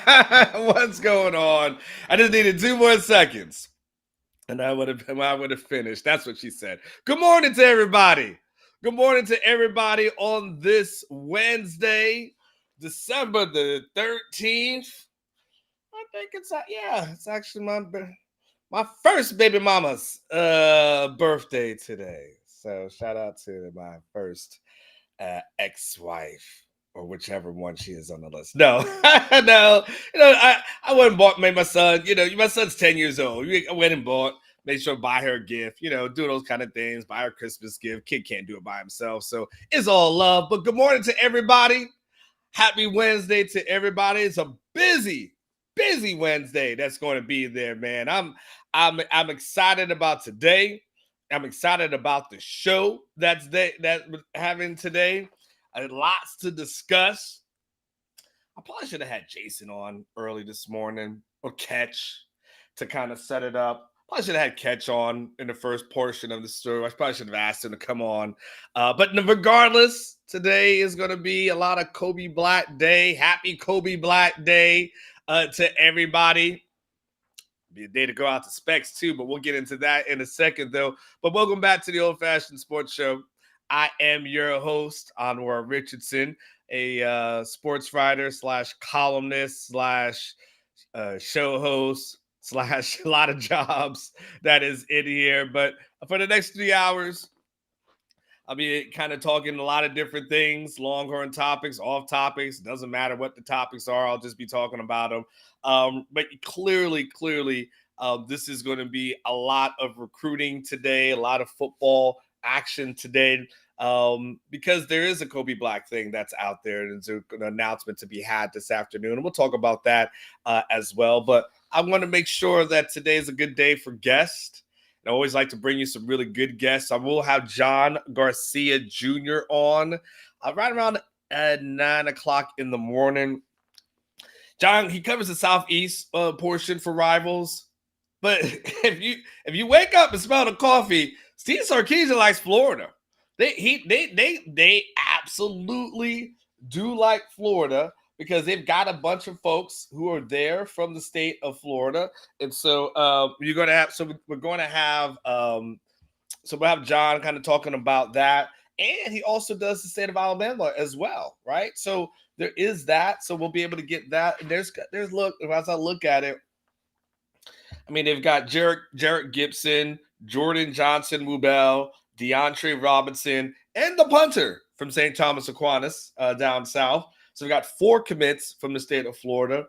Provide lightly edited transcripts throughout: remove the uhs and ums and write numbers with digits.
What's going on? I just needed 2 more seconds, and I would have finished. That's what she said. Good morning to everybody. Good morning to everybody on this Wednesday, December the 13th. I think it's actually my first baby mama's birthday today. So shout out to my first ex-wife or whichever one she is on the list. No, no, I went and made my son. My son's 10 years old. I went and made sure to buy her a gift. Do those kind of things. Buy her a Christmas gift. Kid can't do it by himself, so it's all love. But good morning to everybody. Happy Wednesday to everybody. It's a busy Wednesday that's going to be there, man. I'm excited about today. I'm excited about the show that we're having today. Lots to discuss. I probably should have had Jason on early this morning, or Catch, to kind of set it up. Probably should have had Catch on in the first portion of the story. I probably should have asked him to come on. But regardless, today is going to be a lot of Kobe Black Day. Happy Kobe Black Day to everybody. Be a day to go out to Specs too, but we'll get into that in a second though. But welcome back to the Old Fashioned Sports Show. I am your host, Anwar Richardson, a sports writer / columnist / show host / a lot of jobs that is in here. But for the next 3 hours, I'll be kind of talking a lot of different things, Longhorn topics, off topics. Doesn't matter what the topics are. I'll just be talking about them. But clearly, this is going to be a lot of recruiting today, a lot of football action today, because there is a Kobe Black thing that's out there. There's an announcement to be had this afternoon, and we'll talk about that as well. But I want to make sure that today is a good day for guests. I always like to bring you some really good guests. I will have John Garcia Jr. on right around 9 o'clock in the morning. John, he covers the Southeast portion for Rivals. But if you wake up and smell the coffee, Steve Sarkisian likes Florida. They absolutely do like Florida, because they've got a bunch of folks who are there from the state of Florida. And so we're going to have we'll have John kind of talking about that. And he also does the state of Alabama as well, right? So there is that. So we'll be able to get that. And there's look, as I look at it, I mean, they've got Jarrett Gibson, Jordan Johnson Mubel, DeAndre Robinson, and the punter from St. Thomas Aquinas down south. So we got 4 commits from the state of Florida.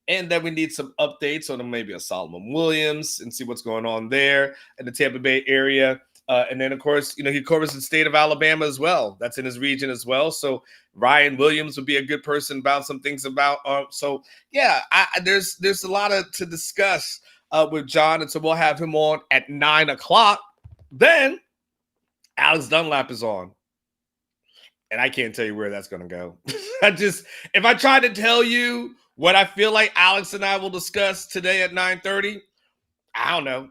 And then we need some updates on maybe a Solomon Williams and see what's going on there in the Tampa Bay area. And then, of course, he covers the state of Alabama as well. That's in his region as well. So Ryan Williams would be a good person to bounce some things about. There's a lot to discuss with John. And so we'll have him on at 9 o'clock. Then Alex Dunlap is on. And I can't tell you where that's going to go. If I try to tell you what I feel like Alex and I will discuss today at 9:30, I don't know.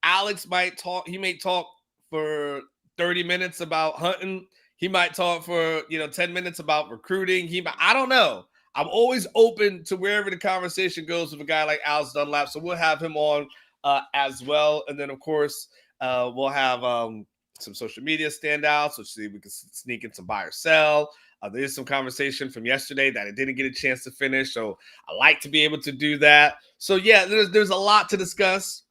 Alex might talk. He may talk for 30 minutes about hunting. He might talk for 10 minutes about recruiting. I don't know. I'm always open to wherever the conversation goes with a guy like Alex Dunlap. So we'll have him on as well. And then, of course, we'll have some social media standouts. Let's see if we can sneak in some buy or sell. There's some conversation from yesterday that I didn't get a chance to finish, so I like to be able to do that. So yeah, there's a lot to discuss.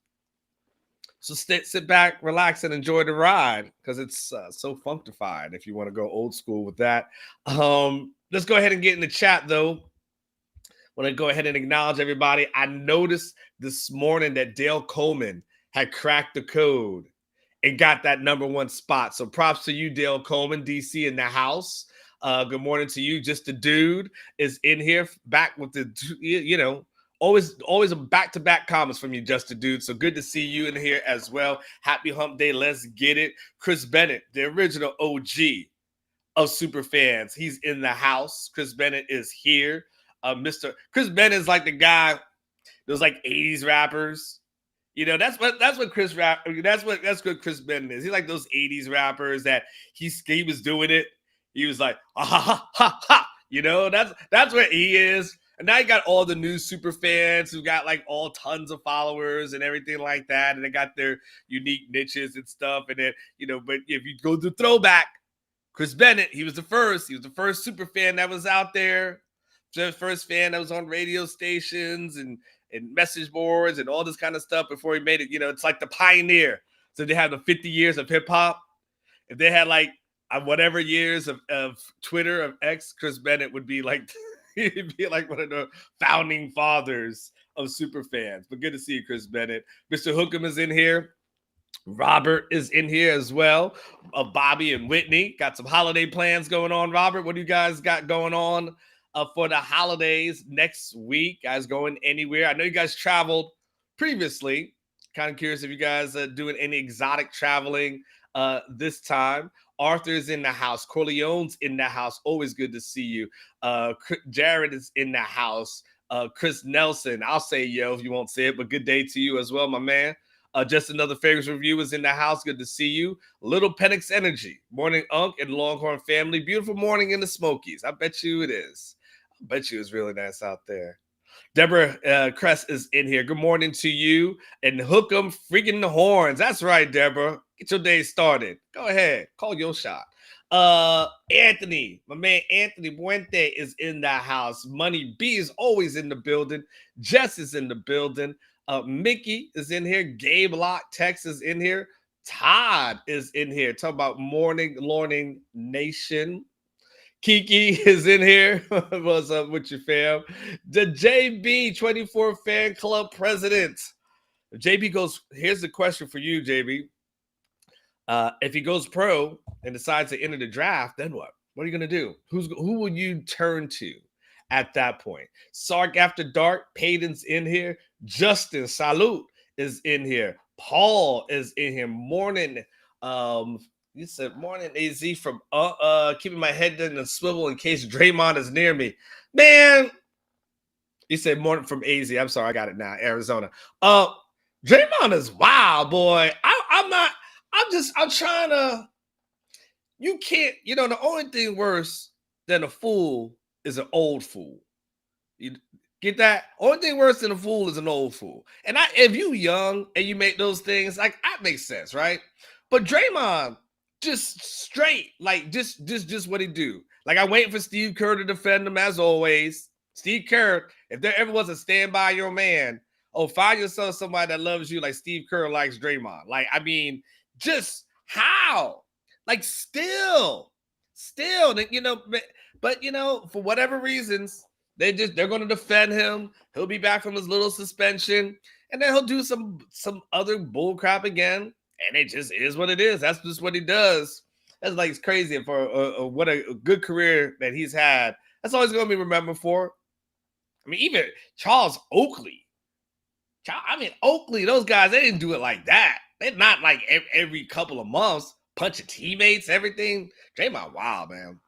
So sit back, relax, and enjoy the ride, because it's so functified if you want to go old school with that. Let's go ahead and get in the chat, though. I want to go ahead and acknowledge everybody. I noticed this morning that Dale Coleman had cracked the code and got that #1 spot. So props to you, Dale Coleman, DC in the house. Good morning to you. Just the dude is in here, back with the, always a back-to-back comments from you, Just the Dude. So good to see you in here as well. Happy hump day. Let's get it. Chris Bennett, the original OG of super fans. He's in the house. Chris Bennett is here. Mr. Chris Bennett is like the guy, those like 80s rappers. That's what Chris Chris Bennett is. He's like those 80s rappers that he was doing it. He was like, ah, ha, ha, ha. That's what he is. And now you got all the new super fans who got like all tons of followers and everything like that. And they got their unique niches and stuff. And then, but if you go to throwback, Chris Bennett, he was the first. He was the first super fan that was out there. The first fan that was on radio stations and message boards and all this kind of stuff before he made it. It's like the pioneer. So they have the 50 years of hip hop. If they had like whatever years of Twitter, of X, Chris Bennett would be like, he'd be like one of the founding fathers of super fans. But good to see you, Chris Bennett. Mr. Hookham is in here. Robert is in here as well. Bobby and Whitney got some holiday plans going on. Robert, what do you guys got going on for the holidays next week? Guys going anywhere? I know you guys traveled previously. Kind of curious if you guys are doing any exotic traveling this time. Arthur's in the house. Corleone's in the house. Always good to see you. Jared is in the house. Chris Nelson, I'll say yo if you won't say it, but good day to you as well, my man. Just another favorites review is in the house. Good to see you. Little Penix Energy. Morning, Unc and Longhorn family. Beautiful morning in the Smokies. I bet you it is. I bet you it's really nice out there. Deborah Cress is in here. Good morning to you. And Hookham freaking the horns. That's right, Deborah. Get your day started. Go ahead. Call your shot. Anthony, my man Anthony Puente is in the house. Money B is always in the building. Jess is in the building. Mickey is in here. Gabe Locke, Texas is in here. Todd is in here. Talk about Morning Nation. Kiki is in here. What's up with you, fam? The JB24 fan club president. JB goes, here's the question for you, JB. If he goes pro and decides to enter the draft, then what? What are you going to do? Who will you turn to at that point? Sark After Dark, Payton's in here. Justin Salute is in here. Paul is in here. Morning. You said morning AZ from keeping my head in the swivel in case Draymond is near me. Man, you said morning from AZ. I'm sorry, I got it now. Arizona. Draymond is wild, boy. I'm trying to. You can't. The only thing worse than a fool is an old fool. You get that? Only thing worse than a fool is an old fool. And if you young and you make those things, like that makes sense, right? But Draymond, just straight, like just what he do. Like I'm waiting for Steve Kerr to defend him as always. Steve Kerr, if there ever was a stand by your man, find yourself somebody that loves you like Steve Kerr likes Draymond. Like, I mean, just how? Like still, but for whatever reasons, they're going to defend him. He'll be back from his little suspension, and then he'll do some other bull crap again. And it just is what it is. That's just what he does. That's like it's crazy for what a good career that he's had. That's always going to be remembered for. I mean, even Charles Oakley. Oakley, those guys, they didn't do it like that. They're not like every couple of months, punching teammates, everything. Draymond, wow, man.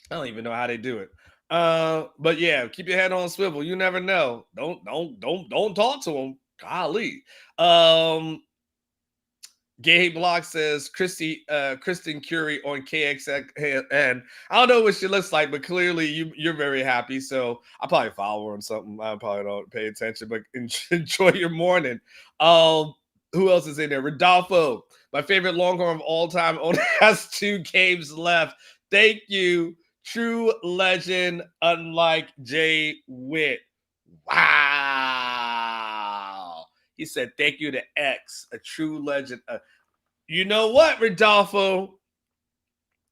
I don't even know how they do it. But yeah, keep your head on a swivel. You never know. Don't talk to him. Golly. Gabe Block says Kristen Curie on KXN. I don't know what she looks like, but clearly you're very happy. So I'll probably follow her on something. I probably don't pay attention, but enjoy your morning. Who else is in there? Rodolfo, my favorite Longhorn of all time, only has 2 games left. Thank you, true legend, unlike Jay Witt. Wow. He said, thank you to X, a true legend. You know what, Rodolfo?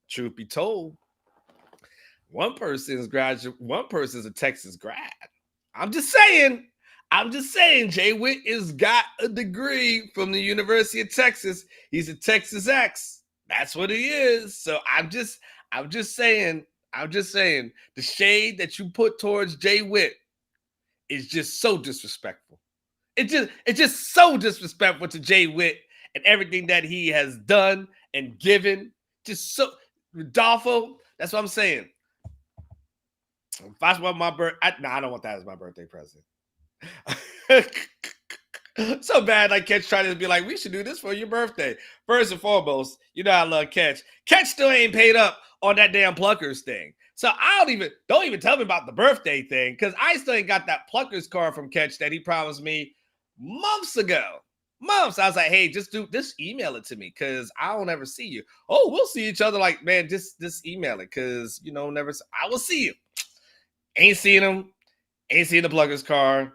Truth be told, one person is a Texas grad. I'm just saying, Jay Witt has got a degree from the University of Texas. He's a Texas X. That's what he is. So I'm just saying, the shade that you put towards Jay Witt is just so disrespectful. It's just so disrespectful to Jay Witt and everything that he has done and given. Just so, Rodolfo, that's what I'm saying. If I want my I don't want that as my birthday present. So bad, like Catch trying to be like, we should do this for your birthday. First and foremost, you know I love Catch. Catch still ain't paid up on that damn Pluckers thing. So I don't even tell me about the birthday thing, because I still ain't got that Pluckers card from Catch that he promised me months ago. Months. I was like, hey, just email it to me, because I don't ever see you. Oh, we'll see each other. Like, man, just email it, because I will see you. Ain't seen him. Ain't seen the Pluckers card.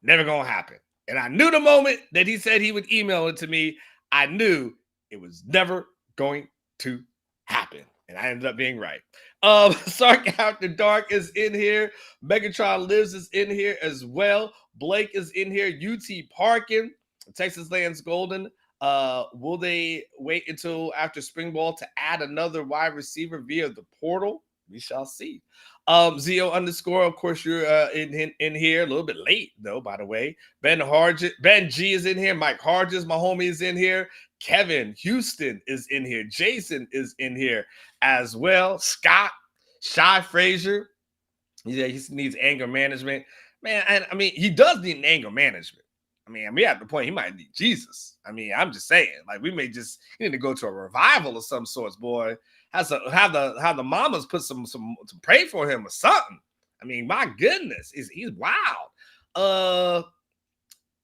Never gonna happen. And I knew the moment that he said he would email it to me, I knew it was never going to happen. And I ended up being right. Sark After Dark is in here. Megatron Lives is in here as well. Blake is in here. UT Parkin. Texas Lands Golden. Will they wait until after spring ball to add another wide receiver via the portal? We shall see. Zio _ of course, you're in here a little bit late, though, by the way. Ben G is in here. Mike Harges, my homie, is in here. Kevin Houston is in here. Jason is in here as well. Scott, Shy Frazier. Yeah, he needs anger management. Man, I mean, he does need an anger management. I mean, we're at the point he might need Jesus. I mean, I'm just saying, like, he need to go to a revival of some sorts, boy. Have the mamas put some to pray for him or something. I mean, my goodness, he's wild.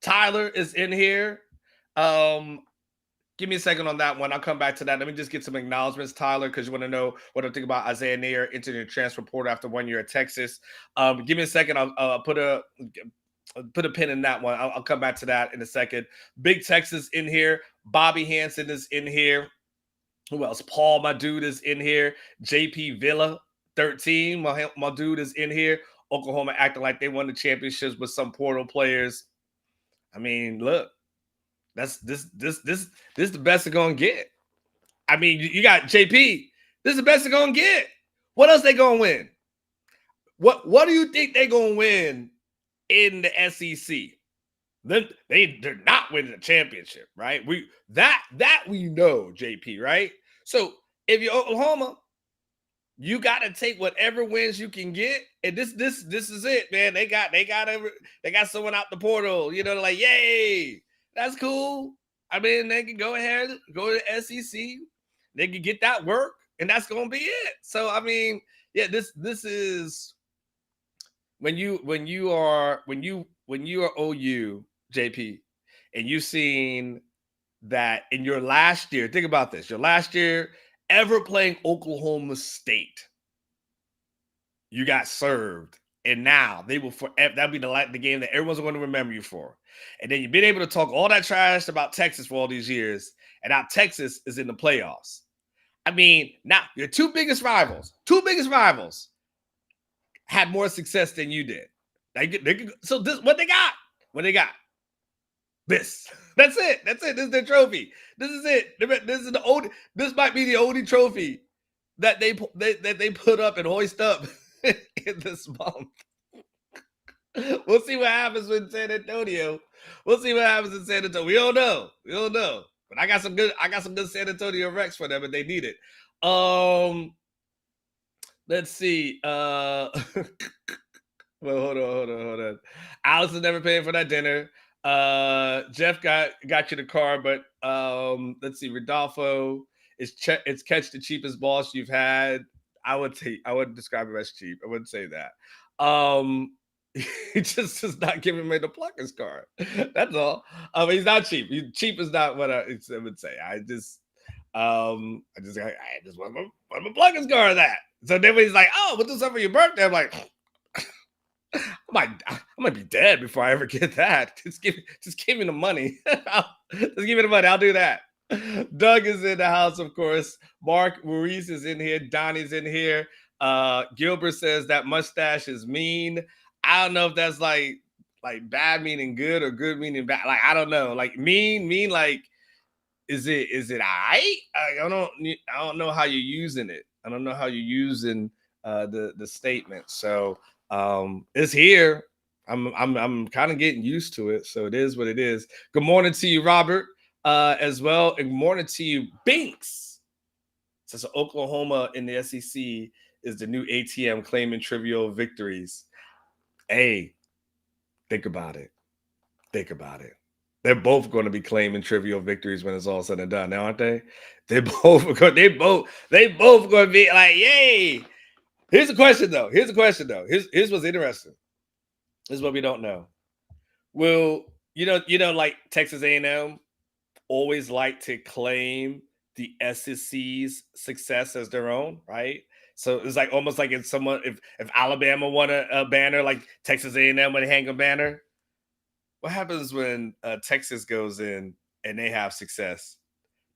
Tyler is in here. Give me a second on that one. I'll come back to that. Let me just get some acknowledgments, Tyler, because you want to know what I think about Isaiah Neyor entering the transfer portal after 1 year at Texas. Give me a second. I'll put a pin in that one. I'll come back to that in a second. Big Texas in here. Bobby Hansen is in here. Who else? Paul, my dude, is in here. JP Villa, 13. My dude is in here. Oklahoma acting like they won the championships with some portal players. I mean, look, this the best they're gonna get. I mean, you got JP. This is the best they're gonna get. What else they gonna win? What do you think they're gonna win in the SEC? They're not winning a championship, right? We know, JP, right? So if you're Oklahoma, you got to take whatever wins you can get, and this is it, man. They got someone out the portal, like, yay, that's cool. I mean, they can go ahead, go to the SEC, they can get that work, and that's gonna be it. So I mean, yeah, this is when you are OU, JP, and you've seen that in your last year, think about this, your last year ever playing Oklahoma State, you got served, and now they will forever, that'll be the game that everyone's going to remember you for. And then you've been able to talk all that trash about Texas for all these years, and now Texas is in the playoffs. I mean, now your two biggest rivals had more success than you did. So this, what they got? This. That's it. This is their trophy. This is it. This might be the only trophy that they put up and hoist up in this month. We'll see what happens with San Antonio. We don't know. But I got some good San Antonio Rex for them, and they need it. Let's see. Well, hold on. Alice is never paying for that dinner. Jeff got you the car, but let's see. Rodolfo it's Catch the cheapest boss you've had. I wouldn't describe him as cheap. I wouldn't say that. He just is not giving me the Pluckers card. That's all. He's not cheap. Cheap is not what I would say. I just want my Pluckers card. That. So then when he's like, "Oh, we'll do something for your birthday," I'm like, I might be dead before I ever get that. Just give me the money. Just give me the money. I'll do that. Doug is in the house, of course. Mark Maurice is in here. Donnie's in here. Gilbert says that mustache is mean. I don't know if that's like bad meaning good or good meaning bad. Like, I don't know. Like mean like, is it all right? I don't know how you're using it. I don't know how you're using the statement. So it's here. I'm kind of getting used to it. So it is what it is. Good morning to you, Robert, as well. And good morning to you, Binks. So Oklahoma in the SEC is the new ATM claiming trivial victories. Hey, think about it. They're both going to be claiming trivial victories when it's all said and done, now, aren't they? They both going to be like, yay. Here's a question though. Here's what's interesting. This is what we don't know. Will like Texas A&M always like to claim the SEC's success as their own, right? So it's like almost like if Alabama won a banner, like Texas A&M would hang a banner. What happens when Texas goes in and they have success?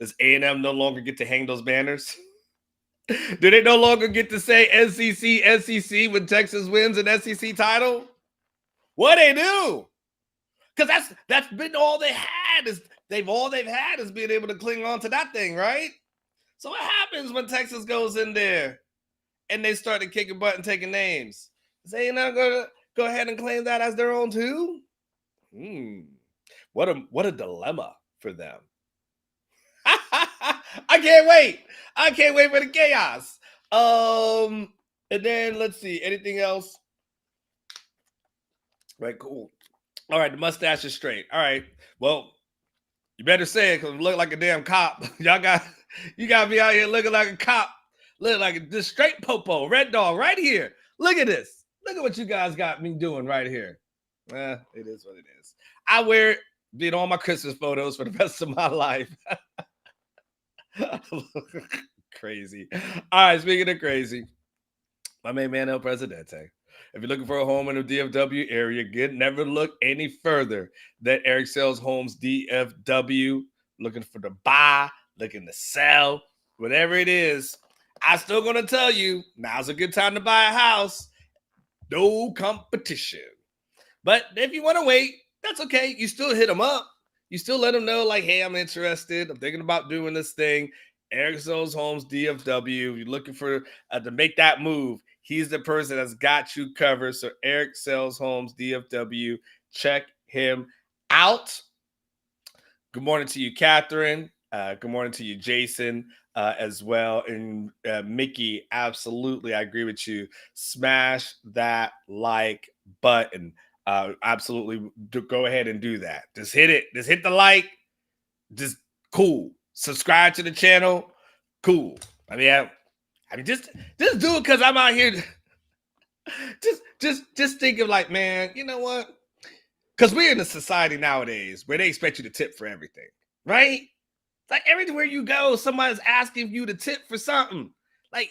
Does A&M no longer get to hang those banners? Do they no longer get to say SEC when Texas wins an SEC title? What they do? Because that's been all they had is they've had is being able to cling on to that thing, right? So what happens when Texas goes in there and they started kicking butt and taking names? Is they not gonna go ahead and claim that as their own too? What a dilemma for them. I can't wait. I can't wait for the chaos. And then let's see. Anything else? Right, cool. All right, the mustache is straight. All right. Well, you better say it because it look like a damn cop. You gotta be out here looking like a cop. Look like this straight popo, red dog right here. Look at this. Look at what you guys got me doing right here. It is what it is. I wear it, be in all my Christmas photos for the rest of my life. Crazy. All right, speaking of crazy, my main man El Presidente. If you're looking for a home in the DFW area, never look any further than Eric Sells Homes DFW. Looking for the buy, looking to sell, whatever it is. I'm still going to tell you, now's a good time to buy a house. No competition. But if you want to wait, that's okay. You still hit them up. You still let them know, like, hey, I'm interested. I'm thinking about doing this thing. Eric Sells Homes DFW. You're looking for to make that move. He's the person that's got you covered. So Eric Sells Homes DFW. Check him out. Good morning to you, Catherine. Good morning to you, Jason, as well. And Mickey, absolutely, I agree with you. Smash that like button. Absolutely, go ahead and do that. Just hit it. Just hit the like. Just cool. Subscribe to the channel. Cool. I mean, just do it because I'm out here. Just think of like, man, you know what? Because we're in a society nowadays where they expect you to tip for everything, right? Like everywhere you go, somebody's asking you to tip for something. Like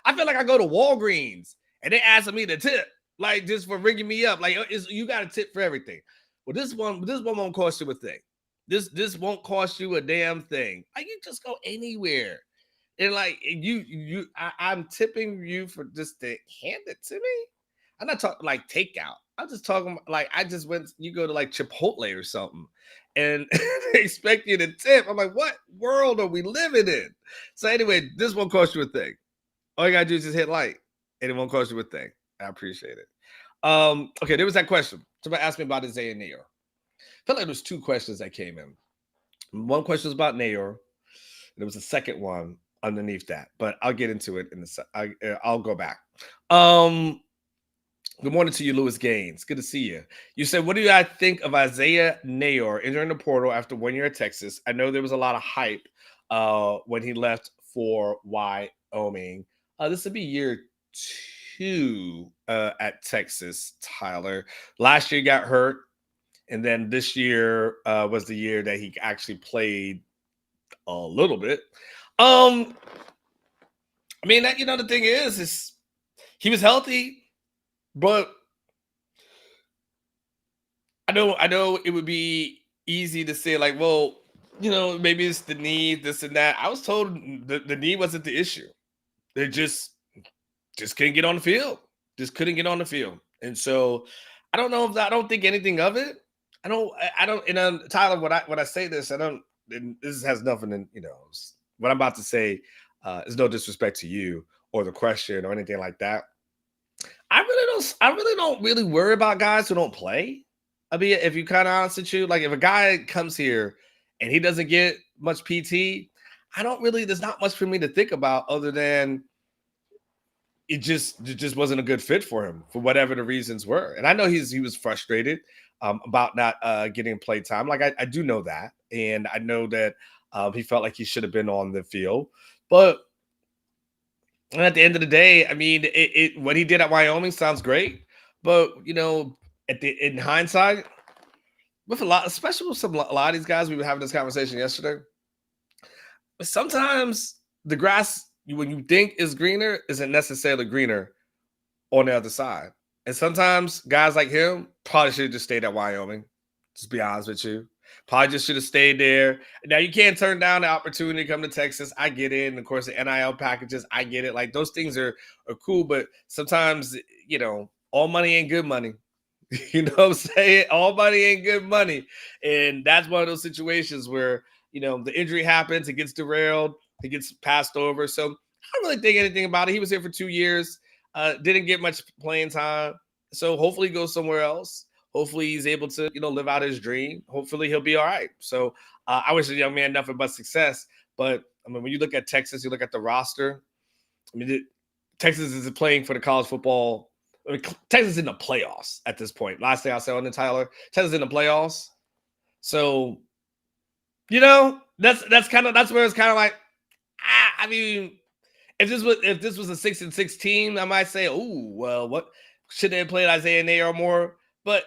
I feel like I go to Walgreens and they asking me to tip, like just for ringing me up. Like you got to tip for everything. Well, this one won't cost you a thing. This won't cost you a damn thing. Like you just go anywhere. And like I'm tipping you for just to hand it to me. I'm not talking like takeout. I'm just talking like I just went. You go to like Chipotle or something, and they expect you to tip. I'm like, what world are we living in? So anyway, this won't cost you a thing. All you gotta do is just hit like, and it won't cost you a thing. I appreciate it. Okay, there was that question. Somebody asked me about Isaiah Nayor. I felt like there was two questions that came in. One question was about Nayor. There was a second one underneath that, but I'll get into it in I'll go back. Good morning to you, Louis Gaines. Good to see you. You said, what do I think of Isaiah Nayor entering the portal after 1 year at Texas? I know there was a lot of hype when he left for Wyoming. This would be year 2 at Texas, Tyler. Last year he got hurt, and then this year was the year that he actually played a little bit. I mean, that, the thing is he was healthy. But I know it would be easy to say like, well, maybe it's the knee, this and that. I was told the knee wasn't the issue. They just couldn't get on the field. Just couldn't get on the field. And so I don't know I don't think anything of it. I don't. And Tyler, when I say this, I don't. This has nothing in what I'm about to say. Is no disrespect to you or the question or anything like that. I really don't worry about guys who don't play. I mean, if you kind of honest with you, like if a guy comes here and he doesn't get much PT, there's not much for me to think about other than it just wasn't a good fit for him for whatever the reasons were. And I know he was frustrated about not getting play time. Like I do know that. And I know that he felt like he should have been on the field, but And at the end of the day, I mean, what he did at Wyoming sounds great, but in hindsight, with a lot, especially with a lot of these guys, we were having this conversation yesterday. Sometimes the grass, when you think is greener, isn't necessarily greener on the other side. And sometimes guys like him probably should have just stayed at Wyoming. Just be honest with you. Probably just should have stayed there. Now you can't turn down the opportunity to come to Texas. I get it. And of course the NIL packages, I get it. Like those things are cool, but sometimes, all money ain't good money. You know what I'm saying? All money ain't good money. And that's one of those situations where, the injury happens, it gets derailed, it gets passed over. So I don't really think anything about it. He was here for 2 years, didn't get much playing time. So hopefully he goes somewhere else. Hopefully he's able to, live out his dream. Hopefully he'll be all right. So I wish the young man nothing but success. But I mean, when you look at Texas, you look at the roster. I mean, Texas is playing for the college football. I mean, Texas is in the playoffs at this point. Last thing I said on the Tyler, Texas is in the playoffs. So, that's where it's kind of like, I mean, if this was a 6-6 team, I might say, oh, well, what should they have played Isaiah Neyor more? But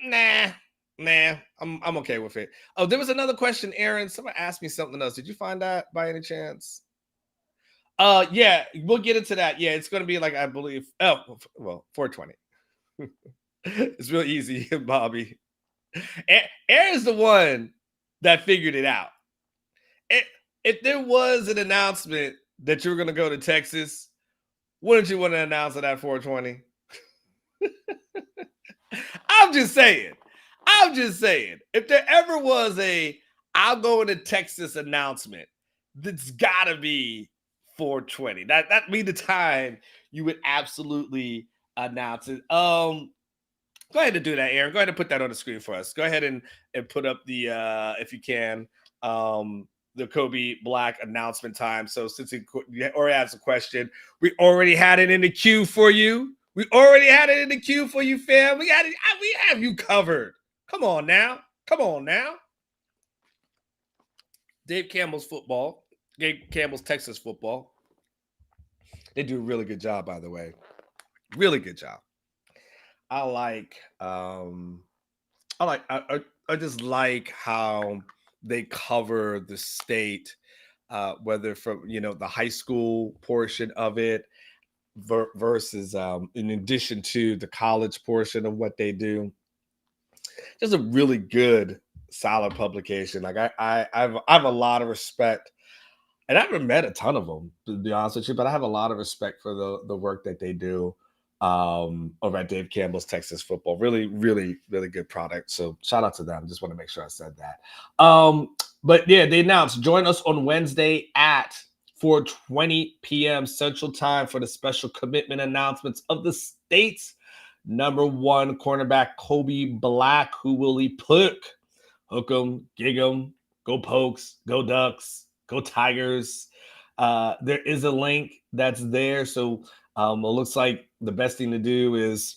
nah, I'm okay with it. Oh, there was another question, Aaron. Someone asked me something else. Did you find that by any chance? Yeah, we'll get into that. Yeah, it's going to be like, I believe, 420. It's real easy, Bobby. Aaron's the one that figured it out. If there was an announcement that you were going to go to Texas, wouldn't you want to announce it at 420? I'm just saying. If there ever was I'll go into Texas announcement, that's got to be 420. That'd be the time you would absolutely announce it. Go ahead and do that, Aaron. Go ahead and put that on the screen for us. Go ahead and put up the if you can, the Kobe Black announcement time. So since he already asked a question, we already had it in the queue for you. Fam. We have you covered. Come on now. Dave Campbell's Texas football. They do a really good job, by the way. Really good job. I just like how they cover the state, whether from the high school portion of it versus in addition to the college portion of what they do. Just a really good, solid publication. Like I have a lot of respect, and I haven't met a ton of them, to be honest with you, but I have a lot of respect for the work that they do over at Dave Campbell's Texas Football. Really, really, really good product. So shout out to them. Just want to make sure I said that. But yeah, they announced, join us on Wednesday at 4:20 p.m. Central Time for the special commitment announcements of the state's number one cornerback, Kobe Black. Who will he pick? Hook 'em, gig 'em, go Pokes, go Ducks, go Tigers. There is a link that's there. So it looks like the best thing to do is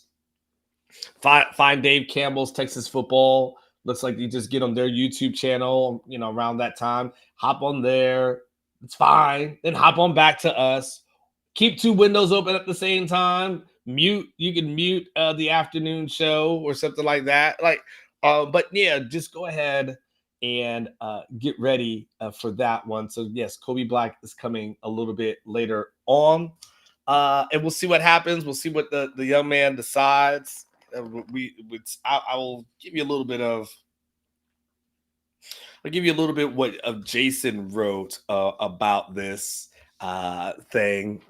find Dave Campbell's Texas Football. Looks like you just get on their YouTube channel, around that time. Hop on there. It's fine. Then hop on back to us. Keep two windows open at the same time. You can mute the afternoon show or something like that. But yeah, just go ahead and get ready for that one. So yes, Kobe Black is coming a little bit later on. And we'll see what happens. We'll see what the young man decides. I will give you a little bit of. I'll give you a little bit what Jason wrote about this thing.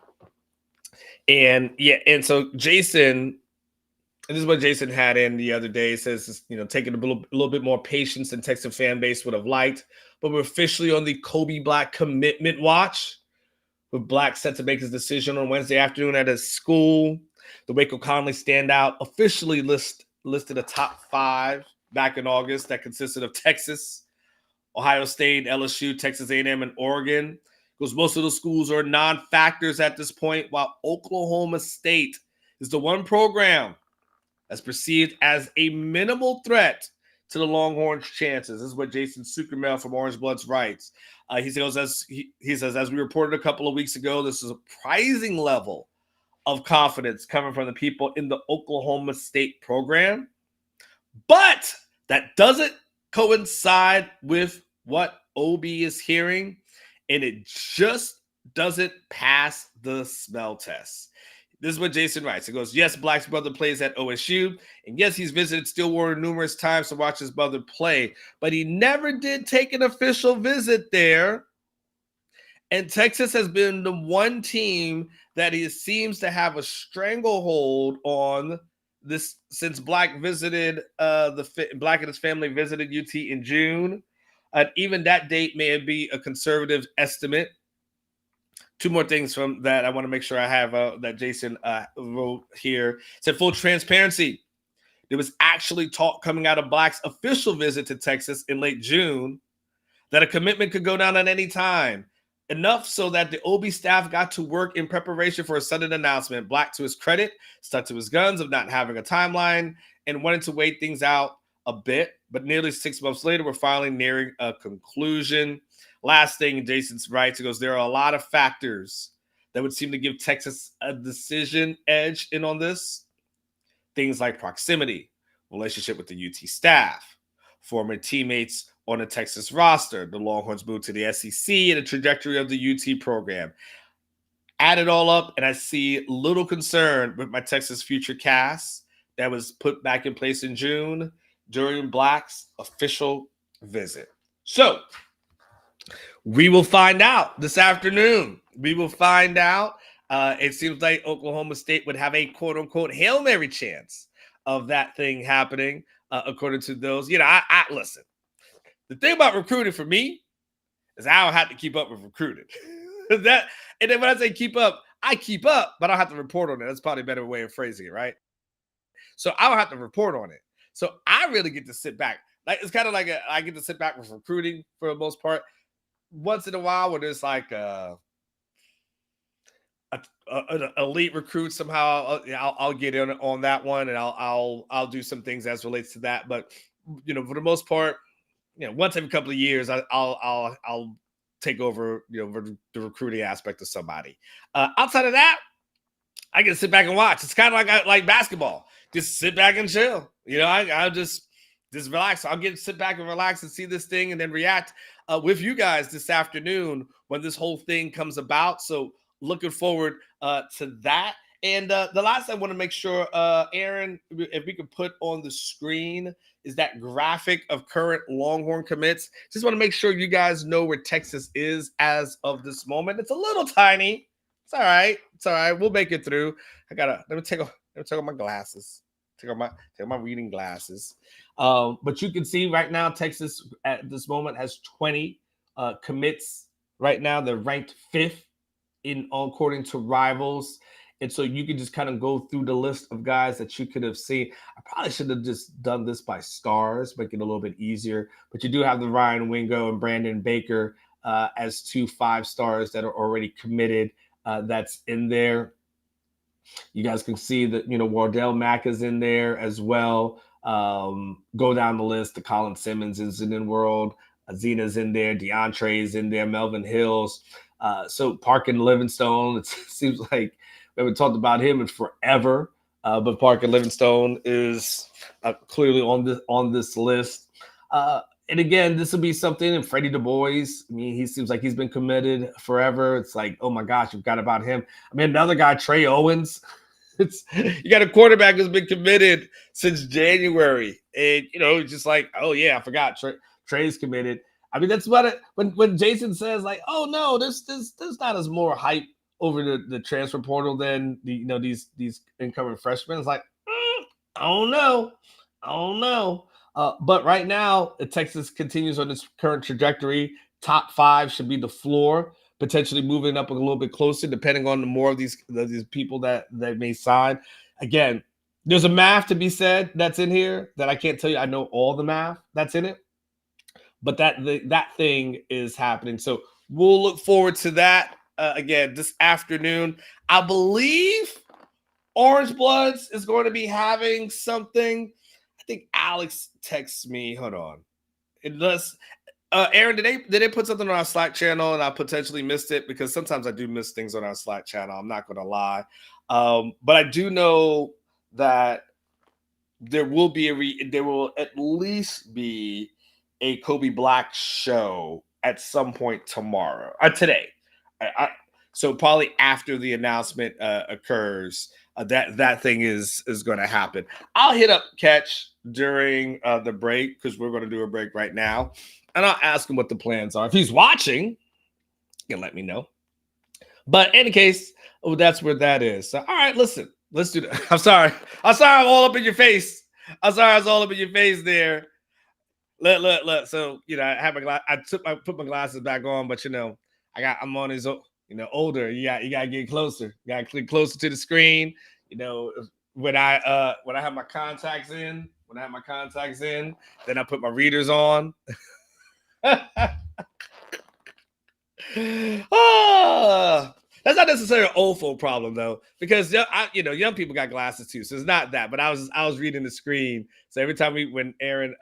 And yeah, and so Jason, and this is what Jason had in the other day. It says, taking a little bit more patience than Texas fan base would have liked, but we're officially on the Kobe Black commitment watch, with Black set to make his decision on Wednesday afternoon at his school. The Waco Conley standout officially listed a top 5 back in August that consisted of Texas, Ohio State, LSU, Texas A&M, and Oregon, because most of the schools are non-factors at this point, while Oklahoma State is the one program that's perceived as a minimal threat to the Longhorns' chances. This is what Jason Suckermel from Orange Bloods writes. He says, as we reported a couple of weeks ago, this is a surprising level of confidence coming from the people in the Oklahoma State program. But that doesn't coincide with what OB is hearing, and it just doesn't pass the smell test. This is what Jason writes. It goes, yes, Black's brother plays at OSU, and yes, he's visited Stillwater numerous times to watch his brother play, but he never did take an official visit there. And Texas has been the one team that he seems to have a stranglehold on this since Black visited Black and his family visited UT in June. Even that date may be a conservative estimate. Two more things from that I want to make sure I have that Jason wrote here. It said, full transparency. There was actually talk coming out of Black's official visit to Texas in late June that a commitment could go down at any time. Enough so that the OB staff got to work in preparation for a sudden announcement. Black, to his credit, stuck to his guns of not having a timeline and wanted to wait things out a bit. But nearly 6 months later, we're finally nearing a conclusion. Last thing, Jason writes, he goes, there are a lot of factors that would seem to give Texas a decision edge in on this. Things like proximity, relationship with the UT staff, former teammates on the Texas roster, the Longhorns moved to the SEC, and the trajectory of the UT program. Add it all up, and I see little concern with my Texas future cast that was put back in place in June during Black's official visit. So we will find out this afternoon. We will find out. It seems like Oklahoma State would have a quote-unquote Hail Mary chance of that thing happening, according to those. You know, I listen. The thing about recruiting for me is I don't have to keep up with recruiting. And then when I say keep up, I keep up, but I don't have to report on it. That's probably a better way of phrasing it, right? So I don't have to report on it. So I really get to sit back. Like it's kind of like I get to sit back with recruiting for the most part. Once in a while, when there's like an elite recruit, somehow I'll get in on that one, and I'll do some things as relates to that. But you know, for the most part, you know, once every couple of years, I'll take over, you know, the recruiting aspect of somebody. Outside of that, I can sit back and watch. It's kind of like basketball. Just sit back and chill. You know, I'll just relax. I'll sit back and relax and see this thing, and then react with you guys this afternoon when this whole thing comes about. So looking forward to that. And the last I want to make sure, Aaron, if we could put on the screen is that graphic of current Longhorn commits. Just want to make sure you guys know where Texas is as of this moment. It's a little tiny. It's all right. It's all right. We'll make it through. Let me take off my glasses. Take off my reading glasses. But you can see right now, Texas at this moment has 20 commits. Right now, they're ranked 5th according to Rivals. And so you can just kind of go through the list of guys that you could have seen. I probably should have just done this by stars, make it a little bit easier. But you do have the Ryan Wingo and Brandon Baker as 2 5-stars that are already committed. That's in there. You guys can see that, you know, Wardell Mack is in there as well. Go down the list. The Colin Simmons is in the world. Zena's in there. DeAndre is in there. Melvin Hills. So Parkin Livingstone, it seems like we haven't talked about him in forever, but Parker Livingstone is clearly on this list. And again, this will be something. And Freddie Du Bois, I mean, he seems like he's been committed forever. It's like, oh my gosh, you've got about him. I mean, another guy, Trey Owens. You got a quarterback who's been committed since January, and you know, just like, oh yeah, I forgot Trey's committed. I mean, that's what when Jason says like, oh no, there's not as more hype over the transfer portal than these incoming freshmen. It's like, I don't know. But right now, Texas continues on its current trajectory. Top 5 should be the floor, potentially moving up a little bit closer, depending on the more of these people that may sign. Again, there's a math to be said that's in here that I can't tell you. I know all the math that's in it, but that thing is happening. So we'll look forward to that. Again, this afternoon, I believe Orange Bloods is going to be having something. I think Alex texts me. Hold on. It does. Aaron, did they put something on our Slack channel and I potentially missed it? Because sometimes I do miss things on our Slack channel. I'm not going to lie. But I do know that there will at least be a Kobe Black show at some point tomorrow, today. So probably after the announcement occurs, that thing is going to happen. I'll hit up Catch during the break because we're going to do a break right now, and I'll ask him what the plans are. If he's watching, he can let me know. But in any case, that's where that is. So, all right, listen, let's do that. I'm sorry, I'm all up in your face. I'm sorry, I was all up in your face there. Look. So I have I put my glasses back on, but I'm on his. Older. You gotta get closer. You gotta click closer to the screen. When I have my contacts in, then I put my readers on. That's not necessarily an old folk problem though, because young people got glasses too, so it's not that. But I was reading the screen, so every time when Aaron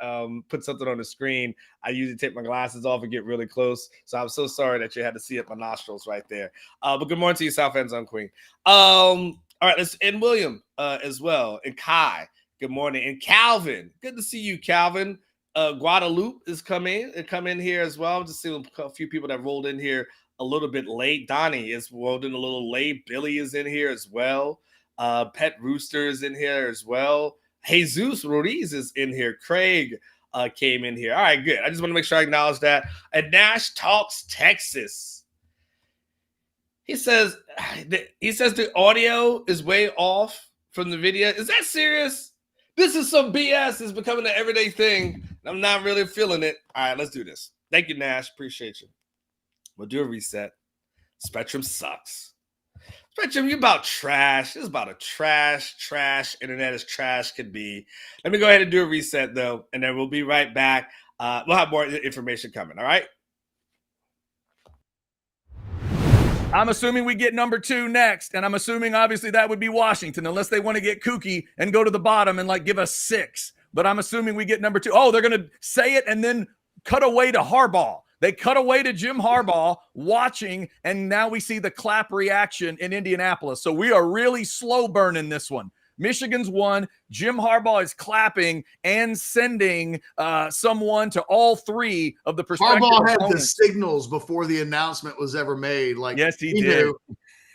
put something on the screen, I usually take my glasses off and get really close. So I'm so sorry that you had to see up my nostrils right there. But good morning to you, South End Zone Queen. All right, and William as well, and Kai. Good morning, and Calvin. Good to see you, Calvin. Guadalupe is come in here as well. I'm just seeing a few people that rolled in here a little bit late. Donnie is rolled in a little late. Billy is in here as well. Pet Rooster is in here as well. Jesus Ruiz is in here. Craig came in here. All right, good. I just want to make sure I acknowledge that. And Nash Talks Texas. He says the audio is way off from the video. Is that serious? This is some BS. It's becoming an everyday thing. I'm not really feeling it. All right, let's do this. Thank you, Nash. Appreciate you. We'll do a reset. Spectrum sucks. Spectrum, you about trash. This is about a trash internet as trash could be. Let me go ahead and do a reset, though, and then we'll be right back. We'll have more information coming, all right? I'm assuming we get number 2 next, and I'm assuming, obviously, that would be Washington, unless they want to get kooky and go to the bottom and, give us 6. But I'm assuming we get number 2. Oh, they're going to say it and then cut away to Harbaugh. They cut away to Jim Harbaugh watching, and now we see the clap reaction in Indianapolis. So we are really slow burning this one. Michigan's won. Jim Harbaugh is clapping and sending someone to all 3 of the prospective Harbaugh had opponents. the signals before the announcement was ever made. Yes, he did. Knew.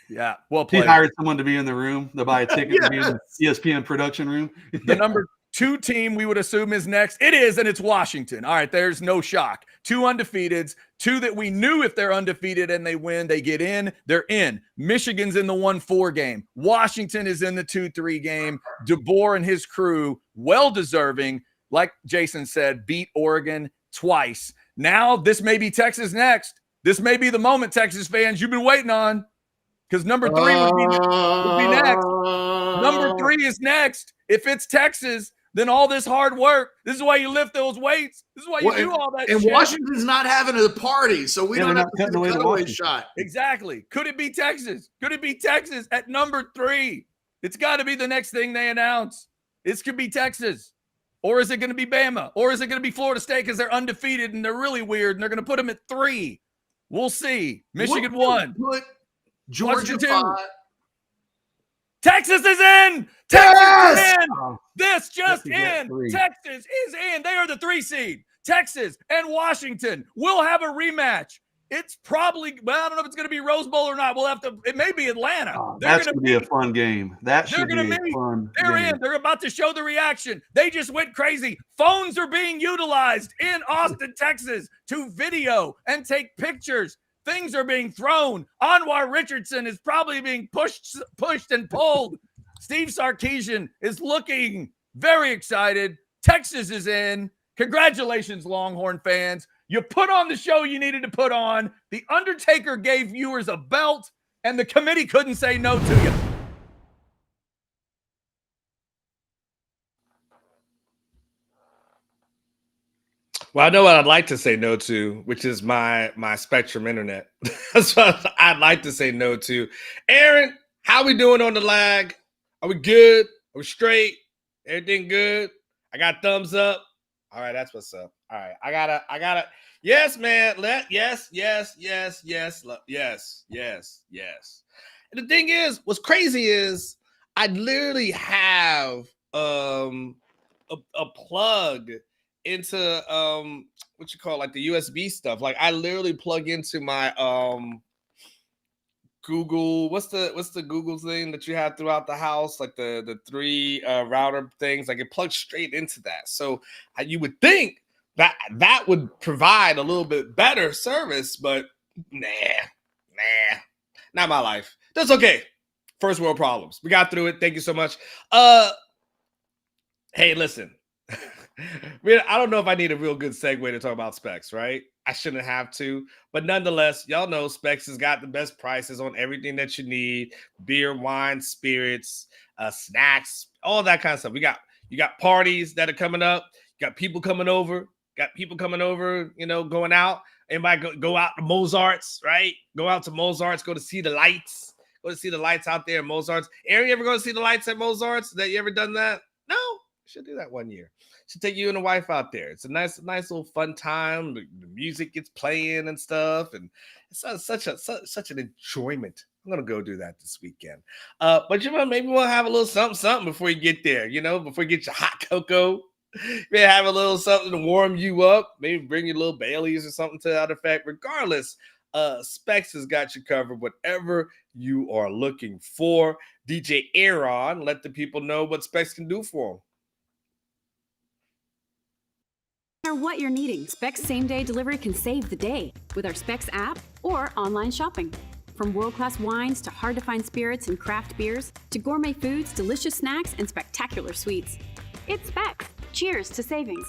Yeah, well He played. hired someone to be in the room, to buy a ticket to be in the ESPN production room. The number 2 team we would assume is next. It is, and it's Washington. All right, there's no shock. 2 undefeateds, 2 that we knew if they're undefeated and they win, they get in. They're in. Michigan's in the 1-4 game. Washington is in the 2-3 game. DeBoer and his crew, well-deserving, like Jason said, beat Oregon twice. Now, this may be Texas next. This may be the moment, Texas fans, you've been waiting on, because number 3 would be next. Number 3 is next. If it's Texas, then all this hard work, this is why you lift those weights. This is why you do all that and shit. Washington's not having a party, so we don't have to cutting away the cutaway Washington shot. Exactly. Could it be Texas? Could it be Texas at number 3? It's got to be the next thing they announce. This could be Texas. Or is it going to be Bama? Or is it going to be Florida State because they're undefeated and they're really weird and they're going to put them at 3? We'll see. Michigan won. Put Georgia Washington 5. Texas is in. Texas is in. This just Texas in. Texas is in. They are the 3 seed. Texas and Washington will have a rematch. It's probably, well, I don't know if it's going to be Rose Bowl or not. We'll have to, it may be Atlanta. That's going to be a fun game. That should be a fun They're game. in. They're about to show the reaction. They just went crazy. Phones are being utilized in Austin, Texas to video and take pictures. Things are being thrown. Anwar Richardson is probably being pushed and pulled. Steve Sarkisian is looking very excited. Texas is in. Congratulations, Longhorn fans. You put on the show you needed to put on. The Undertaker gave viewers a belt, and the committee couldn't say no to you. Well, I know what I'd like to say no to, which is my Spectrum internet. That's what I'd like to say no to. Aaron, how we doing on the lag? Are we good? Are we straight? Everything good? I got thumbs up. All right, that's what's up. All right, I gotta. Yes, man. Yes. And the thing is, what's crazy is I literally have a plug into what you call like the USB stuff. Like I literally plug into my Google, what's the Google thing that you have throughout the house, like the three router things, like it plugs straight into that. So you would think that would provide a little bit better service, but nah, not my life. That's okay. First world problems. We got through it. Thank you so much. Hey, listen. I don't know if I need a real good segue to talk about Specs, right? I shouldn't have to, but nonetheless, y'all know Specs has got the best prices on everything that you need: beer, wine, spirits, snacks, all that kind of stuff. You got parties that are coming up. You got people coming over. You know, going out. Anybody go out to Mozart's, right? Go out to Mozart's. Go to see the lights. Go to see the lights out there at Mozart's. Aaron, you ever go to see the lights at Mozart's? That you ever done that? No. Should do that one year. Should take you and the wife out there. It's a nice little fun time. The music gets playing and stuff, and it's such an enjoyment. I'm gonna go do that this weekend. But you know, maybe we'll have a little something before you get there. You know, before you get your hot cocoa, maybe have a little something to warm you up. Maybe bring you a little Baileys or something to that effect. Regardless, Specs has got you covered. Whatever you are looking for, DJ Aaron, let the people know what Specs can do for them. No matter what you're needing, Specs same-day delivery can save the day with our Specs app or online shopping. From world-class wines to hard-to-find spirits and craft beers to gourmet foods, delicious snacks, and spectacular sweets. It's Specs. Cheers to savings.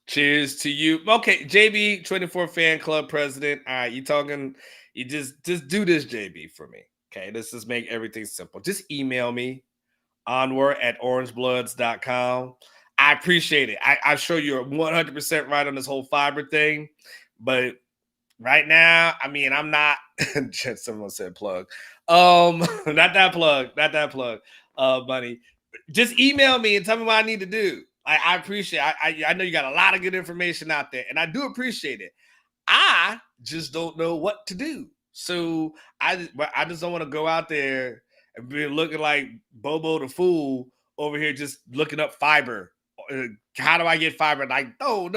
Cheers to you. Okay, JB, 24 Fan Club President. All right, you just do this, JB, for me. Okay, let's just make everything simple. Just email me, onward@orangebloods.com. I appreciate it. I'm sure you're 100% right on this whole fiber thing, but right now, I mean, I'm not. Someone said plug. Not that plug. Bunny. Just email me and tell me what I need to do. I appreciate it. I know you got a lot of good information out there, and I do appreciate it. I just don't know what to do. So I just don't want to go out there and be looking like Bobo the Fool over here just looking up fiber. How do I get fiber? Like, no.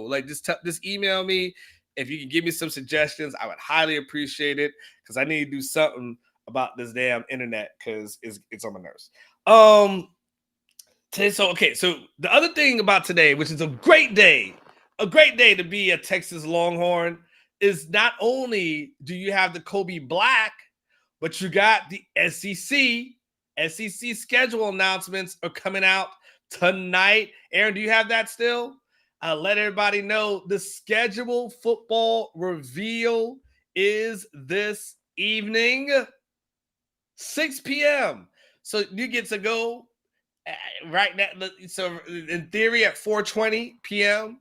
Like, just email me. If you can give me some suggestions, I would highly appreciate it, because I need to do something about this damn internet, because it's on my nerves. So the other thing about today, which is a great day to be a Texas Longhorn, is not only do you have the Kobe Black, but you got the SEC schedule announcements are coming out tonight. Aaron, do you have that still? Let everybody know the schedule football reveal is this evening, 6 p.m. So you get to go right now. So in theory, at 4:20 p.m.,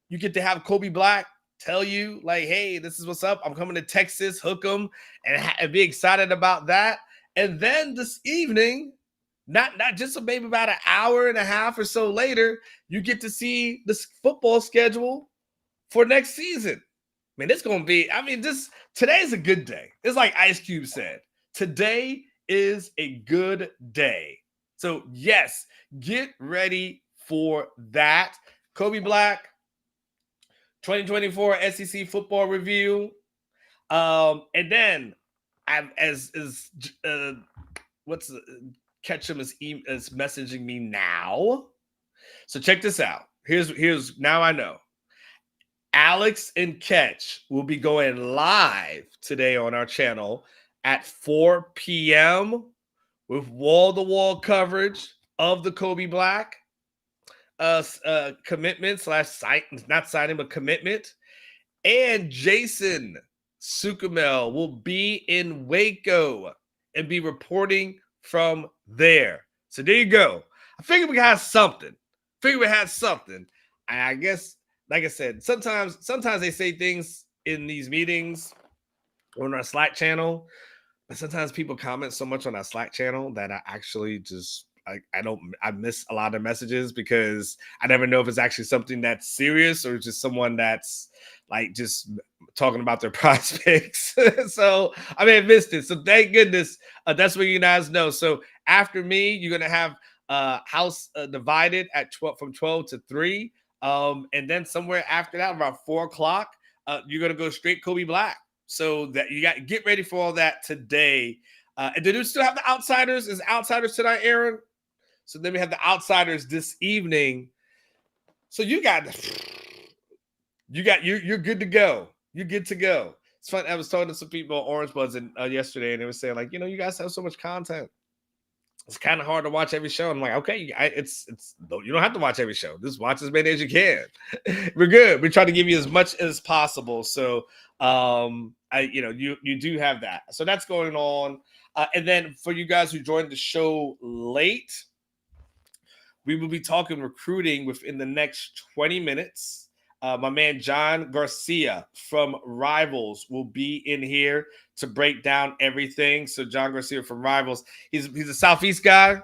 you get to have Kobe Black tell you, like, hey, this is what's up. I'm coming to Texas, hook 'em, and be excited about that. And then this evening, not just maybe about an hour and a half or so later, you get to see the football schedule for next season. I mean, it's going to be, today's a good day. It's like Ice Cube said, today is a good day. So yes, get ready for that. Kobe Black, 2024 SEC football review. And then Ketchum is messaging me now. So check this out. Here's now I know. Alex and Ketch will be going live today on our channel at 4 p.m. with wall-to-wall coverage of the Kobe Black commitment / not signing, but commitment. And Jason Sukamel will be in Waco and be reporting from there. So there you go. I figured we had something. And I guess, like I said, sometimes they say things in these meetings on our Slack channel, but sometimes people comment so much on our Slack channel that I actually just I miss a lot of messages because I never know if it's actually something that's serious or just someone that's like just talking about their prospects. So I mean, I missed it. So thank goodness that's what you guys know. So after me, you're gonna have house divided at 12 from 12 to 3. And then somewhere after that, around 4 o'clock, you're gonna go straight Kobe Black. So that you got get ready for all that today. And did we still have the Outsiders? Is Outsiders tonight, Aaron? So then we have the Outsiders this evening. So you're good to go. You're good to go. It's fun. I was talking to some people on Orange Buds yesterday, and they were saying like, you guys have so much content. It's kind of hard to watch every show. I'm like, okay, it's you don't have to watch every show. Just watch as many as you can. We're good. We try to give you as much as possible. So you do have that. So that's going on. And then for you guys who joined the show late, we will be talking recruiting within the next 20 minutes. My man John Garcia from Rivals will be in here to break down everything. So John Garcia from Rivals, he's a Southeast guy,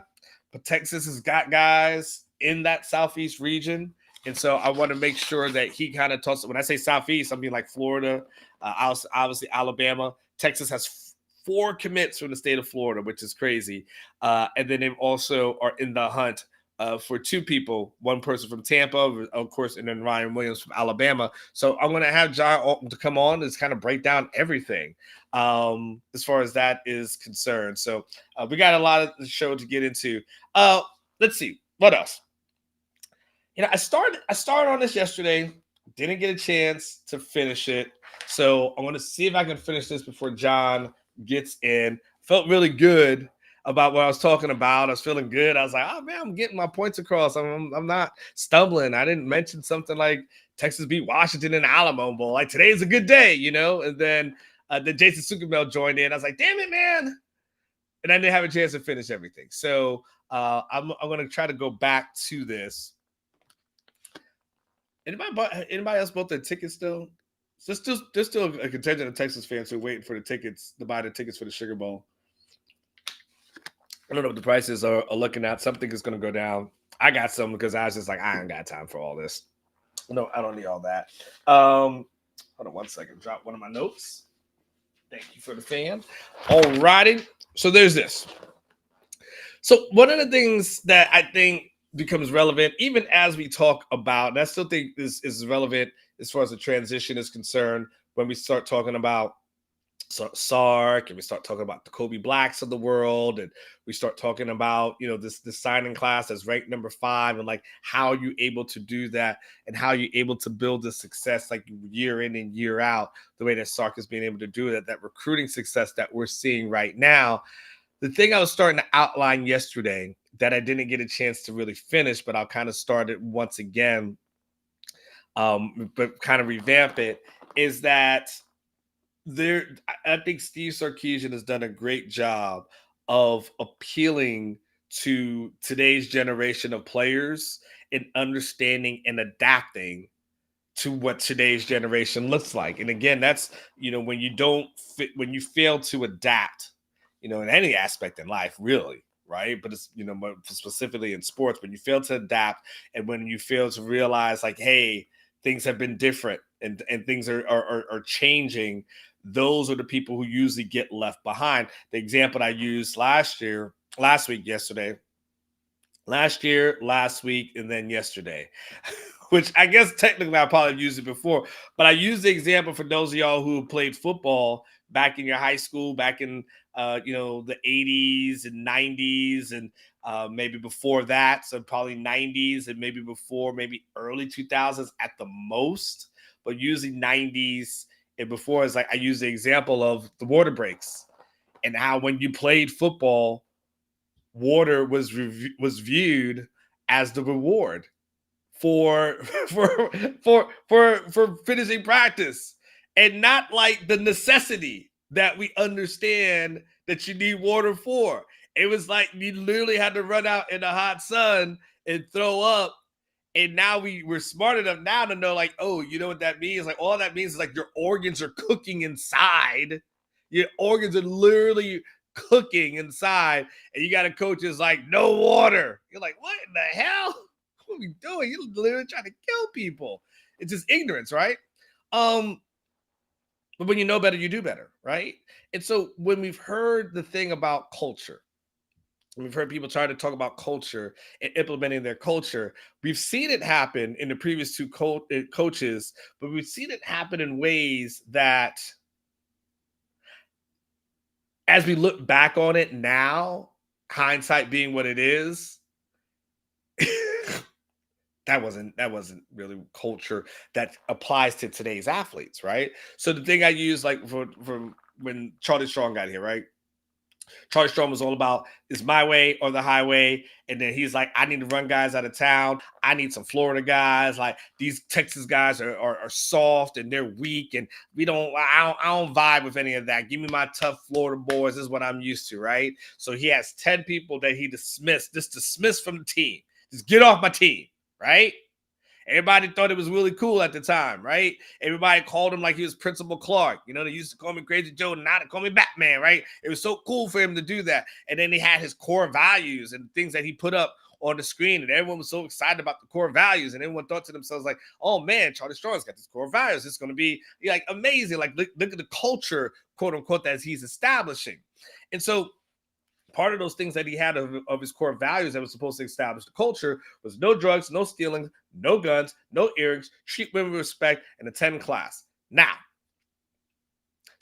but Texas has got guys in that Southeast region. And so I want to make sure that he kind of talks. When I say Southeast, I mean like Florida, obviously Alabama. Texas has 4 commits from the state of Florida, which is crazy. And then they also are in the hunt for 2 people, one person from Tampa, of course, and then Ryan Williams from Alabama. So I'm going to have John to come on and kind of break down everything as far as that is concerned. So we got a lot of the show to get into. Let's see. What else? I started on this yesterday. Didn't get a chance to finish it. So I'm going to see if I can finish this before John gets in. Felt really good about what I was talking about. I was feeling good. I was like, oh man, I'm getting my points across. I'm not stumbling. I didn't mention something like Texas beat Washington in the Alamo Bowl. Like today's a good day, And then Jason Sukumel joined in. I was like, damn it, man. And I didn't have a chance to finish everything. So I'm going to try to go back to this. Anybody else bought their tickets still? So there's still a contingent of Texas fans who are waiting for the tickets to buy the tickets for the Sugar Bowl. I don't know what the prices are looking at. Something is going to go down. I got some because I was just like, I ain't got time for all this. No, I don't need all that. Hold on 1 second. Drop one of my notes. Thank you for the fan. All righty. So there's this. So one of the things that I think becomes relevant, even as we talk about, and I still think is relevant as far as the transition is concerned, when we start talking about Sark and we start talking about the Kobe Blacks of the world, and we start talking about this signing class that's ranked number 5, and like how you able to do that and how you able to build the success like year in and year out, the way that Sark is being able to do that recruiting success that we're seeing right now. The thing I was starting to outline yesterday that I didn't get a chance to really finish, but I'll kind of start it once again, but kind of revamp it, is that I think Steve Sarkisian has done a great job of appealing to today's generation of players and understanding and adapting to what today's generation looks like. And again, that's, when you fail to adapt, in any aspect in life, really, right? But it's, specifically in sports, when you fail to adapt and when you fail to realize like, hey, things have been different and things are changing, those are the people who usually get left behind. The example I used last week, and then yesterday, which I guess technically I probably used it before, but I used the example for those of y'all who played football back in your high school, back in the 80s and 90s, and maybe before that, so probably 90s and maybe before, maybe early 2000s at the most, but usually 90s and before. Is like I use the example of the water breaks and how when you played football, water was viewed as the reward for finishing practice, and not like the necessity that we understand that you need water for. It was like you literally had to run out in the hot sun and throw up. And now we're smart enough now to know, like, oh, you know what that means? Like, all that means is like your organs are cooking inside. Your organs are literally cooking inside, and you got a coach who's like, no water. You're like, what in the hell? What are we doing? You're literally trying to kill people. It's just ignorance, right? But when you know better, you do better, right? And so when we've heard the thing about culture, we've heard people try to talk about culture and implementing their culture. We've seen it happen in the previous two coaches, but we've seen it happen in ways that, as we look back on it now, hindsight being what it is, that wasn't really culture that applies to today's athletes, right? So the thing I use, like from when Charlie Strong got here, right? Charlie Strong was all about it's my way or the highway. And then he's like, I need to run guys out of town. I need some Florida guys. Like these Texas guys are soft and they're weak. And I don't vibe with any of that. Give me my tough Florida boys. This is what I'm used to, right? So he has 10 people that he dismissed from the team. Just get off my team, right? Everybody thought it was really cool at the time, right? Everybody called him like he was Principal Clark. You know, they used to call me Crazy Joe, now they call me Batman, right? It was so cool for him to do that. And then he had his core values and things that he put up on the screen, and everyone was so excited about the core values, and everyone thought to themselves like, oh man, Charlie Strong's got these core values. It's going to be like amazing. Like look at the culture, quote unquote, that he's establishing. And so part of those things that he had of his core values that was supposed to establish the culture was no drugs, no stealing, no guns, no earrings, treat women with respect, and attend class. Now,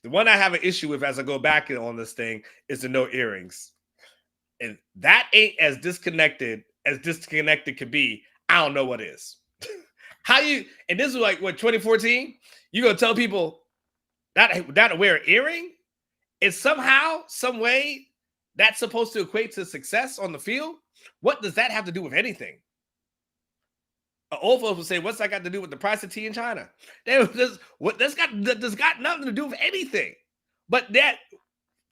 the one I have an issue with as I go back on this thing is the no earrings. And that ain't as disconnected could be. I don't know what is. And this is like, what, 2014? You going to tell people not to wear an earring? It's somehow, some way, that's supposed to equate to success on the field? What does that have to do with anything? Old folks would say, what's that got to do with the price of tea in China? That's got nothing to do with anything. But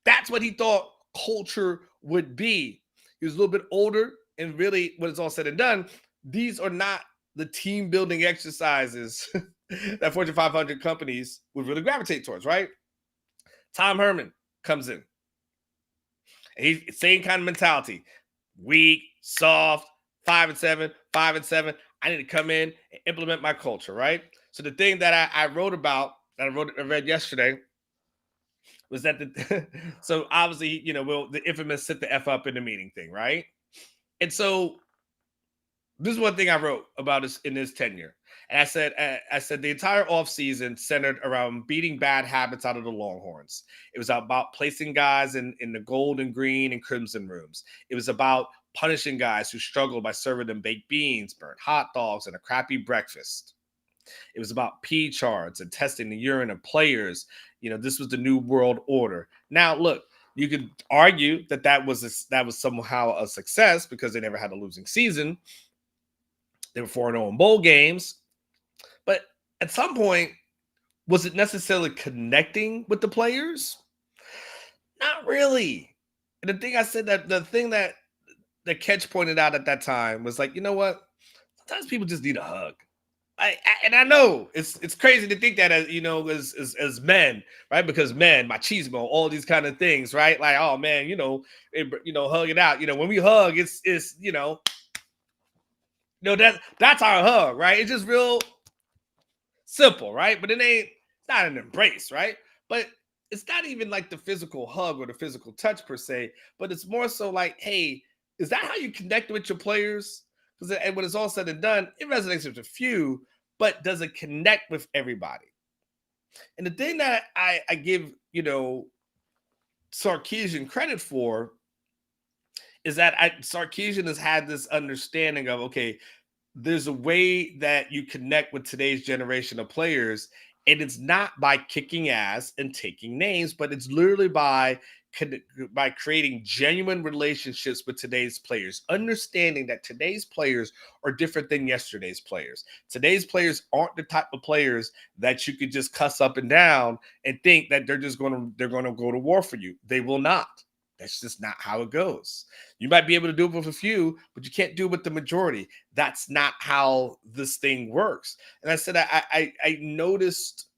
that's what he thought culture would be. He was a little bit older, and really, when it's all said and done, these are not the team building exercises that Fortune 500 companies would really gravitate towards, right? Tom Herman comes in. He's same kind of mentality. Weak, soft, 5-7, 5-7. I need to come in and implement my culture, right? So the thing that I wrote about, that I read yesterday, was that so obviously, the infamous sit the F up in the meeting thing, right? And so this is one thing I wrote about in his tenure. And I said the entire offseason centered around beating bad habits out of the Longhorns. It was about placing guys in the gold and green and crimson rooms. It was about punishing guys who struggled by serving them baked beans, burnt hot dogs, and a crappy breakfast. It was about P charts and testing the urine of players. This was the new world order. Now, look, you could argue that was somehow a success because they never had a losing season. They were 4-0 in bowl games. But at some point, was it necessarily connecting with the players? Not really. And the thing I said, that the thing that Ketch pointed out at that time was like, you know what? Sometimes people just need a hug. I know it's crazy to think that as men, right? Because men, machismo, all these kind of things, right? Like, oh man, hug it out. When we hug, it's that's our hug, right? It's just real simple, right? But it's not an embrace, right? But it's not even like the physical hug or the physical touch per se, but it's more so like, hey, is that how you connect with your players? Because when it's all said and done, it resonates with a few, but does it connect with everybody? And the thing that I give, Sarkisian credit for is that Sarkisian has had this understanding of, okay, there's a way that you connect with today's generation of players, and it's not by kicking ass and taking names, but it's literally by creating genuine relationships with today's players, understanding that today's players are different than yesterday's players. Today's players aren't the type of players that you could just cuss up and down and think that they're going to go to war for you. They will not. That's just not how it goes. You might be able to do it with a few, but you can't do it with the majority. That's not how this thing works. And I said, I noticed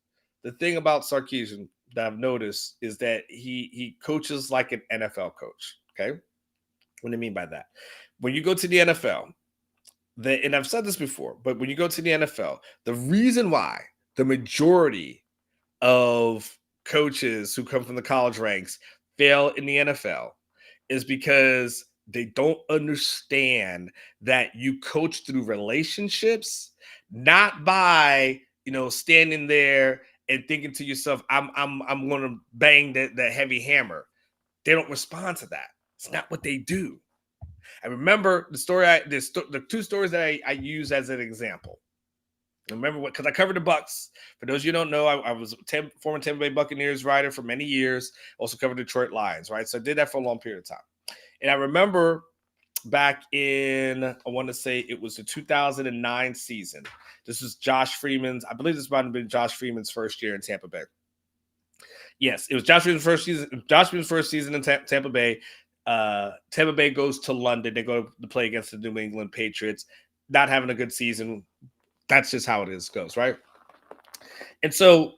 the thing about Sarkisian that I've noticed is that he coaches like an NFL coach. Okay. What do I mean by that? When you go to the NFL, and I've said this before, but when you go to the NFL, the reason why the majority of coaches who come from the college ranks fail in the NFL is because they don't understand that you coach through relationships, not by standing there and thinking to yourself, I'm going to bang the heavy hammer. They don't respond to that. It's not what they do. I remember the two stories that I use as an example. I remember because I covered the Bucks. For those of you who don't know, I was former Tampa Bay Buccaneers writer for many years. Also covered Detroit Lions, right? So I did that for a long period of time. And I remember back in, I want to say it was the 2009 season. This was Josh Freeman's, I believe this might have been Josh Freeman's first year in Tampa Bay. Yes, it was Josh Freeman's first season. Josh Freeman's first season in Tampa Bay. Tampa Bay goes to London. They go to play against the New England Patriots. Not having a good season. That's just how it goes, right? And so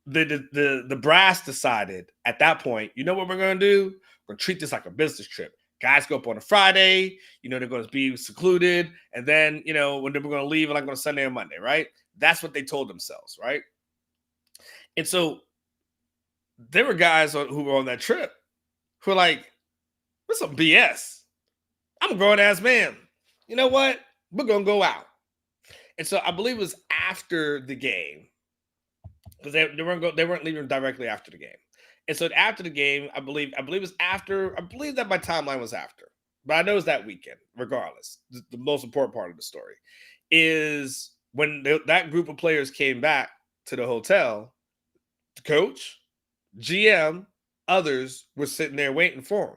the brass decided at that point, you know what we're going to do? We're going to treat this like a business trip. Guys go up on a Friday. They're going to be secluded. And then, when we're going to leave like on a Sunday or Monday, right? That's what they told themselves, right? And so there were guys who were on that trip who were like, "What's some BS? I'm a grown-ass man. You know what? We're going to go out." And so I believe it was after the game, because they weren't leaving directly after the game. And so after the game, I believe it was after. I believe that my timeline was after, but I know it was that weekend. Regardless, the most important part of the story is when that group of players came back to the hotel. The coach, GM, others were sitting there waiting for them.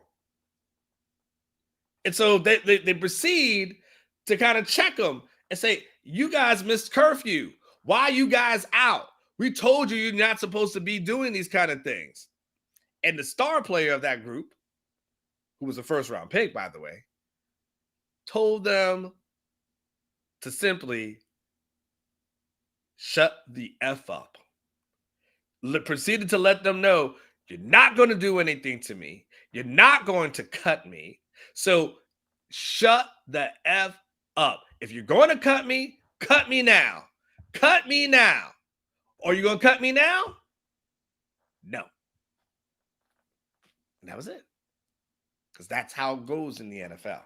And so they proceed to kind of check them and say, "You guys missed curfew. Why are you guys out? We told you you're not supposed to be doing these kind of things." And the star player of that group, who was a first-round pick, by the way, told them to simply shut the F up. Proceeded to let them know, "You're not going to do anything to me. You're not going to cut me. So shut the F up. If you're going to cut me now. Cut me now. Are you going to cut me now? No." And that was it. Because that's how it goes in the NFL.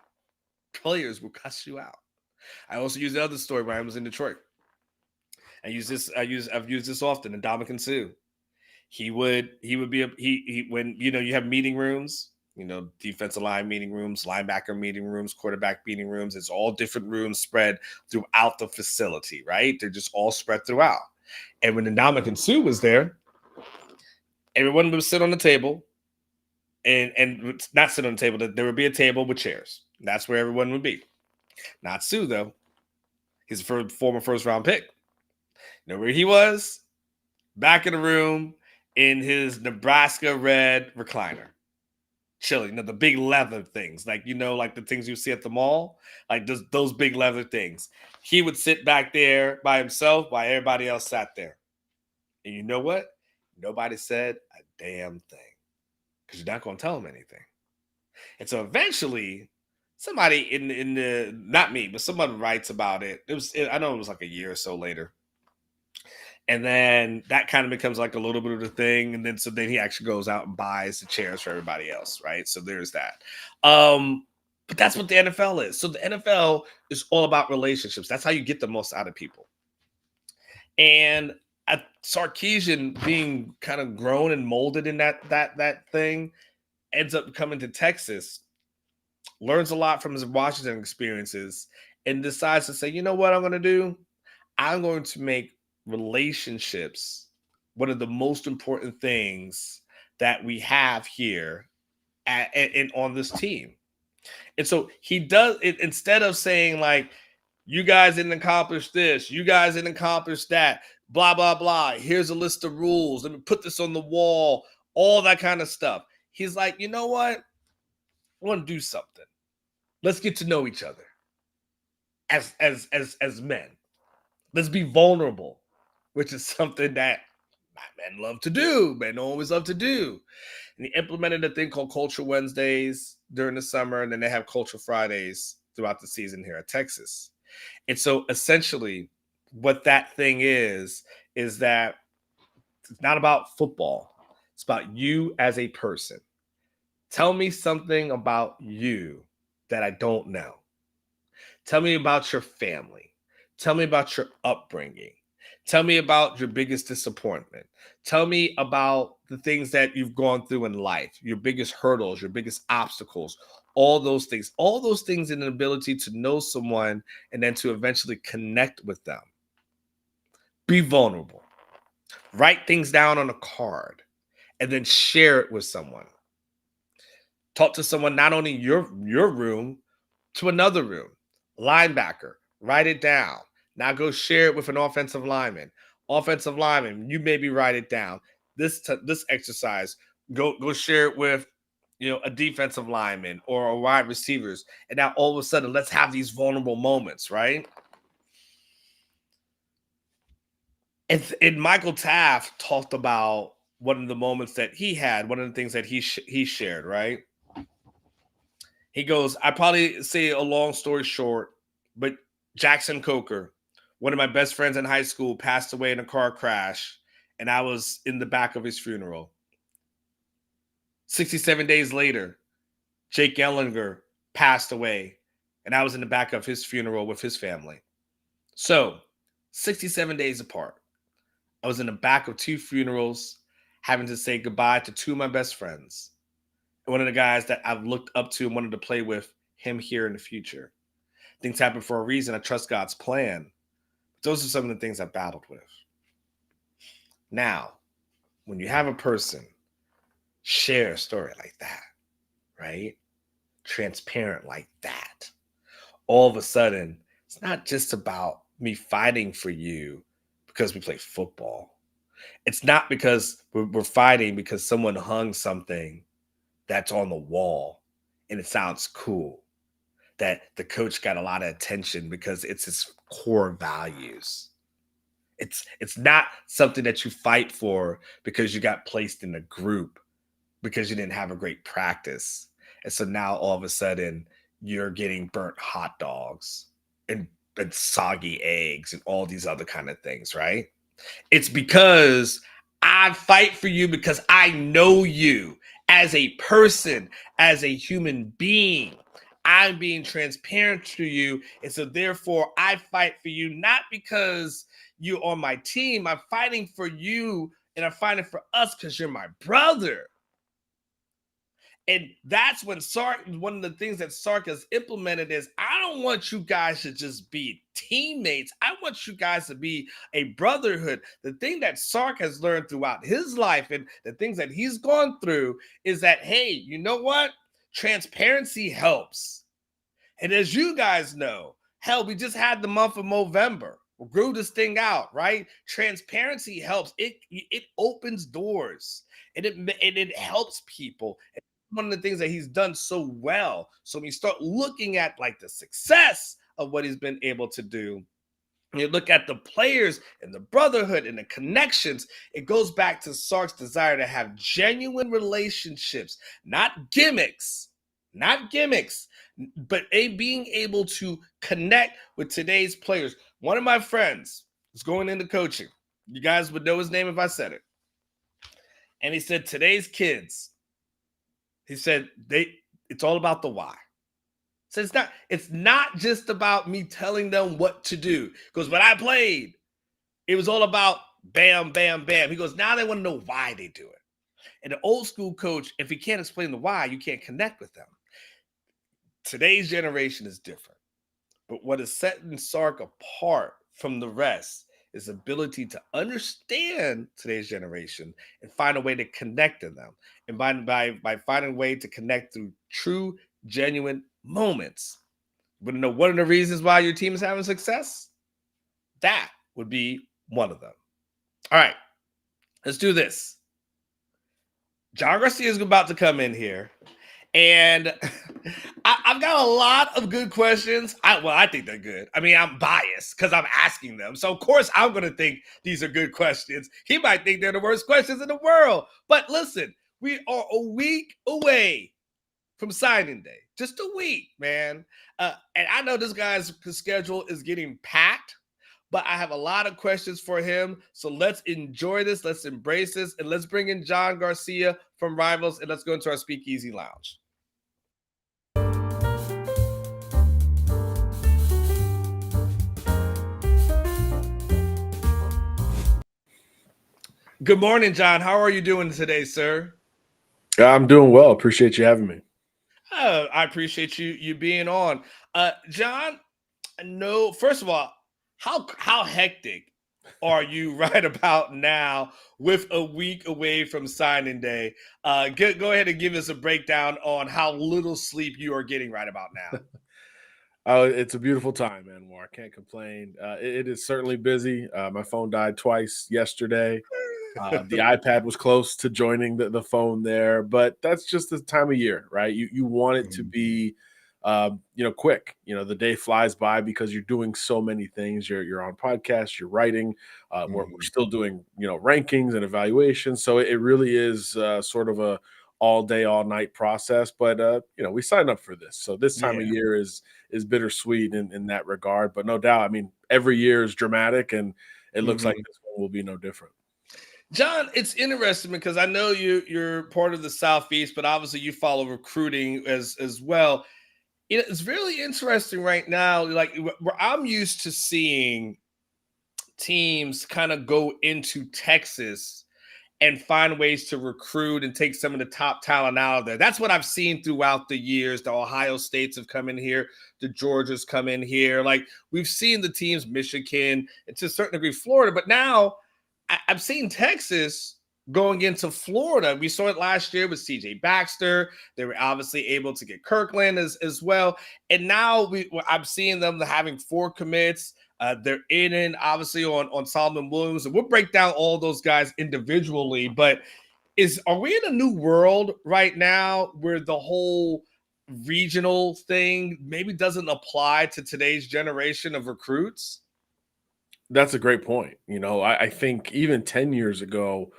Players will cuss you out. I also use the other story when I was in Detroit. I've used this often. And Ndamukong Suh. He would be when you have meeting rooms, defensive line meeting rooms, linebacker meeting rooms, quarterback meeting rooms. It's all different rooms spread throughout the facility, right? They're just all spread throughout. And when Ndamukong Suh was there, everyone would sit on the table and not sit on the table. There would be a table with chairs. That's where everyone would be. Not Suh, though. He's a former first-round pick. You know where he was? Back in the room in his Nebraska red recliner. Chilling. The big leather things. Like the things you see at the mall. Like those big leather things. He would sit back there by himself while everybody else sat there. And you know what? Nobody said a damn thing. Because you're not going to tell him anything. And so eventually, somebody in the, not me, but someone writes about it. I know it was like a year or so later. And then that kind of becomes like a little bit of the thing. And then he actually goes out and buys the chairs for everybody else, right? So there's that. But that's what the NFL is. So the NFL is all about relationships. That's how you get the most out of people. And Sarkisian being kind of grown and molded in that thing, ends up coming to Texas, learns a lot from his Washington experiences, and decides to say, "You know what I'm going to do? I'm going to make relationships one of the most important things that we have here and on this team." And so he does it instead of saying like, "You guys didn't accomplish this, you guys didn't accomplish that, blah, blah, blah. Here's a list of rules. Let me put this on the wall," all that kind of stuff. He's like, "You know what? I want to do something. Let's get to know each other as men. Let's be vulnerable," which is something that men love to do, men always love to do. And he implemented a thing called Culture Wednesdays during the summer, and then they have Culture Fridays throughout the season here at Texas. And so essentially what that thing is that it's not about football. It's about you as a person. Tell me something about you that I don't know. Tell me about your family. Tell me about your upbringing. Tell me about your biggest disappointment. Tell me about the things that you've gone through in life, your biggest hurdles, your biggest obstacles, all those things in an ability to know someone and then to eventually connect with them. Be vulnerable. Write things down on a card and then share it with someone. Talk to someone, not only your room, to another room. Linebacker, write it down. Now go share it with an offensive lineman. Offensive lineman, you maybe write it down. This exercise, go share it with a defensive lineman or a wide receivers. And now all of a sudden, let's have these vulnerable moments, right? And Michael Taft talked about one of the moments that he had, one of the things that he shared, right? He goes, I probably say a long story short, but Jackson Coker, one of my best friends in high school, passed away in a car crash, and I was in the back of his funeral. 67 days later, Jake Ellinger passed away, and I was in the back of his funeral with his family. So, 67 days apart, I was in the back of two funerals, having to say goodbye to two of my best friends. And one of the guys that I've looked up to and wanted to play with him here in the future. Things happen for a reason. I trust God's plan. But those are some of the things I battled with. Now, when you have a person share a story like that, right? Transparent like that, all of a sudden, it's not just about me fighting for you because we play football. It's not because we're fighting because someone hung something that's on the wall and it sounds cool, that the coach got a lot of attention because it's his core values. It's not something that you fight for because you got placed in a group because you didn't have a great practice. And so now all of a sudden you're getting burnt hot dogs and soggy eggs and all these other kind of things, right? It's because I fight for you because I know you as a person, as a human being. I'm being transparent to you. And so therefore I fight for you, not because you're on my team. I'm fighting for you and I'm fighting for us because you're my brother. And that's when Sark, one of the things that Sark has implemented is, I don't want you guys to just be teammates. I want you guys to be a brotherhood. The thing that Sark has learned throughout his life and the things that he's gone through is that, hey, you know what? Transparency helps. And as you guys know, hell, we just had the month of November. We grew this thing out, right? Transparency helps. It opens doors and it helps people. One of the things that he's done so well. So when you start looking at like the success of what he's been able to do, and you look at the players and the brotherhood and the connections, it goes back to Sark's desire to have genuine relationships, not gimmicks, but being able to connect with today's players. One of my friends is going into coaching. You guys would know his name if I said it. And he said, today's kids, he said, it's all about the why. So it's not just about me telling them what to do. Because when I played, it was all about bam, bam, bam. He goes, now they want to know why they do it. And the old school coach, if he can't explain the why, you can't connect with them. Today's generation is different. But what is setting Sark apart from the rest is ability to understand today's generation and find a way to connect to them. And by finding a way to connect through true, genuine moments. You want to know one of the reasons why your team is having success? That would be one of them. All right, let's do this. John Garcia is about to come in here, And I've got a lot of good questions. I think they're good. I mean, I'm biased because I'm asking them. So, of course, I'm going to think these are good questions. He might think they're the worst questions in the world. But listen, we are a week away from signing day. Just a week, man. And I know this guy's schedule is getting packed, but I have a lot of questions for him. So let's enjoy this. Let's embrace this. And let's bring in John Garcia from Rivals. And let's go into our Speakeasy Lounge. Good morning, John. How are you doing today, sir? I'm doing well. Appreciate you having me. I appreciate you being on. John, no, first of all, how hectic are you right about now with a week away from signing day? Go ahead and give us a breakdown on how little sleep you are getting right about now. Oh, it's a beautiful time, Anwar. I can't complain. It is certainly busy. My phone died twice yesterday. The iPad was close to joining the phone there, but that's just the time of year, right? You want it to be, quick. The day flies by because you're doing so many things. You're on podcasts, you're writing. We're still doing, rankings and evaluations. So it really is sort of a all day, all night process. But we signed up for this, so this time of year is bittersweet in that regard. But no doubt, I mean, every year is dramatic, and it looks like this one will be no different. John, it's interesting because I know you're part of the Southeast, but obviously you follow recruiting as well. It's really interesting right now. Like, where I'm used to seeing teams kind of go into Texas and find ways to recruit and take some of the top talent out of there. That's what I've seen throughout the years. The Ohio States have come in here. The Georgias come in here. Like, we've seen the teams, Michigan, and to a certain degree, Florida. But now I've seen Texas going into Florida. We saw it last year with CJ Baxter. They were obviously able to get Kirkland as well. And now I'm seeing them having 4 commits. They're in obviously on Solomon Williams. And we'll break down all those guys individually. But are we in a new world right now where the whole regional thing maybe doesn't apply to today's generation of recruits? That's a great point. I think even 10 years ago,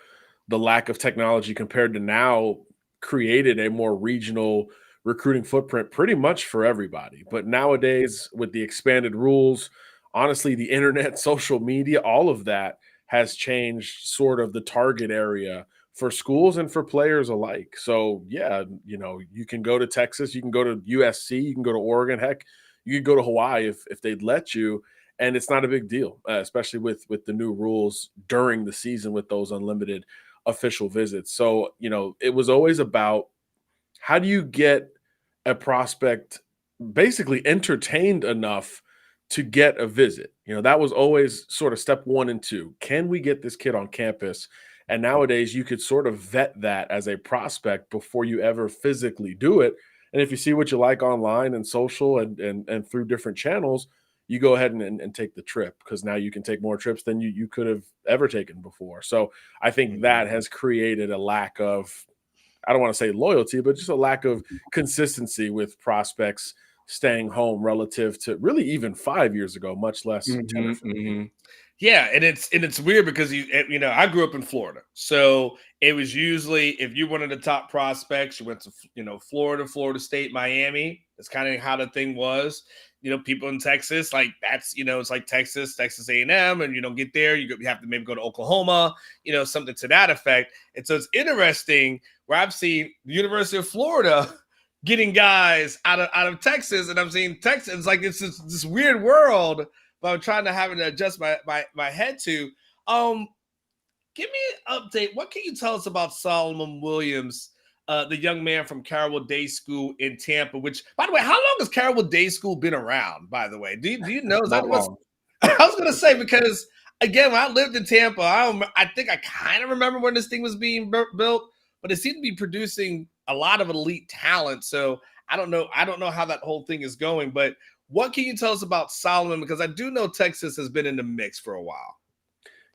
the lack of technology compared to now created a more regional recruiting footprint pretty much for everybody. But nowadays, with the expanded rules, honestly, the internet, social media, all of that has changed sort of the target area for schools and for players alike. So, yeah, you can go to Texas, you can go to USC, you can go to Oregon, heck, you can go to Hawaii if they'd let you. And it's not a big deal, especially with the new rules during the season with those unlimited official visits. So, it was always about how do you get a prospect basically entertained enough to get a visit? That was always sort of step 1 and 2. Can we get this kid on campus? And nowadays you could sort of vet that as a prospect before you ever physically do it. And if you see what you like online and social and through different channels, you go ahead and take the trip, because now you can take more trips than you could have ever taken before. So I think that has created a lack of, I don't want to say loyalty, but just a lack of consistency with prospects staying home relative to really even 5 years ago, much less 10 or 15. Yeah, and it's weird because I grew up in Florida, so it was usually if you wanted the top prospects, you went to Florida State, Miami. That's kind of how the thing was. People in Texas, like that's it's like Texas A&M, and you don't get there, you have to maybe go to Oklahoma, something to that effect. And so it's interesting where I've seen the University of Florida getting guys out of Texas, and I'm seeing Texas. It's like it's this weird world. But I'm trying to adjust my head to. Give me an update. What can you tell us about Solomon Williams, the young man from Carrollwood Day School in Tampa? Which, by the way, how long has Carrollwood Day School been around? By the way, do you know? Is that what's? I was going to say, because again, when I lived in Tampa, I think I kind of remember when this thing was being built, but it seemed to be producing a lot of elite talent. So I don't know how that whole thing is going, but. What can you tell us about Solomon? Because I do know Texas has been in the mix for a while.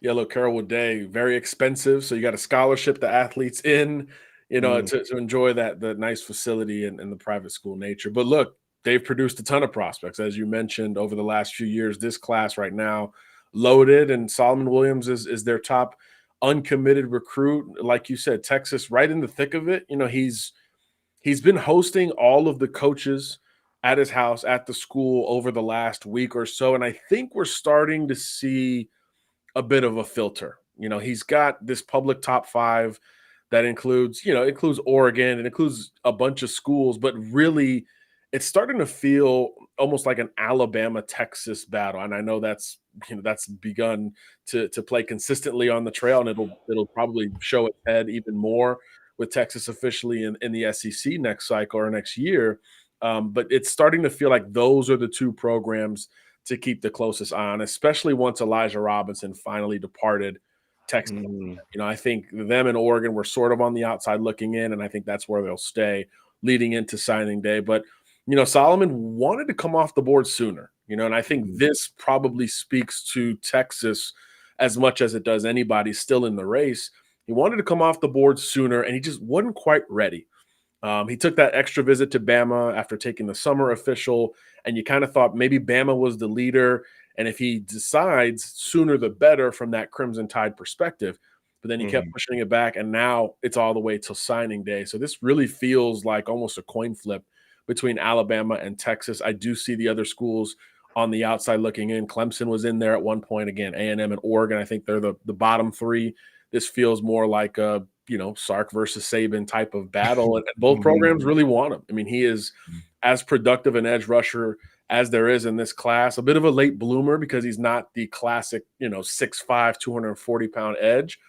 Yeah, look, Carrollwood Day, very expensive. So you got to scholarship the athletes in. to enjoy the nice facility and the private school nature. But look, they've produced a ton of prospects, as you mentioned, over the last few years. This class right now, loaded, and Solomon Williams is their top uncommitted recruit. Like you said, Texas right in the thick of it. He's been hosting all of the coaches at his house at the school over the last week or so, and I think we're starting to see a bit of a filter. He's got this public top 5 that includes Oregon, and includes a bunch of schools, but really it's starting to feel almost like an Alabama-Texas battle. And I know that's begun to play consistently on the trail, and it'll probably show its head even more with Texas officially in the SEC next cycle or next year. But it's starting to feel like those are the two programs to keep the closest eye on, especially once Elijah Robinson finally departed Texas. I think them and Oregon were sort of on the outside looking in, and I think that's where they'll stay leading into signing day. But, Solomon wanted to come off the board sooner, and I think this probably speaks to Texas as much as it does anybody still in the race. He wanted to come off the board sooner, and he just wasn't quite ready. He took that extra visit to Bama after taking the summer official, and you kind of thought maybe Bama was the leader, and if he decides, sooner the better from that Crimson Tide perspective. But then he kept pushing it back, and now it's all the way till signing day. So this really feels like almost a coin flip between Alabama and Texas. I do see the other schools on the outside looking in. Clemson was in there at one point. Again, A&M and Oregon, I think they're the bottom 3. This feels more like a Sark versus Saban type of battle, and both programs really want him. I mean, he is as productive an edge rusher as there is in this class. A bit of a late bloomer because he's not the classic 6'5", 240-pound edge,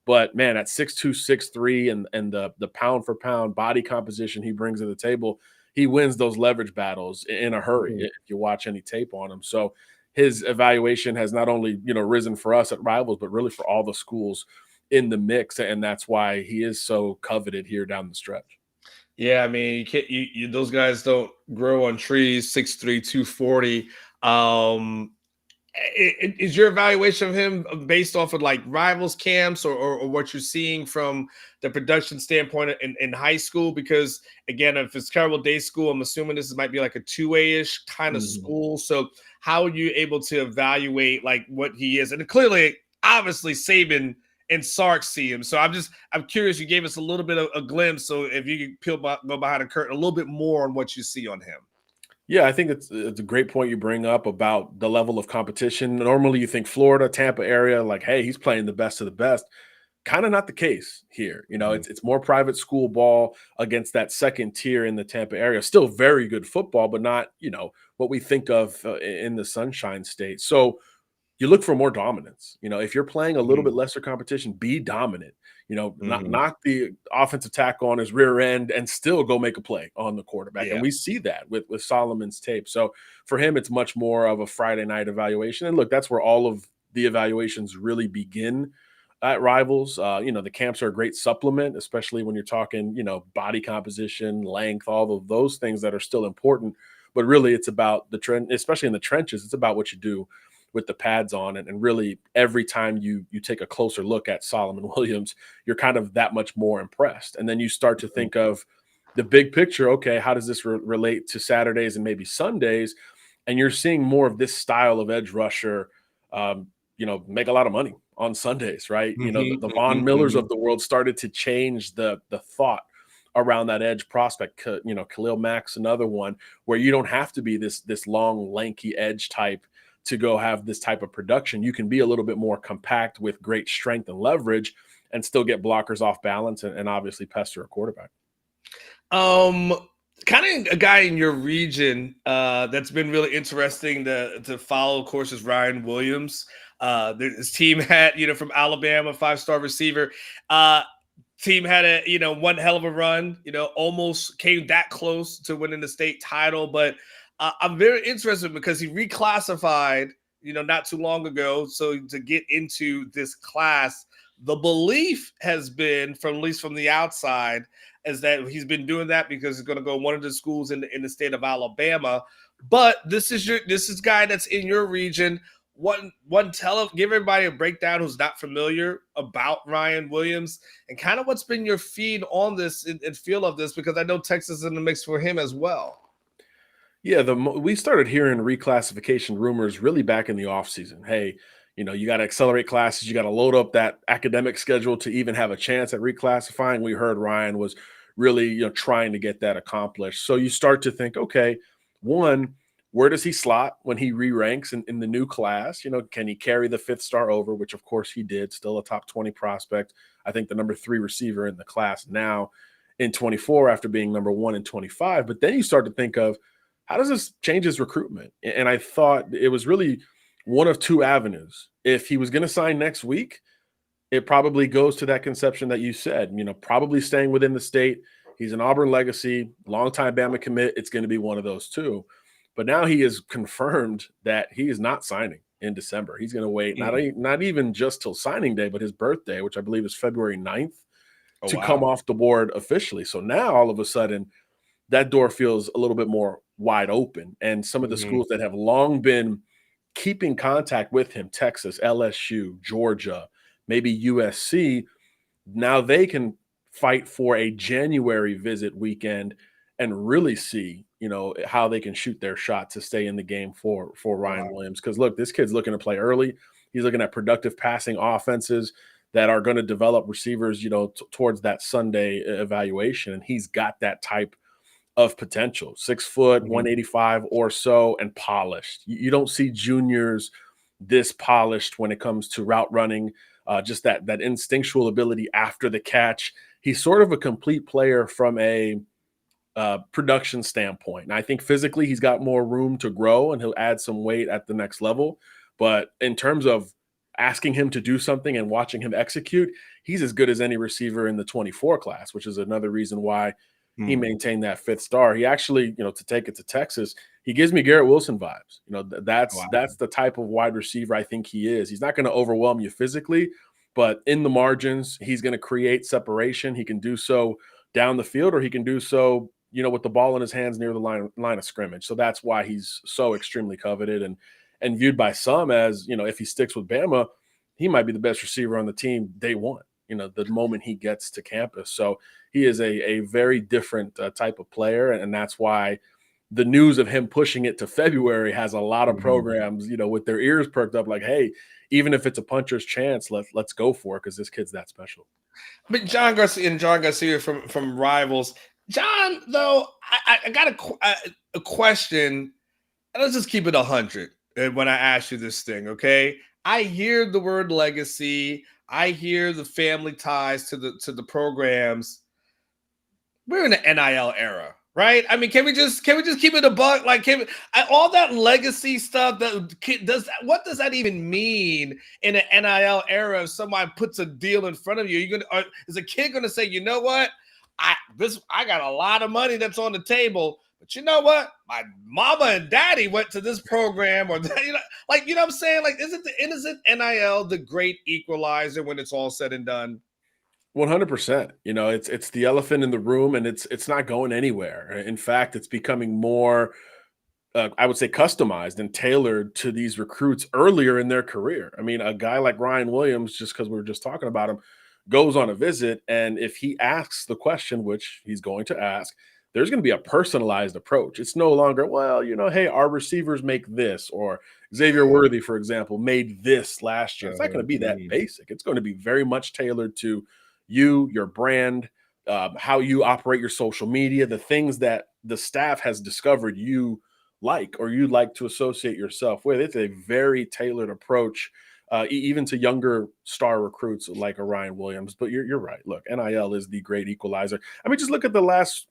but man, at 6'2", 6'3", and the pound for pound body composition he brings to the table, he wins those leverage battles in a hurry if you watch any tape on him. So his evaluation has not only risen for us at Rivals, but really for all the schools in the mix, and that's why he is so coveted here down the stretch. Yeah, I mean, you can't. Those guys don't grow on trees. 6'3", 240. Is your evaluation of him based off of like Rivals camps or what you're seeing from the production standpoint in high school? Because again, if it's Carroll Day School, I'm assuming this might be like a 2A-ish kind of school. So how are you able to evaluate like what he is? And clearly, obviously, Saban and Sark see him. So I'm curious. You gave us a little bit of a glimpse. So if you could go behind the curtain a little bit more on what you see on him. Yeah, I think it's a great point you bring up about the level of competition. Normally you think Florida, Tampa area, like, hey, he's playing the best of the best. Kind of not the case here. It's more private school ball against that second tier in the Tampa area. Still very good football, but not, what we think of in the Sunshine State. So you look for more dominance. If you're playing a little bit lesser competition, be dominant. Knock the offensive tackle on his rear end and still go make a play on the quarterback. Yeah. And we see that with Solomon's tape. So for him, it's much more of a Friday night evaluation. And look, that's where all of the evaluations really begin at Rivals. The camps are a great supplement, especially when you're talking, body composition, length, all of those things that are still important. But really, it's about the trend, especially in the trenches. It's about what you do with the pads on, and really every time you take a closer look at Solomon Williams, you're kind of that much more impressed. And then you start to think of the big picture. Okay, how does this relate to Saturdays and maybe Sundays? And you're seeing more of this style of edge rusher, make a lot of money on Sundays, right? The Von Millers of the world started to change the thought around that edge prospect. Khalil Mack's another one where you don't have to be this long, lanky edge type to go have this type of production. You can be a little bit more compact with great strength and leverage and still get blockers off balance and obviously pester a quarterback. Kind of a guy in your region that's been really interesting to follow, of course, is Ryan Williams. His team had, from Alabama, 5-star receiver. Team had one hell of a run, almost came that close to winning the state title, but I'm very interested because he reclassified, not too long ago. So to get into this class, the belief has been, at least from the outside, is that he's been doing that because he's going to go one of the schools in the state of Alabama. But this is guy that's in your region. give everybody a breakdown who's not familiar about Ryan Williams and kind of what's been your feed on this and feel of this, because I know Texas is in the mix for him as well. Yeah, we started hearing reclassification rumors really back in the offseason. Hey, you got to accelerate classes. You got to load up that academic schedule to even have a chance at reclassifying. We heard Ryan was really, trying to get that accomplished. So you start to think, okay, one, where does he slot when he re-ranks in the new class? Can he carry the 5th star over, which of course he did, still a top 20 prospect. I think the number 3 receiver in the class now in 24 after being number 1 in 25. But then you start to think of, how does this change his recruitment? And I thought it was really one of 2 avenues. If he was going to sign next week, it probably goes to that conception that you said, probably staying within the state. He's an Auburn legacy, longtime Bama commit. It's going to be one of those 2. But now he has confirmed that he is not signing in December. He's going to wait not even just till signing day, but his birthday, which I believe is February 9th, to come off the board officially. So now all of a sudden, that door feels a little bit more wide open. And some of the schools that have long been keeping contact with him, Texas, LSU, Georgia, maybe USC, now they can fight for a January visit weekend and really see, how they can shoot their shot to stay in the game for Ryan Williams. Because look, this kid's looking to play early. He's looking at productive passing offenses that are going to develop receivers, towards that Sunday evaluation. And he's got that type of potential, 6 foot, 185 or so, and polished. You don't see juniors this polished when it comes to route running, just that instinctual ability after the catch. He's sort of a complete player from a production standpoint. And I think physically he's got more room to grow and he'll add some weight at the next level. But in terms of asking him to do something and watching him execute, he's as good as any receiver in the 24 class, which is another reason why he maintained that 5th star. He actually, to take it to Texas, he gives me Garrett Wilson vibes. That's the type of wide receiver I think he is. He's not going to overwhelm you physically, but in the margins, he's going to create separation. He can do so down the field, or he can do so, with the ball in his hands near the line of scrimmage. So that's why he's so extremely coveted and viewed by some as, if he sticks with Bama, he might be the best receiver on the team day one, the moment he gets to campus. So he is a very different type of player. And that's why the news of him pushing it to February has a lot of programs, with their ears perked up like, hey, even if it's a puncher's chance, let's go for it because this kid's that special. But John Garcia from Rivals. John, though, I got a question. And let's just keep it 100 when I ask you this thing, okay? I hear the word legacy. I hear the family ties to the programs. We're in the NIL era, right? I mean, can we just keep it a buck? Like, all that legacy stuff what does that even mean in an NIL era? If somebody puts a deal in front of you, is a kid gonna say, you know what? I got a lot of money that's on the table, but you know what? My mama and daddy went to this program, or what I'm saying? Like, isn't NIL the great equalizer when it's all said and done? 100%. It's the elephant in the room, and it's not going anywhere. In fact, it's becoming more, I would say, customized and tailored to these recruits earlier in their career. I mean, a guy like Ryan Williams, just because we were just talking about him, goes on a visit, and if he asks the question, which he's going to ask, there's going to be a personalized approach. It's no longer, well, hey, our receivers make this, or Xavier Worthy, for example, made this last year. It's not going to be that basic. It's going to be very much tailored to you, your brand, how you operate your social media, the things that the staff has discovered you like, or you like to associate yourself with. It's a very tailored approach, even to younger star recruits like a Ryan Williams. But you're right. Look, NIL is the great equalizer. I mean, just look at the last,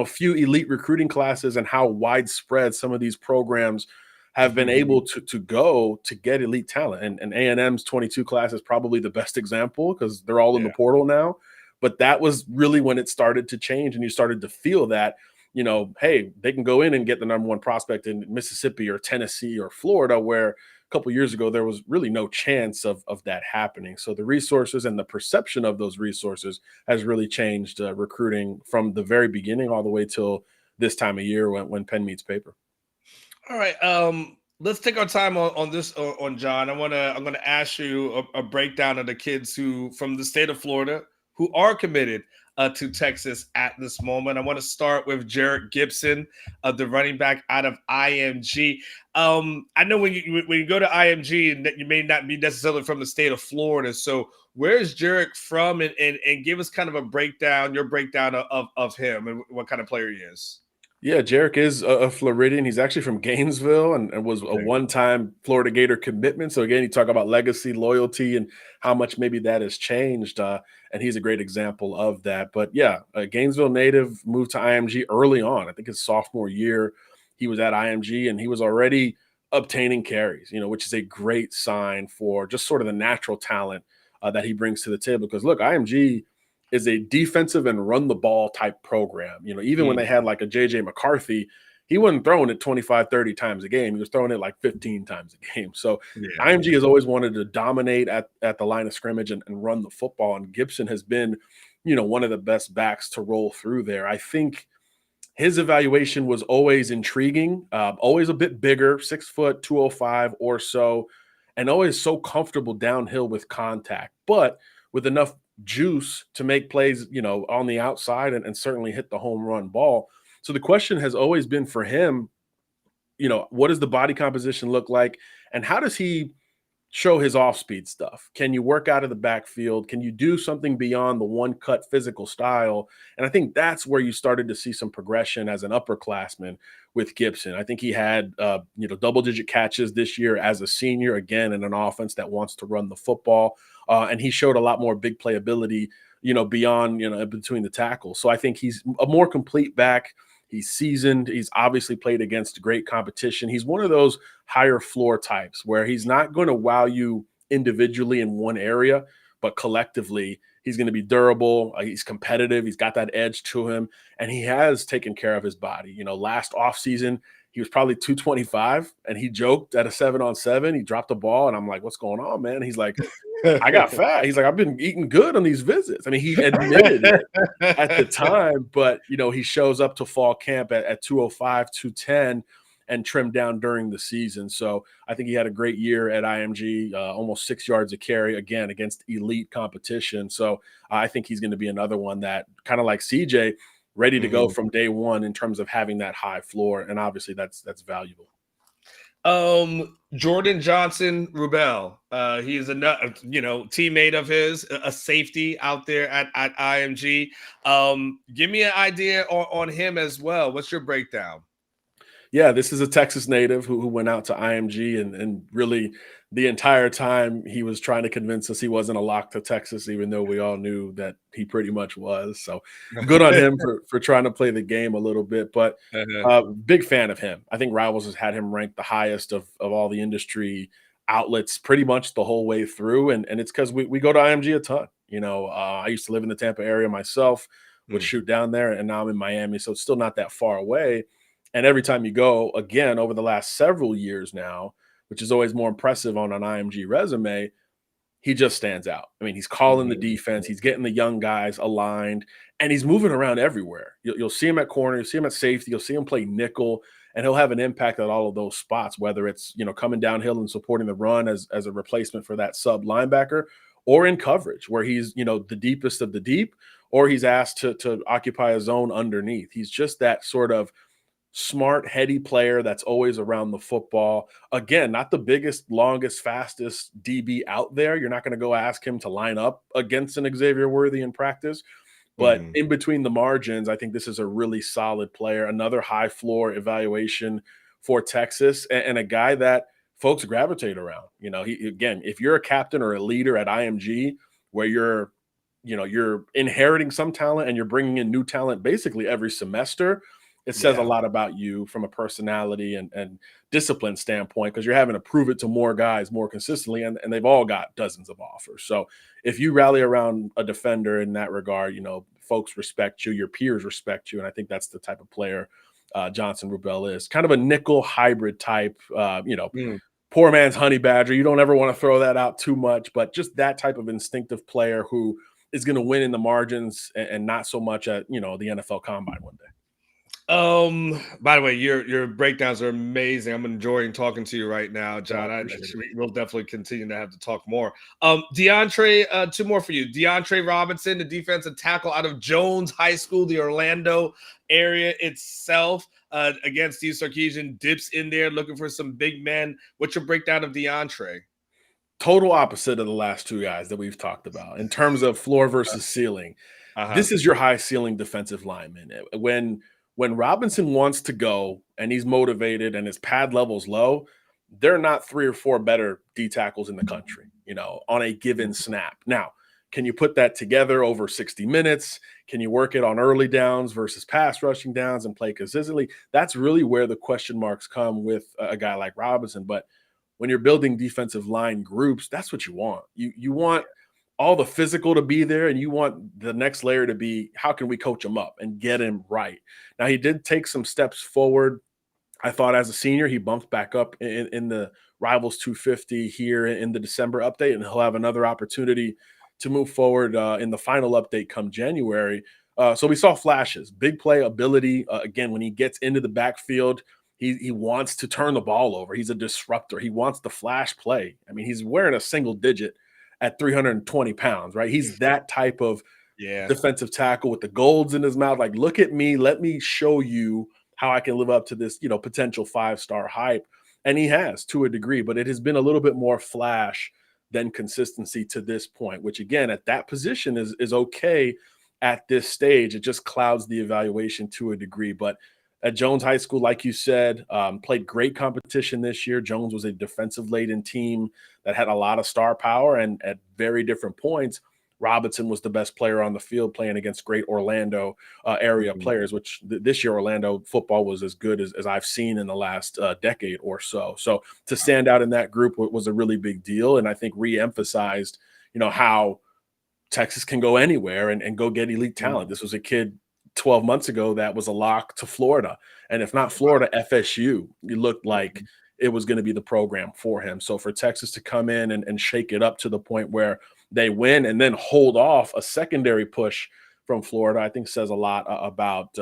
few elite recruiting classes and how widespread some of these programs have been able to go to get elite talent. And A&M's 22 class is probably the best example because they're all in the portal now. But that was really when it started to change, and you started to feel that, hey, they can go in and get the number 1 prospect in Mississippi or Tennessee or Florida, where a couple of years ago there was really no chance of that happening. So the resources and the perception of those resources has really changed recruiting from the very beginning all the way till this time of year when pen meets paper. All right. let's take our time on this on John. I'm gonna ask you a breakdown of the kids who from the state of Florida who are committed to Texas at this moment. I want to start with Jarrett Gibson, the running back out of IMG. I know when you go to IMG, and that you may not be necessarily from the state of Florida. So where is Jarrett from, and give us kind of a breakdown, your breakdown of him and what kind of player he is. Yeah, Jarek is a Floridian. He's actually from Gainesville and was a Okay. one-time Florida Gator commitment. So again, you talk about legacy, loyalty, and how much maybe that has changed. And he's a great example of that. But yeah, a Gainesville native, moved to IMG early on. I think his sophomore year, he was at IMG and he was already obtaining carries, which is a great sign for just sort of the natural talent that he brings to the table. Because look, IMG is a defensive and run the ball type program. Even when they had like a JJ McCarthy, he wasn't throwing it 25, 30 times a game. He was throwing it like 15 times a game. So IMG has always wanted to dominate at the line of scrimmage and run the football. And Gibson has been, one of the best backs to roll through there. I think his evaluation was always intriguing, always a bit bigger, 6 foot, 205 or so, and always so comfortable downhill with contact, but with enough juice to make plays, on the outside and certainly hit the home run ball. So the question has always been for him, what does the body composition look like? And how does he show his off-speed stuff? Can you work out of the backfield? Can you do something beyond the one-cut physical style? And I think that's where you started to see some progression as an upperclassman with Gibson. I think he had, double-digit catches this year as a senior, again, in an offense that wants to run the football. And he showed a lot more big play ability, beyond, between the tackles. So I think he's a more complete back. He's seasoned. He's obviously played against great competition. He's one of those higher floor types where he's not going to wow you individually in one area, but collectively he's going to be durable. He's competitive. He's got that edge to him, and he has taken care of his body. Last offseason, he was probably 225, and he joked at a 7-on-7. He dropped the ball, and I'm like, what's going on, man? He's like, I got fat. He's like, I've been eating good on these visits. I mean, he admitted it at the time, but, he shows up to fall camp at 205, 210, and trimmed down during the season. So I think he had a great year at IMG, almost 6 yards a carry, again, against elite competition. So I think he's going to be another one that, kind of like CJ, ready to go from day one in terms of having that high floor. And obviously that's valuable. Jordan Johnson Rubel, he is a teammate of his, a safety out there at IMG. Give me an idea on him as well. What's your breakdown? Yeah, this is a Texas native who went out to IMG and really the entire time he was trying to convince us he wasn't a lock to Texas, even though we all knew that he pretty much was. So good on him for trying to play the game a little bit, but big fan of him. I think Rivals has had him ranked the highest of all the industry outlets pretty much the whole way through. And it's because we go to IMG a ton. I used to live in the Tampa area myself, would shoot down there, and now I'm in Miami. So it's still not that far away. And every time you go, again, over the last several years now, which is always more impressive on an IMG resume, he just stands out. I mean, he's calling the defense, he's getting the young guys aligned, and he's moving around everywhere. You'll see him at corner, you'll see him at safety, you'll see him play nickel, and he'll have an impact at all of those spots, whether it's, coming downhill and supporting the run as a replacement for that sub linebacker, or in coverage where he's, the deepest of the deep, or he's asked to occupy a zone underneath. He's just that sort of smart, heady player that's always around the football. Again, not the biggest, longest, fastest DB out there. You're not going to go ask him to line up against an Xavier Worthy in practice. But in between the margins, I think this is a really solid player, another high floor evaluation for Texas, and a guy that folks gravitate around. Again, if you're a captain or a leader at IMG where you're inheriting some talent and you're bringing in new talent basically every semester, it says a lot about you from a personality and discipline standpoint, because you're having to prove it to more guys more consistently, and they've all got dozens of offers. So if you rally around a defender in that regard, folks respect you, your peers respect you, and I think that's the type of player Johnson Rubel is. Kind of a nickel hybrid type, poor man's honey badger. You don't ever want to throw that out too much, but just that type of instinctive player who is going to win in the margins and not so much at, the NFL Combine one day. By the way, your breakdowns are amazing. I'm enjoying talking to you right now, John. We'll definitely continue to have to talk more. DeAndre, two more for you. DeAndre Robinson, the defensive tackle out of Jones High School, the Orlando area itself, against Steve Sarkisian, dips in there looking for some big men. What's your breakdown of DeAndre? Total opposite of the last two guys that we've talked about in terms of floor versus ceiling. This is your high ceiling defensive lineman. When Robinson wants to go and he's motivated and his pad level's low, there are not 3 or 4 better D tackles in the country, on a given snap. Now, can you put that together over 60 minutes? Can you work it on early downs versus pass rushing downs and play consistently? That's really where the question marks come with a guy like Robinson. But when you're building defensive line groups, that's what you want. You want all the physical to be there, and you want the next layer to be, how can we coach him up and get him right? Now, he did take some steps forward. I thought as a senior, he bumped back up in the Rivals 250 here in the December update, and he'll have another opportunity to move forward in the final update come January. So we saw flashes, big play ability. Again, when he gets into the backfield, he wants to turn the ball over. He's a disruptor. He wants the flash play. I mean, he's wearing a single digit at 320 pounds, right? He's that type of defensive tackle with the golds in his mouth. Like, look at me. Let me show you how I can live up to this, potential 5-star hype. And he has, to a degree, but it has been a little bit more flash than consistency to this point, which again, at that position is okay at this stage. It just clouds the evaluation to a degree. But at Jones High School, like you said, played great competition this year. Jones was a defensive-laden team that had a lot of star power, and at very different points, Robinson was the best player on the field playing against great Orlando area players, which this year Orlando football was as good as I've seen in the last decade or so. So to stand out in that group was a really big deal, and I think re-emphasized, how Texas can go anywhere and go get elite talent. This was a kid 12 months ago that was a lock to Florida. And if not Florida, FSU, it looked like it was going to be the program for him. So for Texas to come in and shake it up to the point where they win and then hold off a secondary push from Florida, I think says a lot about,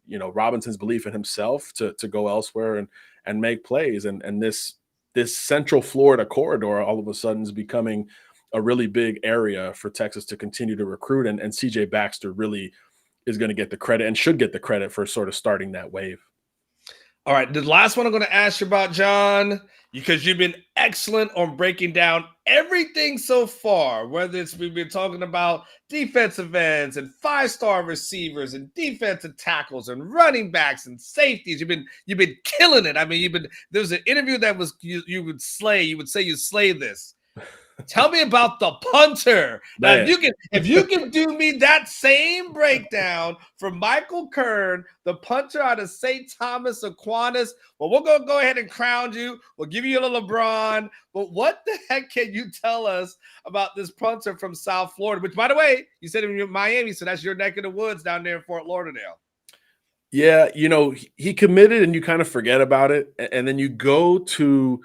Robinson's belief in himself to go elsewhere and make plays. And this central Florida corridor all of a sudden is becoming a really big area for Texas to continue to recruit. And CJ Baxter really is going to get the credit and should get the credit for sort of starting that wave. All right. The last one I'm going to ask you about, John, because you've been excellent on breaking down everything so far, whether it's we've been talking about defensive ends and 5-star receivers and defensive tackles and running backs and safeties. You've been killing it. I mean, there was an interview that was you would say you slay this. Tell me about the punter. Now, if you can do me that same breakdown for Michael Kern, the punter out of St. Thomas Aquinas, well, we're going to go ahead and crown you. We'll give you a little LeBron. But what the heck can you tell us about this punter from South Florida? Which, by the way, you said in Miami, so that's your neck of the woods down there in Fort Lauderdale. Yeah, he committed and you kind of forget about it. And then you go to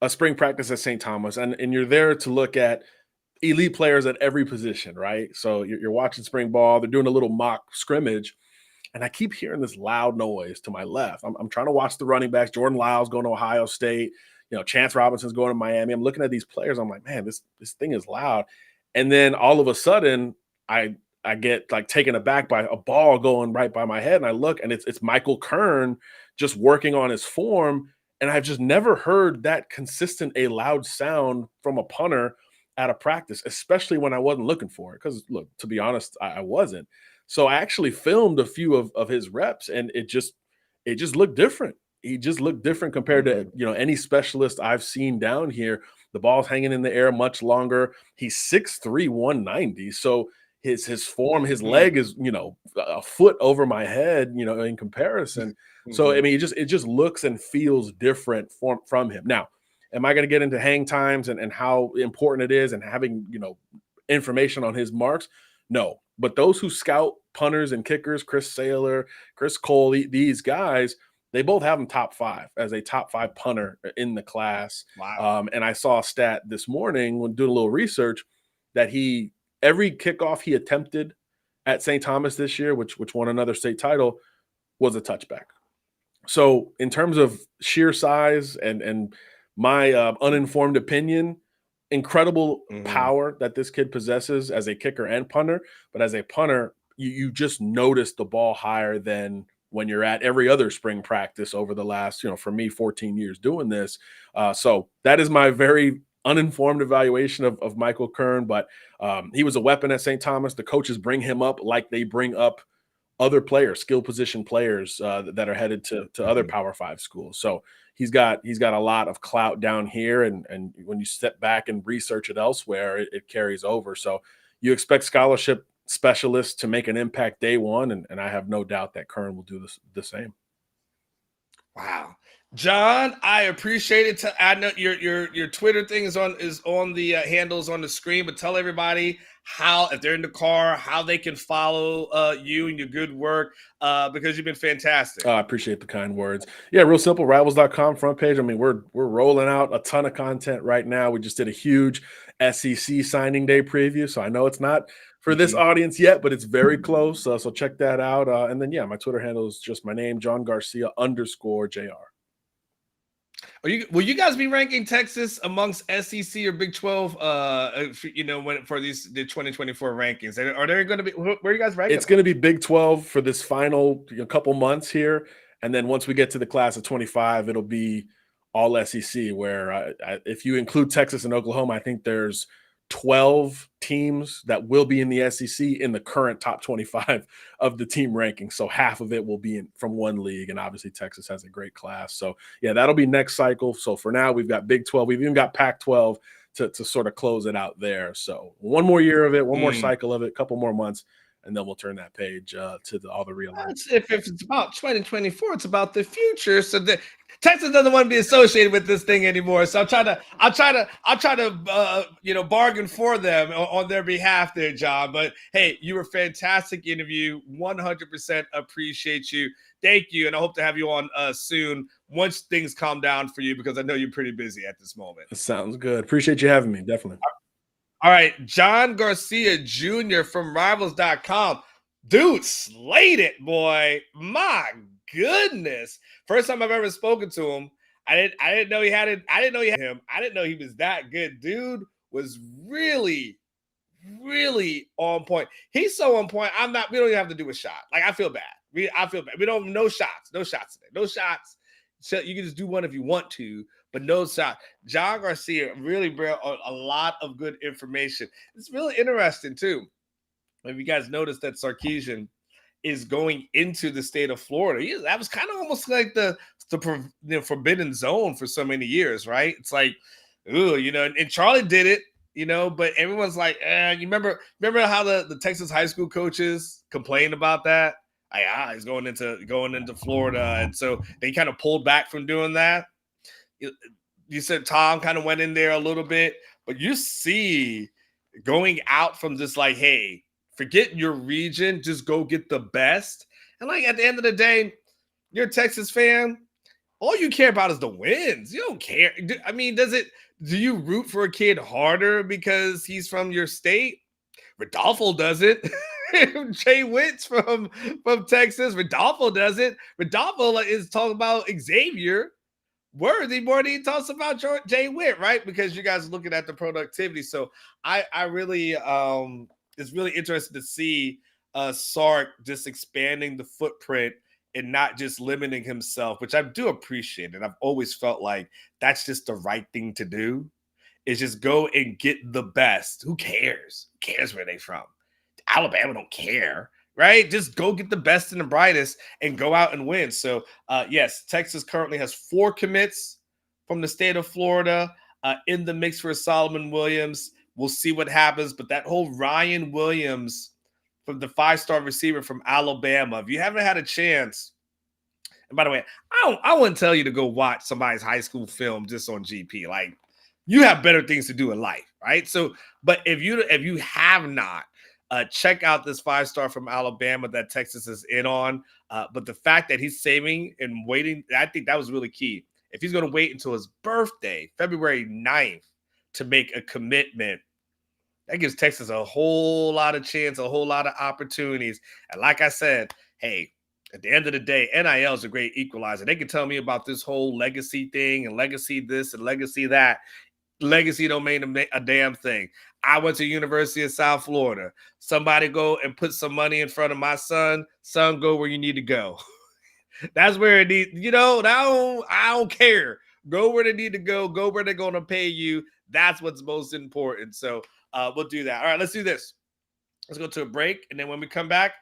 a spring practice at St. Thomas, and you're there to look at elite players at every position, right? So you're watching spring ball. They're doing a little mock scrimmage, and I keep hearing this loud noise to my left. I'm trying to watch the running backs. Jordan Lyles going to Ohio State. Chance Robinson's going to Miami. I'm looking at these players. I'm like, man, this thing is loud. And then all of a sudden, I get like taken aback by a ball going right by my head, and I look, and it's Michael Kern just working on his form. And I've just never heard that consistent, a loud sound from a punter at a practice, especially when I wasn't looking for it. Because, look, to be honest, I wasn't. So I actually filmed a few of his reps, and it just looked different. He just looked different compared to any specialist I've seen down here. The ball's hanging in the air much longer. He's 6'3", 190. So his form, his leg is a foot over my head. In comparison. So, I mean, it just looks and feels different from him. Now, am I going to get into hang times and how important it is and having, information on his marks? No. But those who scout punters and kickers, Chris Saylor, Chris Cole, these guys, they both have him top 5 as a top 5 punter in the class. Wow. And I saw a stat this morning when doing a little research that every kickoff he attempted at St. Thomas this year, which won another state title, was a touchback. So in terms of sheer size and my uninformed opinion, incredible power that this kid possesses as a kicker and punter. But as a punter, you just notice the ball higher than when you're at every other spring practice over the last, for me, 14 years doing this. So that is my very uninformed evaluation of Michael Kern. But he was a weapon at St. Thomas. The coaches bring him up like they bring up other players, skill position players that are headed to other Power 5 schools. So he's got a lot of clout down here, and when you step back and research it elsewhere, it carries over. So you expect scholarship specialists to make an impact day one, and I have no doubt that Kern will do the same. Wow. John, I appreciate it. I know your Twitter thing is on the handles on the screen, but tell everybody how, if they're in the car, how they can follow you and your good work, because you've been fantastic. I appreciate the kind words. Yeah, real simple, rivals.com front page. I mean, we're rolling out a ton of content right now. We just did a huge SEC signing day preview, so I know it's not for this audience yet, but it's very close. So check that out. And then, my Twitter handle is just my name, John Garcia _JR. Will you guys be ranking Texas amongst SEC or Big 12? For the 2024 rankings, are there going to be? Where are you guys ranking? It's going to be Big 12 for this final couple months here, and then once we get to the class of 25, it'll be all SEC. Where if you include Texas and Oklahoma, I think there's 12 teams that will be in the SEC in the current top 25 of the team ranking. So half of it will be from one league. And obviously Texas has a great class. So that'll be next cycle. So for now we've got Big 12. We've even got Pac-12 to sort of close it out there. So one more year of it, one more cycle of it, a couple more months, and then we'll turn that page to all the real life. If it's about 2024, it's about the future. So Texas doesn't want to be associated with this thing anymore. So I'll try to bargain for them on their behalf there, John. But hey, you were a fantastic interview. 100% appreciate you. Thank you. And I hope to have you on soon once things calm down for you, because I know you're pretty busy at this moment. Sounds good. Appreciate you having me. Definitely. All right, John Garcia Jr. from Rivals.com. Dude, slayed it, boy. My goodness. First time I've ever spoken to him. I didn't know he had it. I didn't know he had him. I didn't know he was that good. Dude was really, really on point. He's so on point. We don't even have to do a shot. Like, I feel bad. I feel bad. We don't, no shots today. No shots. So you can just do one if you want to, but no shot. John Garcia really brought a lot of good information. It's really interesting too. If you guys noticed that Sarkisian is going into the state of Florida, that was kind of almost like the forbidden zone for so many years, right? It's like, and Charlie did it, but everyone's like, you remember how the Texas high school coaches complained about that? He's going into Florida, and so they kind of pulled back from doing that. You said Tom kind of went in there a little bit, but you see going out from just like, hey, forget your region, just go get the best. And like at the end of the day, you're a Texas fan. All you care about is the wins. You don't care. I mean, do you root for a kid harder because he's from your state? Rodolfo does it. Jay Witt's from Texas. Rodolfo does it. Rodolfo is talking about Xavier Worthy more than he talks about Jay Witt, right? Because you guys are looking at the productivity. So I really it's really interesting to see Sark just expanding the footprint and not just limiting himself, which I do appreciate. And I've always felt like that's just the right thing to do, is just go and get the best. Who cares? Who cares where they from? Alabama don't care, right? Just go get the best and the brightest and go out and win. So, yes, Texas currently has 4 commits from the state of Florida in the mix for Solomon Williams. We'll see what happens. But that whole Ryan Williams, from the 5-star receiver from Alabama, if you haven't had a chance, and by the way, I wouldn't tell you to go watch somebody's high school film just on GP. Like, you have better things to do in life, right? So, but if you have not, check out this 5-star from Alabama that Texas is in on. But the fact that he's saving and waiting, I think that was really key. If he's going to wait until his birthday, February 9th, to make a commitment, that gives Texas a whole lot of chance, a whole lot of opportunities. And like I said, hey, At the end of the day, NIL is a great equalizer. They can tell me about this whole legacy thing and legacy this and legacy that. Legacy don't mean a damn thing. I went to University of South Florida. Somebody go and put some money in front of my son. Son, go where you need to go. That's where it needs, I don't care. Go where they need to go. Go where they're going to pay you. That's what's most important. So we'll do that. All right, let's do this. Let's go to a break. And then when we come back,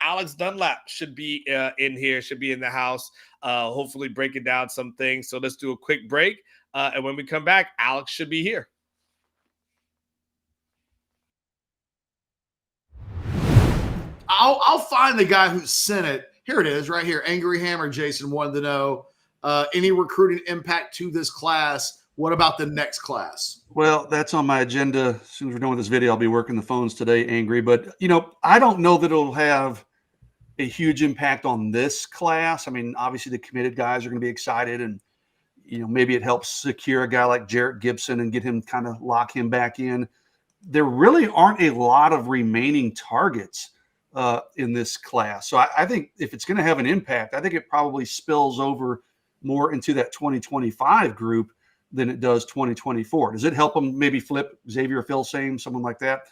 Alex Dunlap should be in here, should be in the house, hopefully breaking down some things. So let's do a quick break. And when we come back, Alex should be here. I'll find the guy who sent it. Here it is right here. Angry Hammer Jason wanted to know any recruiting impact to this class. What about the next class? Well, that's on my agenda. As soon as we're done with this video, I'll be working the phones today, Angry. But, I don't know that it'll have a huge impact on this class. I mean, obviously the committed guys are going to be excited, and, maybe it helps secure a guy like Jarrett Gibson and get him, kind of lock him back in. There really aren't a lot of remaining targets in this class. So I think if it's going to have an impact, I think it probably spills over more into that 2025 group than it does 2024. Does it help them maybe flip Xavier Filsaime, someone like that?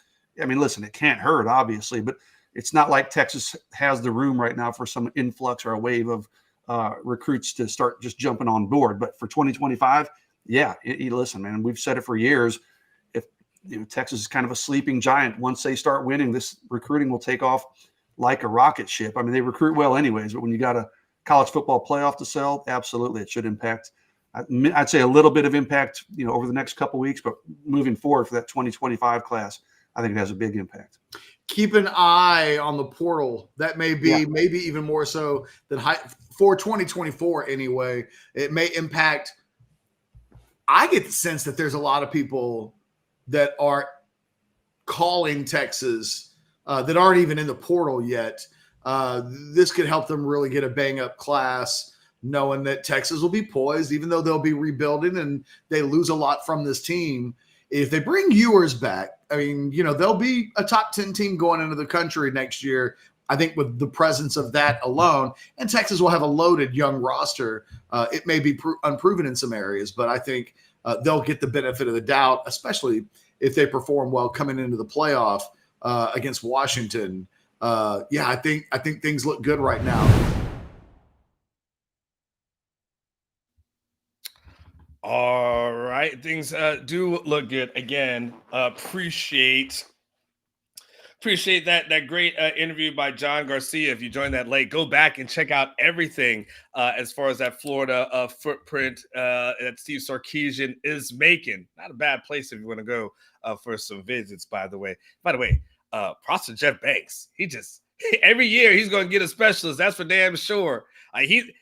I mean, listen, it can't hurt, obviously, but it's not like Texas has the room right now for some influx or a wave of recruits to start just jumping on board. But for 2025, yeah, listen, man, we've said it for years. If Texas is kind of a sleeping giant, once they start winning, this recruiting will take off like a rocket ship. I mean, they recruit well anyways, but when you got a college football playoff to sell, absolutely, it should impact. I'd say a little bit of impact, over the next couple of weeks, but moving forward for that 2025 class, I think it has a big impact. Keep an eye on the portal. That may be maybe even more so than for 2024 anyway. It may impact. I get the sense that there's a lot of people that are calling Texas that aren't even in the portal yet. This could help them really get a bang-up class, knowing that Texas will be poised, even though they'll be rebuilding and they lose a lot from this team. If they bring Ewers back, I mean, they'll be a top 10 team going into the country next year, I think, with the presence of that alone. And Texas will have a loaded young roster. It may be unproven in some areas, but I think they'll get the benefit of the doubt, especially if they perform well coming into the playoff against Washington. I think things look good right now. All right, things do look good. Again, appreciate that great interview by John Garcia. If you joined that late, go back and check out everything as far as that Florida footprint that Steve Sarkisian is making. Not a bad place if you want to go for some visits, by the way. Props to Jeff Banks. Every year he's going to get a specialist. That's for damn sure.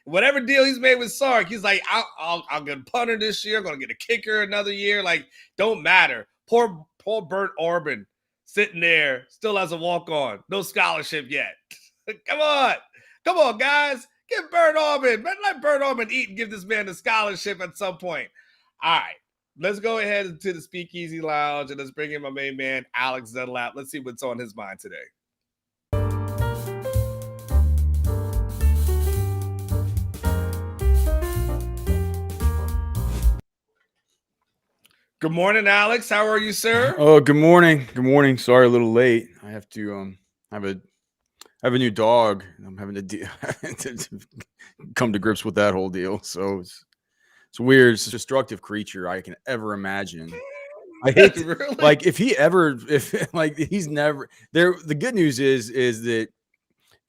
Whatever deal he's made with Sark, he's like, I'll get a punter this year. I'm going to get a kicker another year. Like, don't matter. Poor Bert Orban sitting there still has a walk-on. No scholarship yet. Come on, guys. Get Bert Orban. Let Bert Orban eat and give this man a scholarship at some point. All right. Let's go ahead to the Speakeasy Lounge and let's bring in my main man, Alex Dunlap. Let's see what's on his mind today. Good morning, Alex. How are you, sir? Oh, good morning. Good morning. Sorry, a little late. I have to have a new dog. I'm having to come to grips with that whole deal. So it's weird. It's a destructive creature I can ever imagine. I hate Really? like if he's never there. The good news is that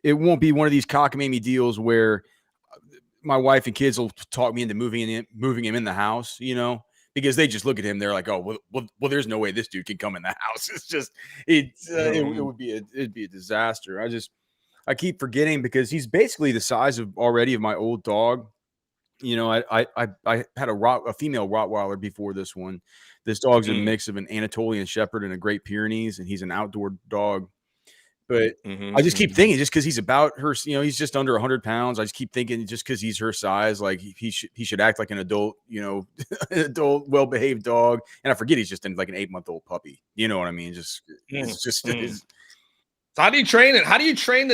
it won't be one of these cockamamie deals where my wife and kids will talk me into moving him in the house, because they just look at him. They're like, oh, well, there's no way this dude can come in the house. It's just, it'd be a disaster. I keep forgetting because he's basically the size of my old dog. I had a female Rottweiler before this one. This dog's a mix of an Anatolian Shepherd and a Great Pyrenees, and he's an outdoor dog. But I just keep thinking, just because he's about her, he's just under 100 pounds. I just keep thinking, just because he's her size, like he should act like an adult, adult, well-behaved dog. And I forget he's just like an 8-month-old puppy. You know what I mean? So how do you train it? How do you train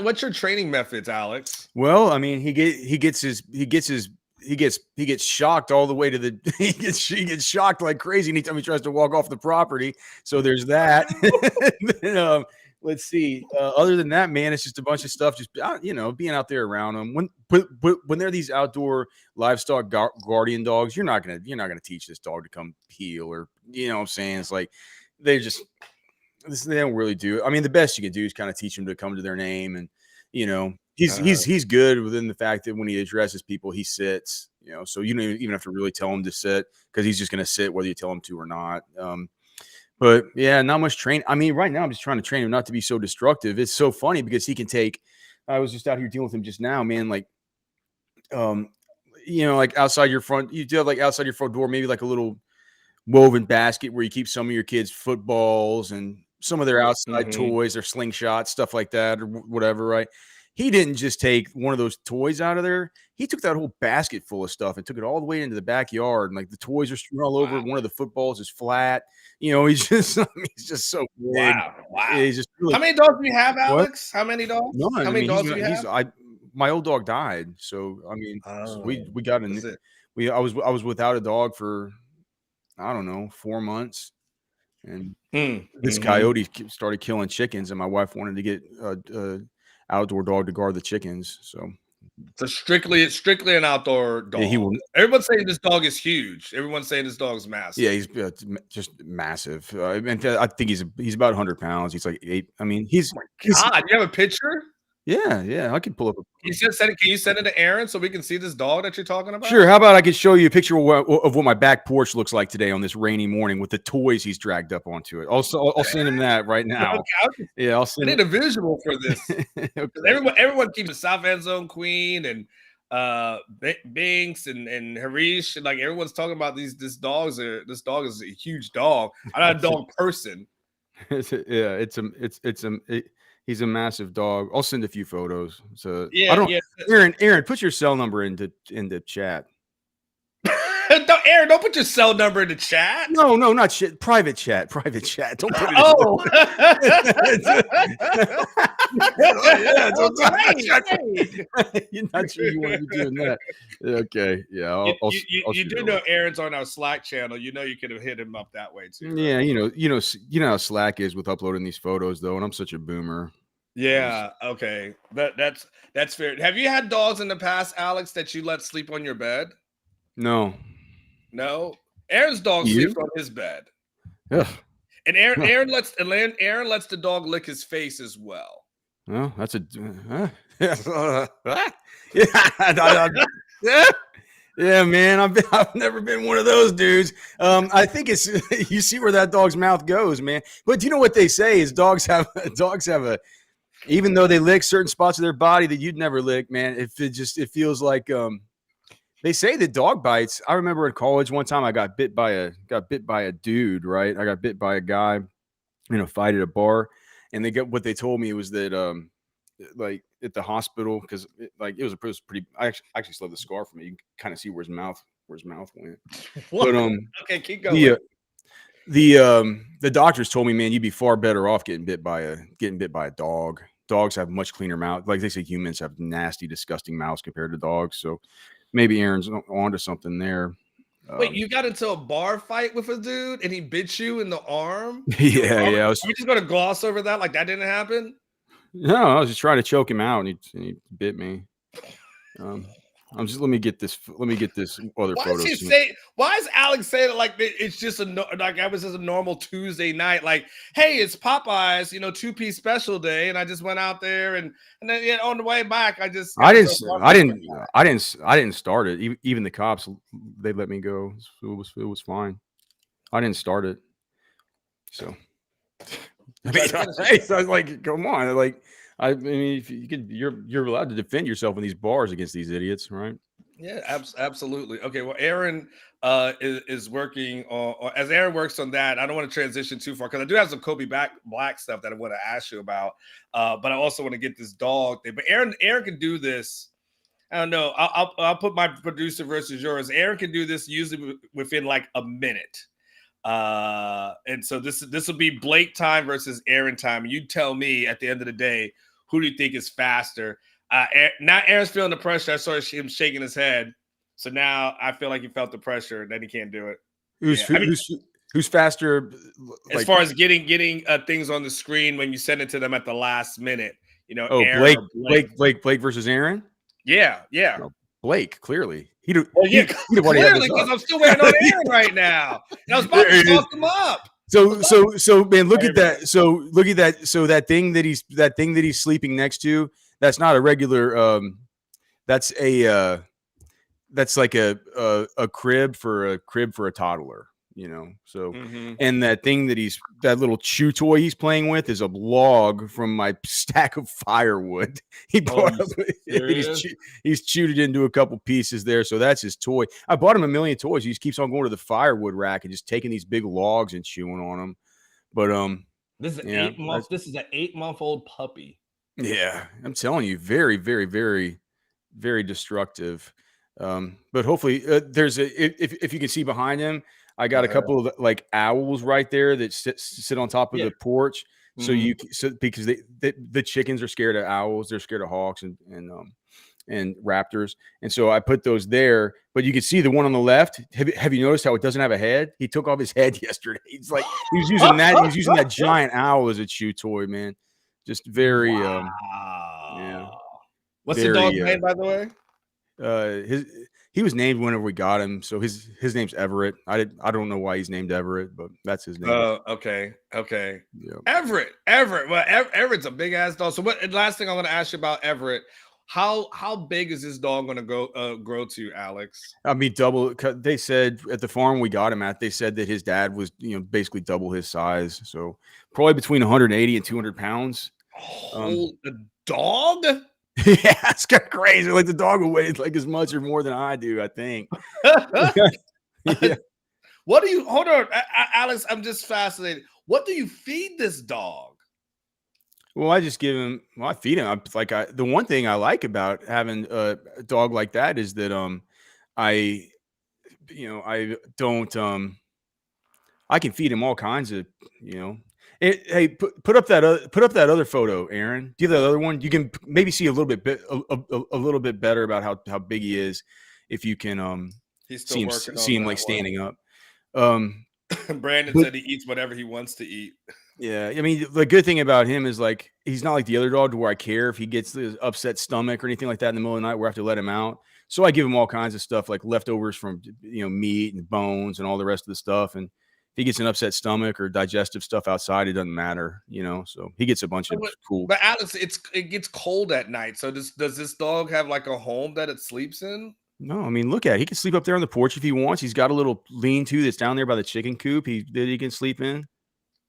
what's your training methods, Alex? Well, I mean, he gets shocked all the way to the he gets shocked like crazy anytime he tries to walk off the property. So there's that. Then, let's see. Other than that, man, it's just a bunch of stuff. Just being out there around them. When they're these outdoor livestock guardian dogs, you're not gonna teach this dog to come heel, or what I'm saying. It's like they don't really do. I mean, the best you can do is kind of teach them to come to their name, and he's good within the fact that when he addresses people, he sits. So you don't even have to really tell him to sit, because he's just going to sit whether you tell him to or not. But yeah, not much training. I mean, right now I'm just trying to train him not to be so destructive. It's so funny because he can take. I was just out here dealing with him just now, man. Like, like outside your front, you do have like outside your front door, maybe like a little woven basket where you keep some of your kids' footballs and some of their outside toys or slingshots, stuff like that, or whatever, right? He didn't just take one of those toys out of there. He took that whole basket full of stuff and took it all the way into the backyard. And like the toys are strewn all over. One of the footballs is flat. He's just so big. Wow. Yeah, he's just really, how many dogs do you have, Alex? What? How many dogs? None. How many dogs do you have? My old dog died. So, I mean, we got I was without a dog for, I don't know, 4 months. And this coyote started killing chickens, and my wife wanted to get a outdoor dog to guard the chickens. So strictly an outdoor dog. Yeah, Everyone's saying this dog is huge. Everyone's saying this dog's massive. Yeah, he's just massive. I think he's about 100 pounds. He's like 8. I mean, he's. God, you have a picture? Yeah, I can pull up. Can you send it to Aaron so we can see this dog that you're talking about? Sure. How about I can show you a picture of what my back porch looks like today on this rainy morning with the toys he's dragged up onto it. I'll send him that right now. Okay. I'll send. I need a visual for this. Okay. Everyone keeps the South End Zone Queen and Binks and Harish, and like everyone's talking about this dog is a huge dog. I'm not a dog person. He's a massive dog. I'll send a few photos. So yeah. Aaron, put your cell number into chat. Aaron, don't put your cell number in the chat. No, not shit. Private chat. Don't put it. Oh. You're not sure you want to be doing that. Okay. Yeah. You do know Aaron's on our Slack channel. You could have hit him up that way too. Yeah. Right? You know how Slack is with uploading these photos, though, and I'm such a boomer. Yeah. Okay. That's fair. Have you had dogs in the past, Alex, that you let sleep on your bed? No. Aaron's dog sleeps on his bed. Yeah. And Aaron lets the dog lick his face as well. Well, that's a yeah, man. I've never been one of those dudes. I think it's you see where that dog's mouth goes, man. But you know what they say is dogs have a, even though they lick certain spots of their body that you'd never lick, man. It feels like they say that dog bites. I remember in college one time I got bit by a dude, right? I got bit by a guy in a fight at a bar, and what they told me was that like at the hospital, because it was pretty. I actually still have the scar from it. You can kind of see where his mouth went. What? But okay, keep going. The doctors told me, man, you'd be far better off getting bit by a dog. Dogs have much cleaner mouth. Like they say, humans have nasty, disgusting mouths compared to dogs. So maybe Aaron's onto something there. Wait, you got into a bar fight with a dude and he bit you in the arm? Yeah. You're just going to gloss over that like that didn't happen? No, I was just trying to choke him out and he bit me. Let me get this other photo. Why is Alex saying it like it's just I was just a normal Tuesday night? Like, hey, it's Popeyes, 2-piece special day, and I just went out there and then on the way back, I didn't start it. Even the cops, they let me go. It was fine. I didn't start it. So I was like, come on, like. I mean, if you're allowed to defend yourself in these bars against these idiots, right? Yeah, absolutely. Okay, well, Aaron is working on as Aaron works on that. I don't want to transition too far because I do have some Kobe Black stuff that I want to ask you about, but I also want to get this dog thing. But Aaron can do this. I don't know. I'll put my producer versus yours. Aaron can do this usually within like a minute. And so this will be Blake time versus Aaron time. You tell me at the end of the day, who do you think is faster? Now Aaron's feeling the pressure. I saw him shaking his head. So now I feel like he felt the pressure that he can't do it. Who's faster? As far as getting things on the screen when you send it to them at the last minute, Oh, Aaron Blake versus Aaron. Yeah. No, Blake, clearly. Clearly, because I'm still waiting on Aaron right now. And I was about to talk him up. So man, look at that. So look at that. So that thing that he's sleeping next to, that's not a regular. That's like a crib for a toddler. So and that thing that little chew toy he's playing with is a log from my stack of firewood. He bought he's chewed it into a couple pieces there. So that's his toy. I bought him a million toys. He just keeps on going to the firewood rack and just taking these big logs and chewing on them. But this is an 8-month. This is an 8-month-old puppy. Yeah, I'm telling you, very, very, very, very destructive. But hopefully, if you can see behind him. I got a couple of like owls right there that sit on top of the porch. So because the chickens are scared of owls, they're scared of hawks and raptors, and so I put those there. But you can see the one on the left. Have you noticed how it doesn't have a head? He took off his head yesterday. He was using that giant owl as a chew toy, man. Just very yeah. What's the dog's name, by the way? He was named whenever we got him, so his name's Everett. I don't know why he's named Everett, but that's his name. Okay. Yeah. Everett. Well, Everett's a big ass dog. So last thing I want to ask you about Everett, how big is this dog going to grow to, Alex? I mean, double. They said at the farm we got him at, they said that his dad was basically double his size, so probably between 180 and 200 pounds. The dog. Yeah, it's kind of crazy. Like the dog will weigh like as much or more than I do, I think. Yeah. What do you hold on, Alex? I'm just fascinated. What do you feed this dog? Well, I just give him. Well, I feed him. The one thing I like about having a dog like that is that I don't I can feed him all kinds of Hey, put up that other photo, Aaron. Do you have that other one? You can maybe see a little bit better about how big he is if you can see him like standing up. Brandon said he eats whatever he wants to eat. Yeah, I mean the good thing about him is like he's not like the other dog to where I care if he gets this upset stomach or anything like that in the middle of the night where I have to let him out. So I give him all kinds of stuff like leftovers from meat and bones and all the rest of the stuff. And he gets an upset stomach or digestive stuff outside, it doesn't matter, so he gets a bunch of cool. But Alex, it gets cold at night. So does this dog have like a home that it sleeps in? No, I mean, look at it. He can sleep up there on the porch if he wants. He's got a little lean-to that's down there by the chicken coop he can sleep in.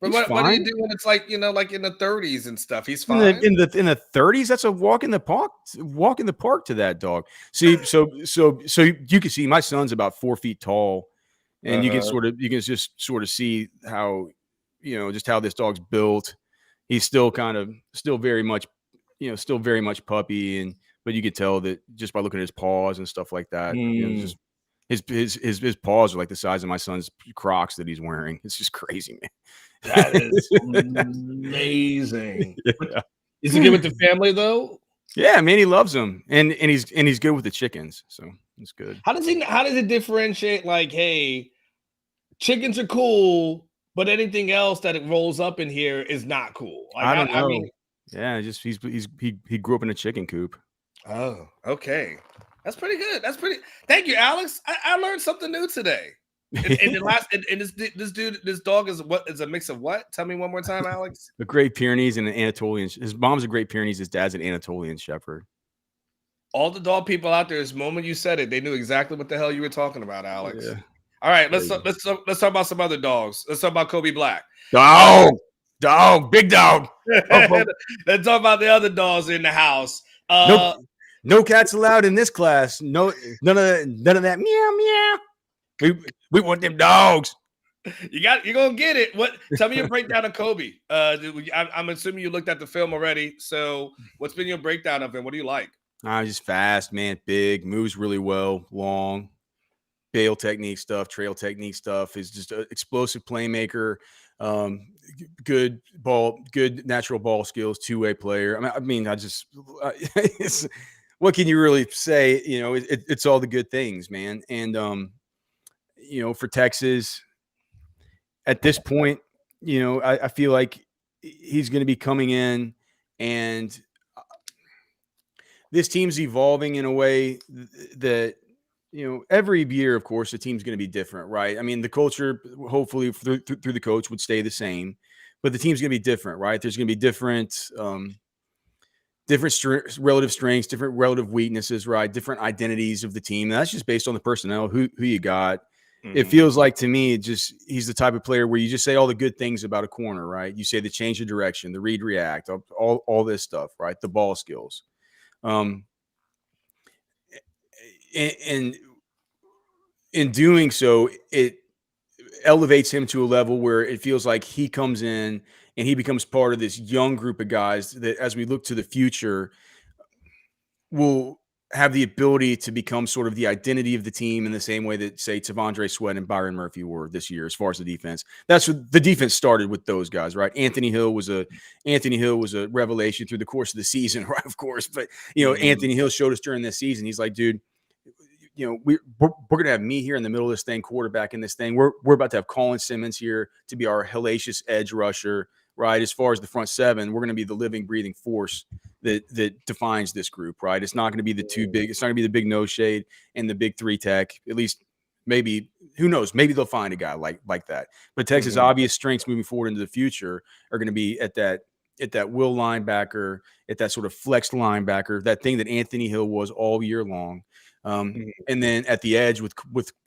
But what do you do when it's like like in the 30s and stuff? He's fine. In the 30s, that's a walk in the park to that dog. See, so you can see my son's about 4 feet tall. And you can just sort of see how, just how this dog's built. He's still very much puppy, but you could tell that just by looking at his paws and stuff like that. Just his paws are like the size of my son's Crocs that he's wearing. It's just crazy, man. That is amazing. Yeah. Is he good with the family though? Yeah, man, he loves them, and he's good with the chickens, so it's good. How does it differentiate? Like, hey, chickens are cool, but anything else that it rolls up in here is not cool. Like, I don't know. I mean, yeah, just he grew up in a chicken coop. Oh, okay, that's pretty good. Thank you, Alex. I learned something new today. This dog is a mix of what? Tell me one more time, Alex. A Great Pyrenees and an Anatolian. His mom's a Great Pyrenees. His dad's an Anatolian Shepherd. All the dog people out there, this moment you said it, they knew exactly what the hell you were talking about, Alex. Yeah. All right, let's talk about some other dogs. Let's talk about Kobe Black. Dog, big dog. Let's talk about the other dogs in the house. No cats allowed in this class. No, none of that. Meow meow. We want them dogs. You're gonna get it. Tell me your breakdown of Kobe. I'm assuming you looked at the film already. So what's been your breakdown of him? What do you like? Just fast, man, big, moves really well, long. bail technique stuff, trail technique stuff. Is just an explosive playmaker, good natural ball skills, two-way player. It's, what can you really say? You know, it's all the good things, man. And you know, for Texas at this point, you know, I feel like he's going to be coming in, and this team's evolving in a way that, you know, every year, of course, the team's going to be different, right? I mean, the culture, hopefully through the coach, would stay the same, but the team's going to be different, right? There's going to be different relative strengths, different relative weaknesses, right? Different identities of the team. And that's just based on the personnel, who you got. It feels like to me, he's the type of player where you just say all the good things about a corner, right? You say the change of direction, the read, react, all this stuff, right? The ball skills. And in doing so, it elevates him to a level where it feels like he comes in and he becomes part of this young group of guys that, as we look to the future, will have the ability to become sort of the identity of the team in the same way that, say, Tavondre Sweat and Byron Murphy were this year, as far as the defense. That's what the defense started with, those guys, right? Anthony Hill was a revelation through the course of the season, right? Of course. But, you know, Anthony Hill showed us during this season. He's like, dude, you know, we're going to have me here in the middle of this thing, quarterback in this thing. We're about to have Colin Simmons here to be our hellacious edge rusher, right? As far as the front seven, we're going to be the living, breathing force that defines this group, right? It's not going to be the two big. It's not going to be the big no shade and the big three tech. At least, maybe, who knows? Maybe they'll find a guy like that. But Texas' obvious strengths moving forward into the future are going to be at that will linebacker, at that sort of flex linebacker, that thing that Anthony Hill was all year long. And then at the edge with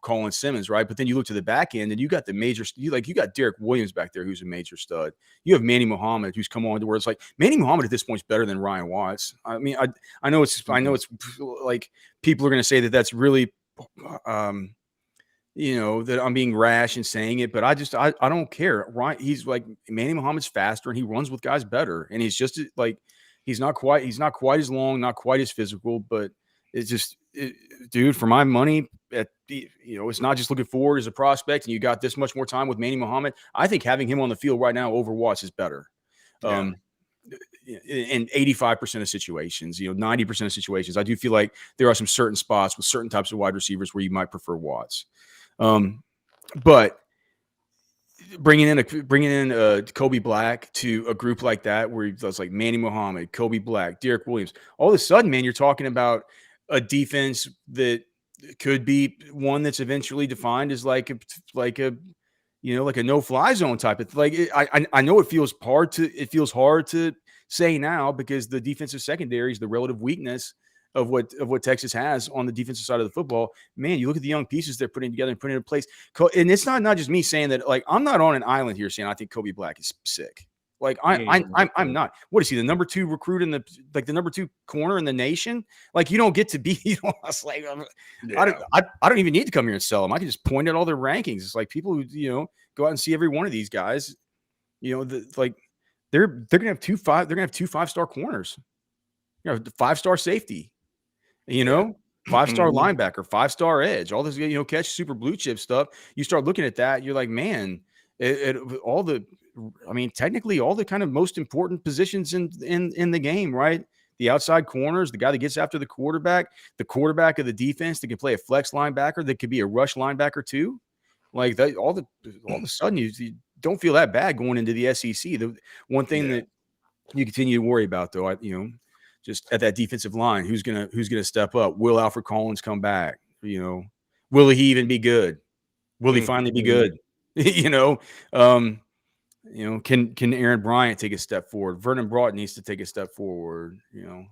Colin Simmons, right? But then you look to the back end and you got the major, you got Derek Williams back there, who's a major stud. You have Manny Muhammad, who's come on to where it's like Manny Muhammad at this point is better than Ryan Watts. I mean, I know it's like people are going to say that that's really, you know, that I'm being rash in saying it, but I don't care. Right? He's like, Manny Muhammad's faster and he runs with guys better, and he's just like, he's not quite as long, not quite as physical, but it's just. Dude, for my money, it's not just looking forward as a prospect, and you got this much more time with Manny Muhammad. I think having him on the field right now over Watts is better. In 85% of situations, 90% of situations, I do feel like there are some certain spots with certain types of wide receivers where you might prefer Watts. But bringing in Kobe Black to a group like that, where it's like Manny Muhammad, Kobe Black, Derek Williams, all of a sudden, man, you're talking about a defense that could be one that's eventually defined as like a no-fly zone type of I know it feels hard to say now, because the defensive secondary is the relative weakness of what Texas has on the defensive side of the football. Man, you look at the young pieces they're putting together and putting in place, and it's not just me saying that. Like, I'm not on an island here saying I think Kobe Black is sick. Like, I'm not. What is he, the number 2 recruit in the number 2 corner in the nation? Like, you don't get to be. I don't even need to come here and sell them. I can just point at all their rankings. It's like people who go out and see every one of these guys. They're gonna have 2 5-star corners. 5-star safety. 5-star linebacker, 5-star edge. All this catch super blue chip stuff. You start looking at that, you're like, man, technically all the kind of most important positions in the game, right? The outside corners, the guy that gets after the quarterback of the defense that can play a flex linebacker, that could be a rush linebacker too. Like that, all of a sudden you don't feel that bad going into the SEC. The one thing that you continue to worry about, though, just at that defensive line, who's gonna step up? Will Alfred Collins come back? Will he even be good? Will he finally be good? Can Aaron Bryant take a step forward? Vernon Broughton needs to take a step forward.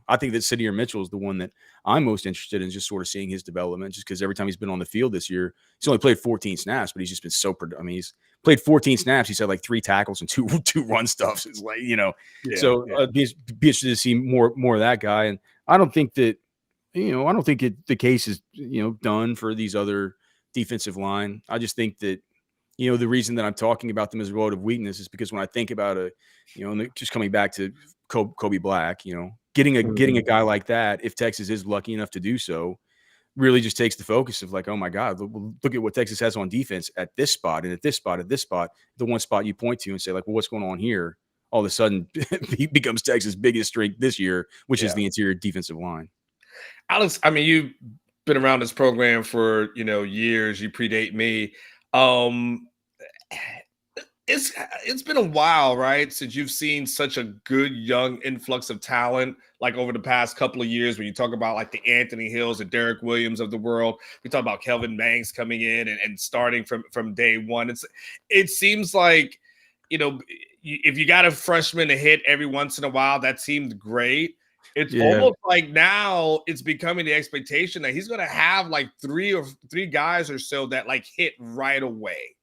I think that Sidney Mitchell is the one that I'm most interested in, just sort of seeing his development, just because every time he's been on the field this year, he's only played 14 snaps, but he's just been so he's played 14 snaps. He's had like 3 tackles and two run stuffs. It's like, be interested to see more of that guy. And I don't think that, the case is, done for these other defensive line. I just think that, the reason that I'm talking about them as a relative weakness is because when I think about just coming back to Kobe Black, getting a guy like that, if Texas is lucky enough to do so, really just takes the focus of like, oh my God, look at what Texas has on defense at this spot and at this spot, the one spot you point to and say like, well, what's going on here? All of a sudden he becomes Texas' biggest strength this year, which is the interior defensive line. Alex, I mean, you've been around this program for, years. You predate me. It's been a while, right, since you've seen such a good young influx of talent, like over the past couple of years. When you talk about like the Anthony Hills and Derek Williams of the world, we talk about Kelvin Banks coming in and starting from day one. It seems like, if you got a freshman to hit every once in a while, that seemed great. It's almost like now it's becoming the expectation that he's going to have like three guys or so that like hit right away.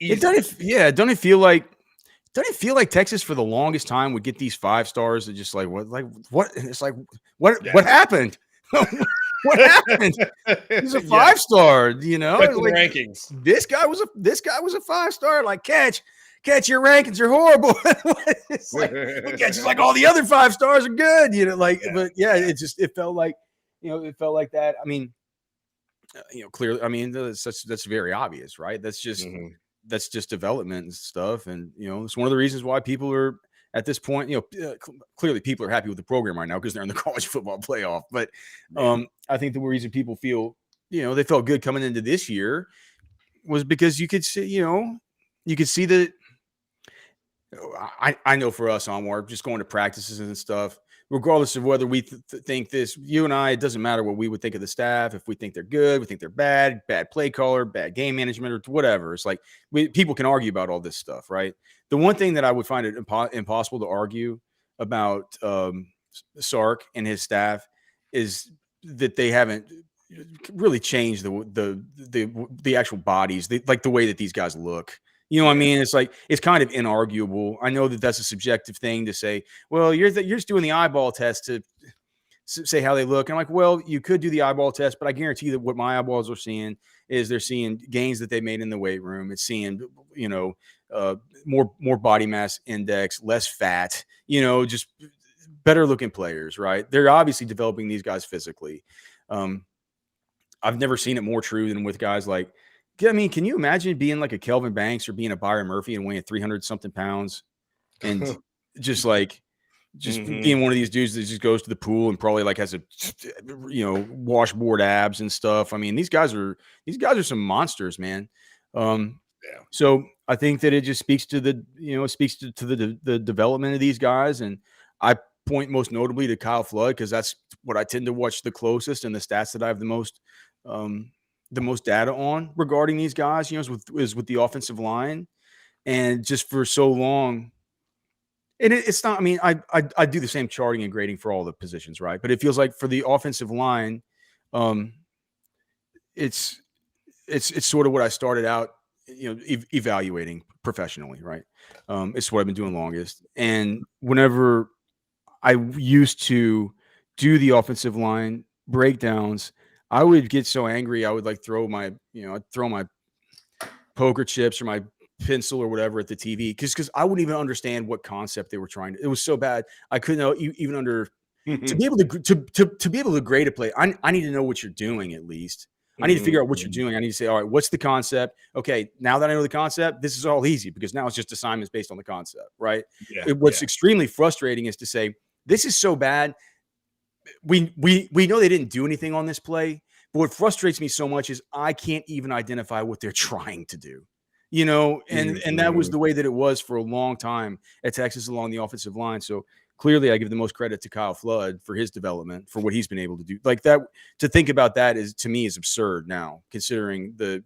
Don't it feel like Texas for the longest time would get these 5 stars that just like what? It's like what happened? What happened? He's a 5-star, like, rankings. This guy was a 5-star. Like catch, your rankings are horrible. It's like it's like all the other 5 stars are good, But it felt like that. I mean, clearly, I mean that's very obvious, right? That's just. That's just development and stuff. And, it's one of the reasons why people are at this point, clearly people are happy with the program right now because they're in the college football playoff. But I think the reason people feel, they felt good coming into this year was because you could see, that I know for us, Onward, just going to practices and stuff, regardless of whether we think this, you and I, it doesn't matter what we would think of the staff. If we think they're good, we think they're bad play caller, bad game management, or whatever. It's like people can argue about all this stuff, right? The one thing that I would find it impossible to argue about Sark and his staff is that they haven't really changed the actual bodies, like the way that these guys look. You know what I mean? It's like, it's kind of inarguable. I know that that's a subjective thing to say, well, you're just doing the eyeball test to say how they look. And I'm like, well, you could do the eyeball test, but I guarantee that what my eyeballs are seeing is they're seeing gains that they made in the weight room. It's seeing, more body mass index, less fat, just better looking players, right? They're obviously developing these guys physically. I've never seen it more true than with guys like, I mean, can you imagine being like a Kelvin Banks or being a Byron Murphy and weighing 300 something pounds and just being one of these dudes that just goes to the pool and probably like has a, washboard abs and stuff. I mean, these guys are some monsters, man. So I think that it just speaks to the development of these guys. And I point most notably to Kyle Flood, because that's what I tend to watch the closest and the stats that I have the most data on regarding these guys, is with the offensive line. And just for so long, and it's not, I mean, I do the same charting and grading for all the positions, right? But it feels like for the offensive line, it's sort of what I started out, evaluating professionally, right? It's what I've been doing longest. And whenever I used to do the offensive line breakdowns, I would get so angry. I would like throw my poker chips or my pencil or whatever at the TV because I wouldn't even understand what concept they were trying to. It was so bad. I couldn't even under to be able to grade a play. I need to know what you're doing at least. I need to figure out what you're doing. I need to say, all right, what's the concept? Okay, now that I know the concept, this is all easy because now it's just assignments based on the concept, right? What's extremely frustrating is to say this is so bad. We know they didn't do anything on this play, but what frustrates me so much is I can't even identify what they're trying to do, and that was the way that it was for a long time at Texas along the offensive line. So clearly I give the most credit to Kyle Flood for his development, for what he's been able to do. Like that, to think about that is, to me, is absurd now, considering the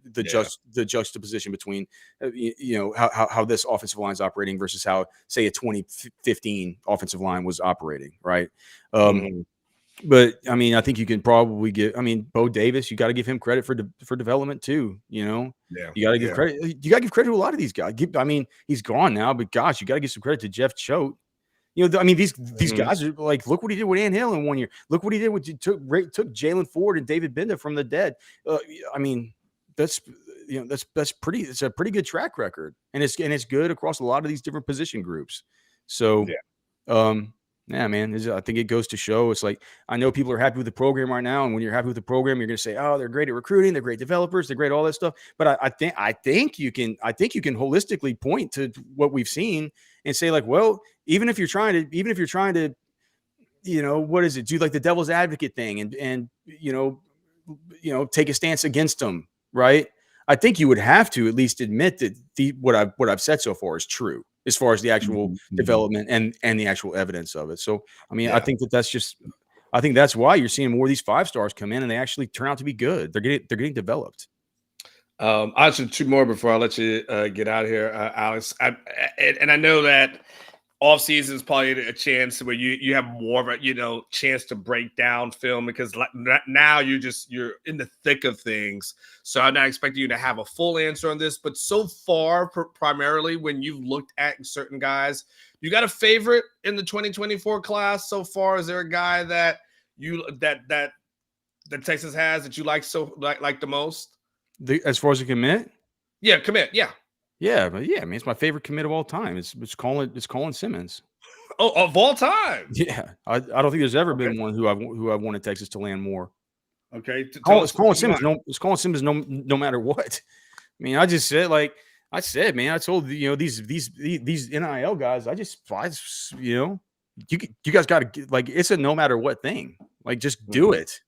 juxtaposition between, how this offensive line is operating versus how, say, a 2015 offensive line was operating. Right. But I mean, I think you can probably Bo Davis, you got to give him credit for development too. You got to give credit. You got to give credit to a lot of these guys. I mean, he's gone now, but gosh, you got to give some credit to Jeff Choate. These guys are like, look what he did with Ant Hill in 1 year. Look what he did took Jalen Ford and David Benda from the dead. That's pretty. It's a pretty good track record, and it's good across a lot of these different position groups. So, Yeah, man. I think it goes to show. It's like, I know people are happy with the program right now, and when you're happy with the program, you're going to say, "Oh, they're great at recruiting, they're great developers, they're great all that stuff." But I think you can holistically point to what we've seen and say, like, well, even if you're trying to, what is it? Do like the devil's advocate thing and take a stance against them, right? I think you would have to at least admit that what I've said so far is true, as far as the actual development and the actual evidence of it. So, I mean, I think I think that's why you're seeing more of these 5-stars come in and they actually turn out to be good. They're getting developed. I'll just 2 more before I let you get out of here, Alex. And I know that off season is probably a chance where you have more of a chance to break down film, because now you're in the thick of things. So I'm not expecting you to have a full answer on this, but so far, primarily when you've looked at certain guys, you got a favorite in the 2024 class so far? Is there a guy that that Texas has that you like the most? As far as a commit? Yeah, commit. Yeah. Yeah, but I mean, it's my favorite commit of all time. It's Colin Simmons. Oh, of all time. Yeah, I don't think there's ever been one who I've wanted Texas to land more. Okay, Colin Simmons. It's Colin Simmons. No matter what. I mean, I just said, like I said, man. I told these NIL guys. You guys got to get, like, it's a no matter what thing. Like, just do it.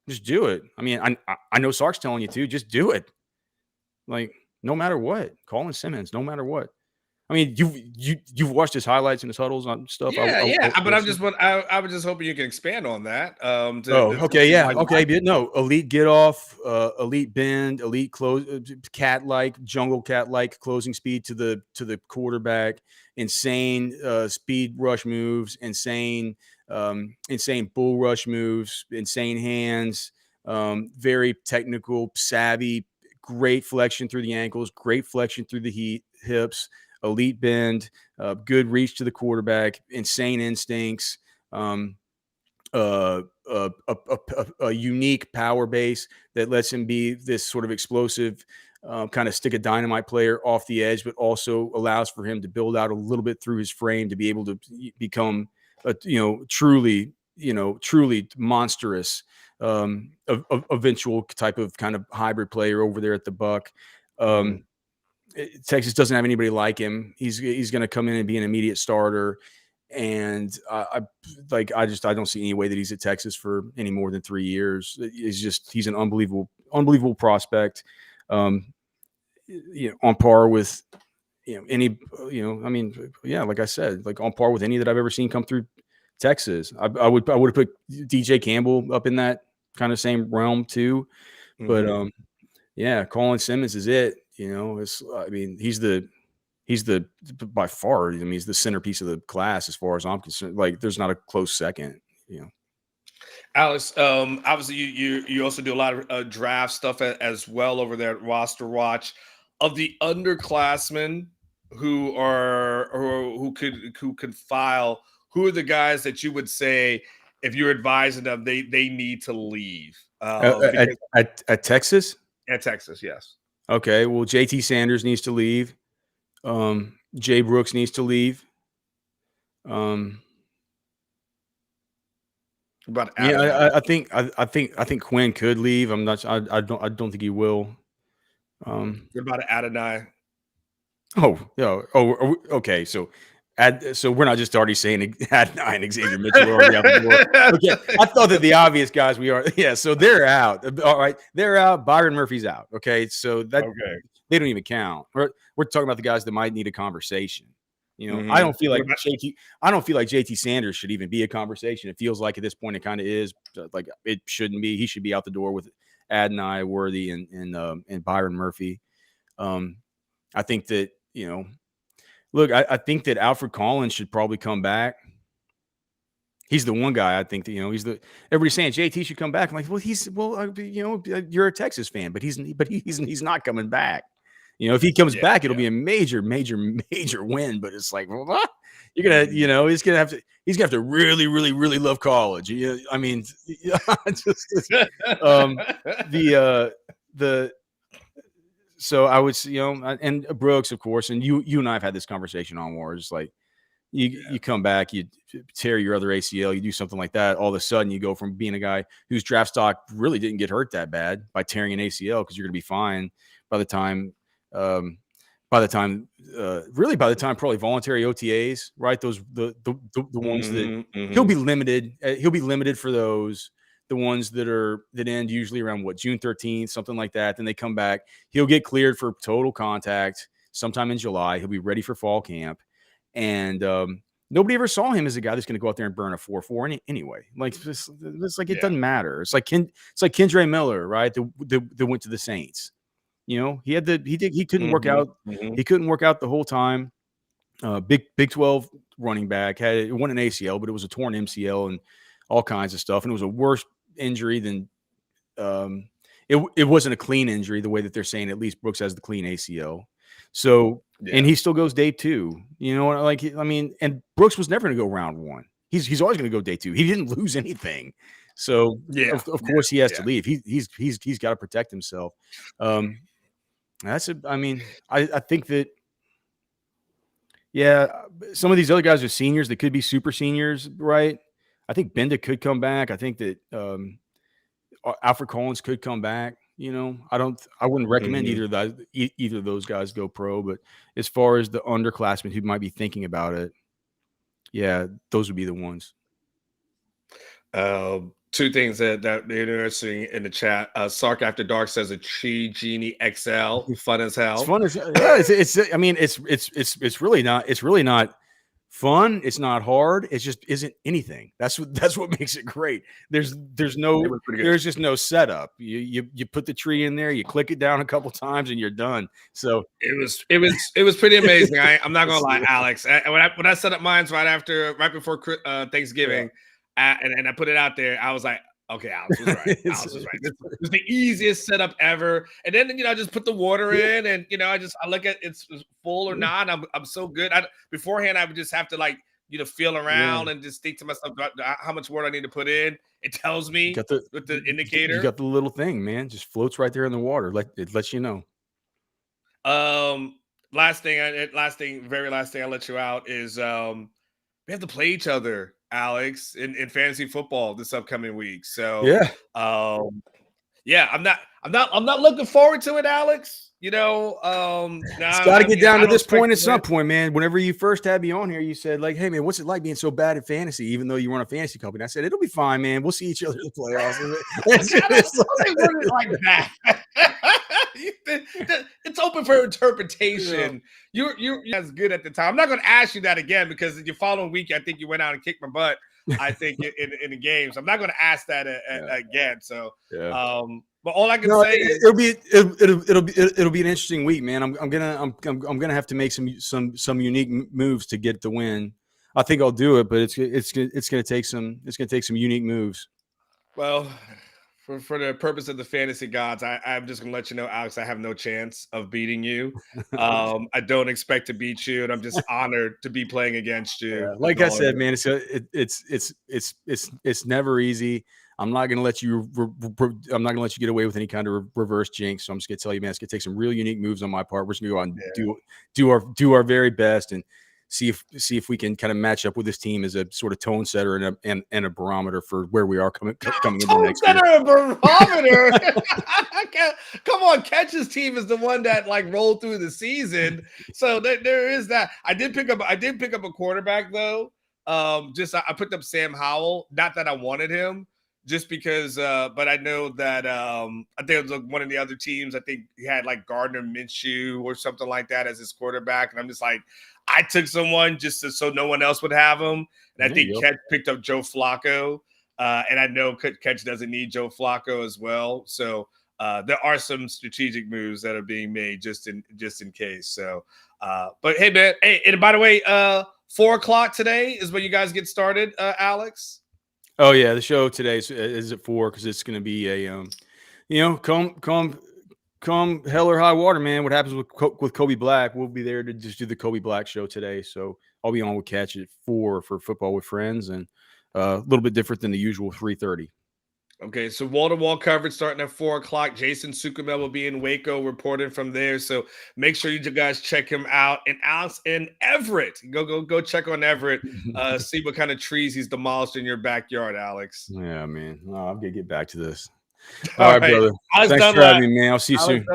Just do it. I mean, I know Sark's telling you to. Just do it. Like, no matter what, Colin Simmons, no matter what. I mean, you've watched his highlights and his huddles on stuff. But I was just hoping you can expand on that. Okay. But no, elite get off, elite bend, elite close, jungle cat like closing speed to the quarterback, insane speed rush moves, insane bull rush moves, insane hands, very technical, savvy. Great flexion through the ankles, great flexion through the hips, elite bend, good reach to the quarterback, insane instincts, a unique power base that lets him be this sort of explosive kind of stick of dynamite player off the edge, but also allows for him to build out a little bit through his frame to be able to become truly monstrous eventual type of kind of hybrid player over there at the Buck. Texas doesn't have anybody like him. He's going to come in and be an immediate starter. And I don't see any way that he's at Texas for any more than 3 years. He's an unbelievable prospect. On par with any, like I said, like on par with any that I've ever seen come through Texas. I would have put DJ Campbell up in that kind of same realm too. But Colin Simmons is it. He's the by far. I mean, he's the centerpiece of the class as far as I'm concerned. Like, there's not a close second. Alex, obviously you also do a lot of draft stuff as well over there at Roster Watch. Of the underclassmen who could file, who are the guys that you would say, if you're advising them, they need to leave at Texas? At Texas, yes. Okay, well, JT Sanders needs to leave. Jay Brooks needs to leave. I think Quinn could leave. I'm not. I don't think he will. What about Adonai? Okay. So we're not just already saying Adonai and Xavier Mitchell are already out the door. Okay, I thought that the obvious guys we are. Yeah, so they're out. All right, they're out. Byron Murphy's out. Okay, so they don't even count. We're talking about the guys that might need a conversation. I don't feel like JT Sanders should even be a conversation. It feels like at this point it kind of is. Like, it shouldn't be. He should be out the door with Adonai, Worthy, and Byron Murphy. I think that look, I think that Alfred Collins should probably come back. He's the one guy I think that everybody's saying JT should come back. I'm like, you're a Texas fan, but he's not coming back. If he comes back, it'll be a major, major, major win. But it's like, well, you're gonna, he's gonna have to really, really, really love college. I mean, so I would, and Brooks, of course, and you and I have had this conversation on where it's like, You come back, you tear your other ACL, you do something like that. All of a sudden, you go from being a guy whose draft stock really didn't get hurt that bad by tearing an ACL because you're going to be fine by the time, by the time probably voluntary OTAs, right? Those the ones that he'll be limited. He'll be limited for those. The ones that end usually around June 13th, something like that. Then they come back. He'll get cleared for total contact sometime in July. He'll be ready for fall camp. And nobody ever saw him as a guy that's going to go out there and burn a 4.4 anyway. Like it's like it doesn't matter. It's like Kendre Miller, right? That went to the Saints. You know, he couldn't work out. He couldn't work out the whole time. Big 12 running back it wasn't an ACL, but it was a torn MCL and all kinds of stuff. And it was a worse injury than it wasn't a clean injury the way that they're saying. At least Brooks has the clean ACL. So and he still goes day 2. You know, like I mean, and Brooks was never going to go round 1. He's always going to go day 2. He didn't lose anything. So of course he has to leave. He's got to protect himself. I think that some of these other guys are seniors that could be super seniors, right? I think Benda could come back. I think that Alfred Collins could come back. You know, I wouldn't recommend either of those guys go pro. But as far as the underclassmen who might be thinking about it, those would be the ones. 2 things that interesting in the chat. Sark After Dark says a Chi Genie XL, fun as hell. It's fun as it's really not fun. It's not hard. It just isn't anything. That's what makes it great. There's just no setup. You put the tree in there, you click it down a couple times, and you're done. So it was pretty amazing. I'm not gonna lie, Alex. When I set up mine right before Thanksgiving, and I put it out there, I was like, okay, Alex was right. Alex was right. This was the easiest setup ever. And then I just put the water in, and I look at it's full or not. I'm so good. Beforehand, I would just have to feel around and just think to myself how much water I need to put in. It tells me with the indicator. You got the little thing, man. Just floats right there in the water. It lets you know. Very last thing I'll let you out is we have to play each other, Alex, in fantasy football this upcoming week. So I'm not looking forward to it, Alex. It's got to get down to this point at some point, man. Whenever you first had me on here, you said like, "Hey, man, what's it like being so bad at fantasy?" Even though you run a fantasy company, I said it'll be fine, man. We'll see each other in the playoffs. It's like that. It's open for interpretation. You're as good at the time. I'm not going to ask you that again because the following week, I think you went out and kicked my butt. I think in the game, so I'm not going to ask that again. So, but all I can say is it'll be an interesting week, man. I'm gonna have to make some unique moves to get the win. I think I'll do it, but it's gonna take some unique moves. Well, for the purpose of the fantasy gods, I'm just gonna let you know, Alex, I have no chance of beating you. I don't expect to beat you, and I'm just honored to be playing against you. Yeah, like I said, man, it's never easy. I'm not gonna let you get away with any kind of reverse jinx. So I'm just gonna tell you, man, it's gonna take some real unique moves on my part. We're just gonna go out and do our very best and see if we can kind of match up with this team as a sort of tone setter and a barometer for where we are coming into next year. A barometer. Come on, Catch's team is the one that rolled through the season, so there is that. I did pick up a quarterback though. I picked up Sam Howell. Not that I wanted him. Just because, but I know that I think it was one of the other teams. I think he had Gardner Minshew or something like that as his quarterback, and I'm just like, I took someone just so no one else would have him. And I think Catch picked up Joe Flacco, and I know Catch doesn't need Joe Flacco as well. So there are some strategic moves that are being made just in case. So, but hey, man, and by the way, 4:00 today is when you guys get started, Alex. Oh yeah, the show today is at 4 because it's going to be a, come hell or high water, man. What happens with Kobe Black? We'll be there to just do the Kobe Black show today. So I'll be on with Catch at 4 for Football with Friends, and a little bit different than the usual 3:30. Okay, so wall-to-wall coverage starting at 4 o'clock. Jason Sukumel will be in Waco reporting from there. So make sure you guys check him out. And Alex and Everett, go check on Everett. See what kind of trees he's demolished in your backyard, Alex. Yeah, man. Oh, I'm gonna get back to this. All All right, right. brother. Alex Thanks for Dunlap. having me, man. I'll see you soon.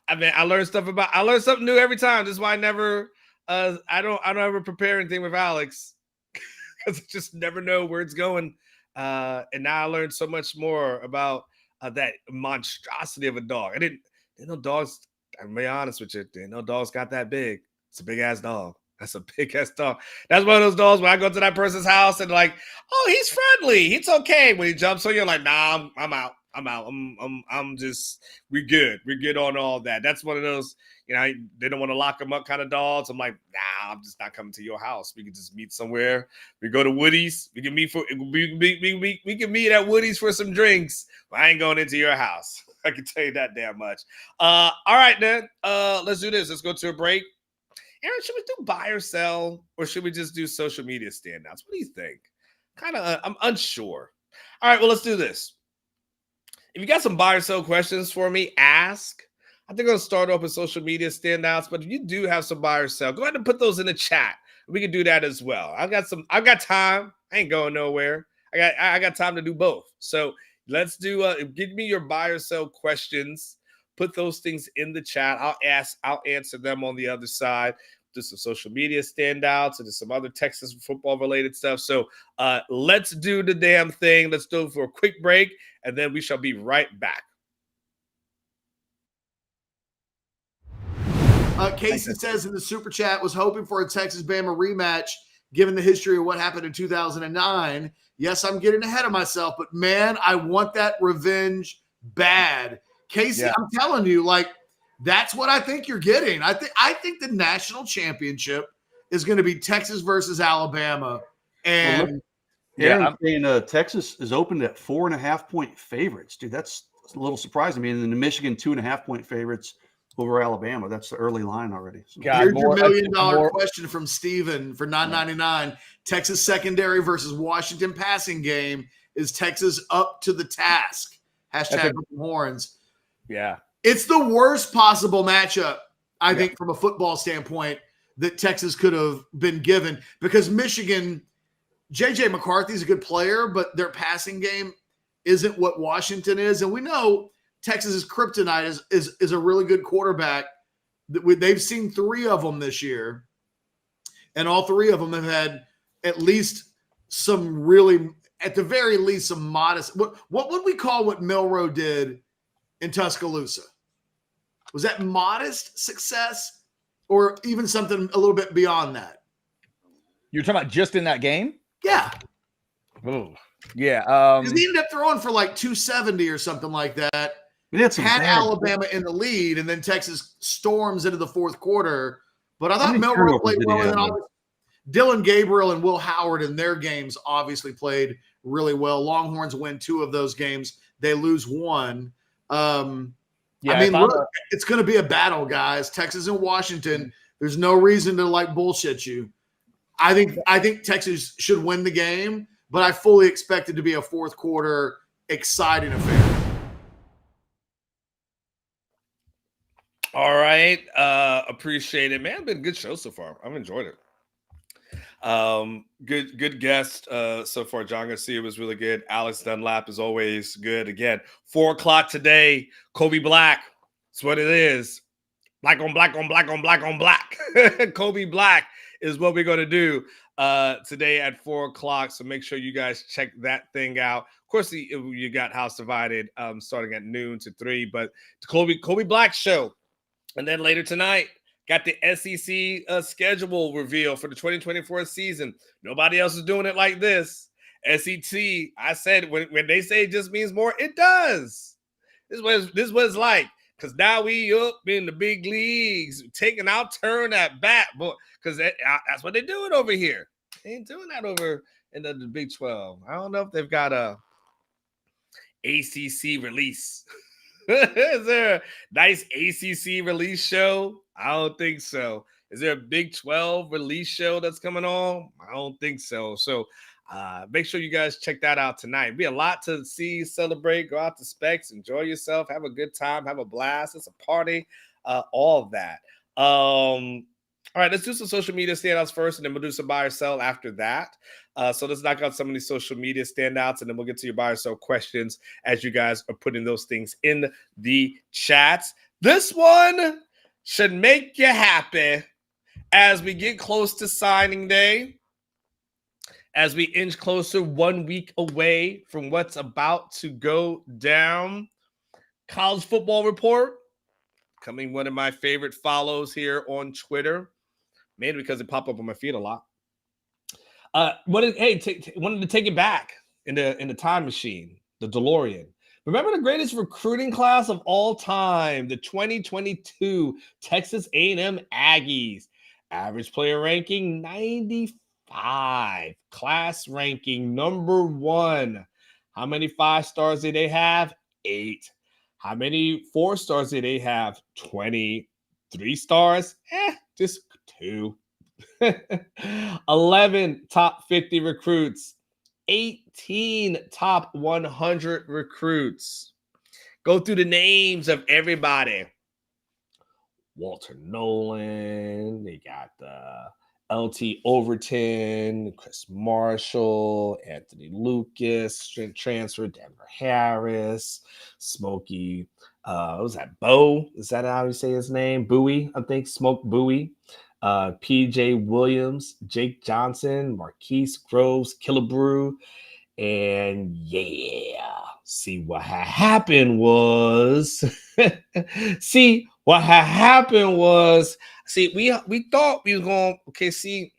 I mean, I learned something new every time. This is why I never I don't ever prepare anything with Alex because I just never know where it's going. And now I learned so much more about that monstrosity of a dog. I didn't know dogs. I'm gonna be honest with you. Didn't know dogs got that big. It's a big ass dog. That's a big ass dog. That's one of those dogs when I go to that person's house and like, oh, he's friendly. It's okay. When he jumps on you, like, nah, I'm out. I'm just, we're good. We're good on all that. That's one of those, they don't want to lock them up kind of dogs. I'm like, nah, I'm just not coming to your house. We can just meet somewhere. We go to Woody's. We can meet we can meet at Woody's for some drinks. But I ain't going into your house. I can tell you that damn much. All right, then. Let's do this. Let's go to a break. Aaron, should we do buy or sell, or should we just do social media standouts? What do you think? I'm unsure. All right, well, let's do this. If you got some buy or sell questions for me, ask. I think I'll start off with social media standouts, but if you do have some buy or sell, go ahead and put those in the chat. We can do that as well. I've got time. I ain't going nowhere. I got time to do both. So let's do give me your buy or sell questions. Put those things in the chat. I'll answer them on the other side. Do some social media standouts and do some other Texas football related stuff. So let's do the damn thing. Let's do it for a quick break, and then we shall be right back. Casey says in the super chat, was hoping for a Texas-Bama rematch given the history of what happened in 2009. Yes, I'm getting ahead of myself, but man, I want that revenge bad. Casey, yeah. I'm telling you, that's what I think you're getting. I think the national championship is going to be Texas versus Alabama. And Aaron's saying Texas is opened at 4.5-point favorites. Dude, that's a little surprising. I mean, in the Michigan 2.5-point favorites over Alabama. That's the early line already. So. Here's your $1 million question from Steven for $9.99. Texas secondary versus Washington passing game. Is Texas up to the task? Hashtag Longhorns. Yeah. It's the worst possible matchup, I think, from a football standpoint that Texas could have been given because Michigan, J.J. McCarthy is a good player, but their passing game isn't what Washington is. And we know Texas's kryptonite is a really good quarterback. They've seen 3 of them this year, and all 3 of them have had at least some really, at the very least, some modest. What would we call what Milroe did in Tuscaloosa? Was that modest success or even something a little bit beyond that? You're talking about just in that game? Yeah. Oh, yeah. He ended up throwing for 270 or something like that. Had Alabama in the lead, and then Texas storms into the fourth quarter. But I thought Milroe played well. And then Dylan Gabriel and Will Howard in their games obviously played really well. Longhorns win 2 of those games. They lose 1. Look, it's going to be a battle, guys. Texas and Washington. There's no reason to bullshit you. I think Texas should win the game, but I fully expect it to be a fourth quarter exciting affair. All right. Appreciate it, man. Been a good show so far. I've enjoyed it. Good guest so far. John Garcia was really good. Alex Dunlap is always good. Again, 4 o'clock today. Kobe Black. That's what it is. Black on black on black on black on black. Kobe Black is what we're going to do today at 4 o'clock. So make sure you guys check that thing out. Of course, you got House Divided starting at noon to 3, but the Kobe Black show. And then later tonight, got the SEC schedule reveal for the 2024 season. Nobody else is doing it like this. SEC, I said, when they say it just means more, it does. This is what it's like. Because now we up in the big leagues, taking our turn at bat. Because that's what they're doing over here. They ain't doing that over in the Big 12. I don't know if they've got a ACC release. Is there a nice ACC release show? I don't think so. Is there a Big 12 release show that's coming on? I don't think so. So make sure you guys check that out tonight. Be a lot to see, celebrate, go out to Specs, enjoy yourself, have a good time, have a blast. It's a party, all of that. All right, let's do some social media standouts first, and then we'll do some buy or sell after that. So let's knock out some of these social media standouts, and then we'll get to your buy or sell questions as you guys are putting those things in the chats. This one should make you happy as we get close to signing day, as we inch closer 1 week away from what's about to go down. College Football Report, coming one of my favorite follows here on Twitter, mainly because it popped up on my feed a lot. Wanted to take it back in the time machine, the DeLorean. Remember the greatest recruiting class of all time, the 2022 Texas A&M Aggies. Average player ranking 95. Class ranking number 1. How many 5 stars did they have? 8. How many 4 stars did they have? 20. 3 stars? Just 2. 11 top 50 recruits. 18 top 100 recruits. Go through the names of everybody. Walter Nolan. They got LT Overton, Chris Marshall, Anthony Lucas, transfer, Denver Harris, Smokey. What was that? Bo? Is that how you say his name? Bowie, I think. Smoke Bowie. PJ Williams, Jake Johnson, Marquise Groves, Killebrew. And yeah, see what had happened was we thought we was going, okay, see,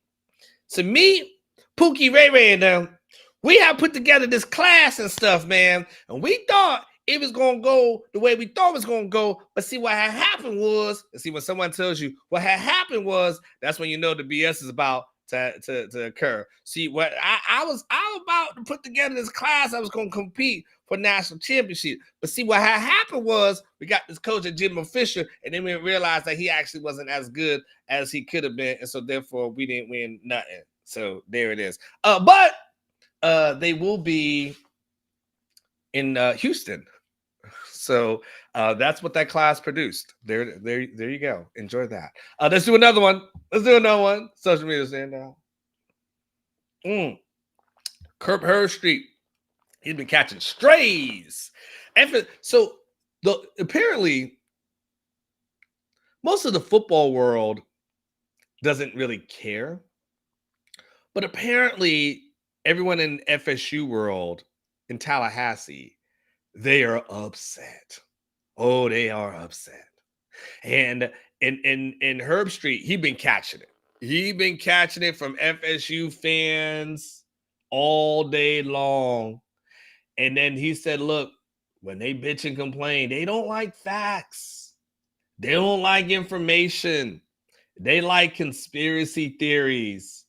to me, Pookie Ray Ray and them, we have put together this class and stuff, man, and we thought it was going to go the way we thought it was going to go. But see, what had happened was, when someone tells you what had happened was, that's when you know the BS is about to occur. See, what I was about to put together this class, I was going to compete for national championship. But see, what had happened was we got this coach at Jimbo Fisher, and then we realized that he actually wasn't as good as he could have been. And so therefore we didn't win nothing. So there it is. But they will be in Houston. So that's what that class produced. There you go. Enjoy that. Let's do another one. Social media standout. Kirk Herbstreit. He's been catching strays. And so apparently most of the football world doesn't really care. But apparently everyone in FSU world, in Tallahassee, they are upset. Oh, they are upset. And in Herbstreit, he's been catching it. He's been catching it from FSU fans all day long. And then he said, look, when they bitch and complain, they don't like facts. They don't like information. They like conspiracy theories.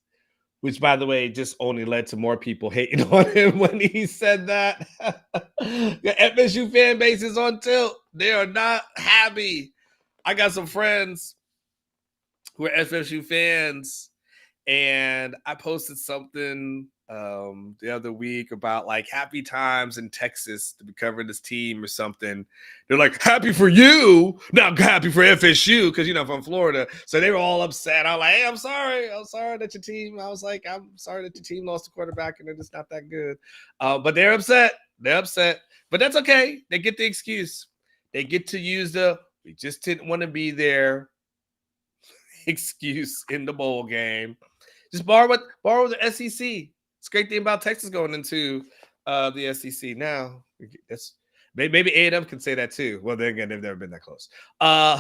Which, by the way, just only led to more people hating on him when he said that. The FSU fan base is on tilt. They are not happy. I got some friends who are FSU fans, and I posted something the other week about like happy times in Texas to be covering this team or something. They're like, happy for you, not happy for FSU, because I'm from Florida. So they were all upset. I'm like, hey, I'm sorry that your team. I was like, I'm sorry that your team lost a quarterback and they're just not that good. But they're upset. But that's okay. They get the excuse. They get to use we just didn't want to be there excuse in the bowl game. Just borrow the SEC. It's a great thing about Texas going into the SEC now. That's maybe A&M can say that too. Well, then again, they've never been that close.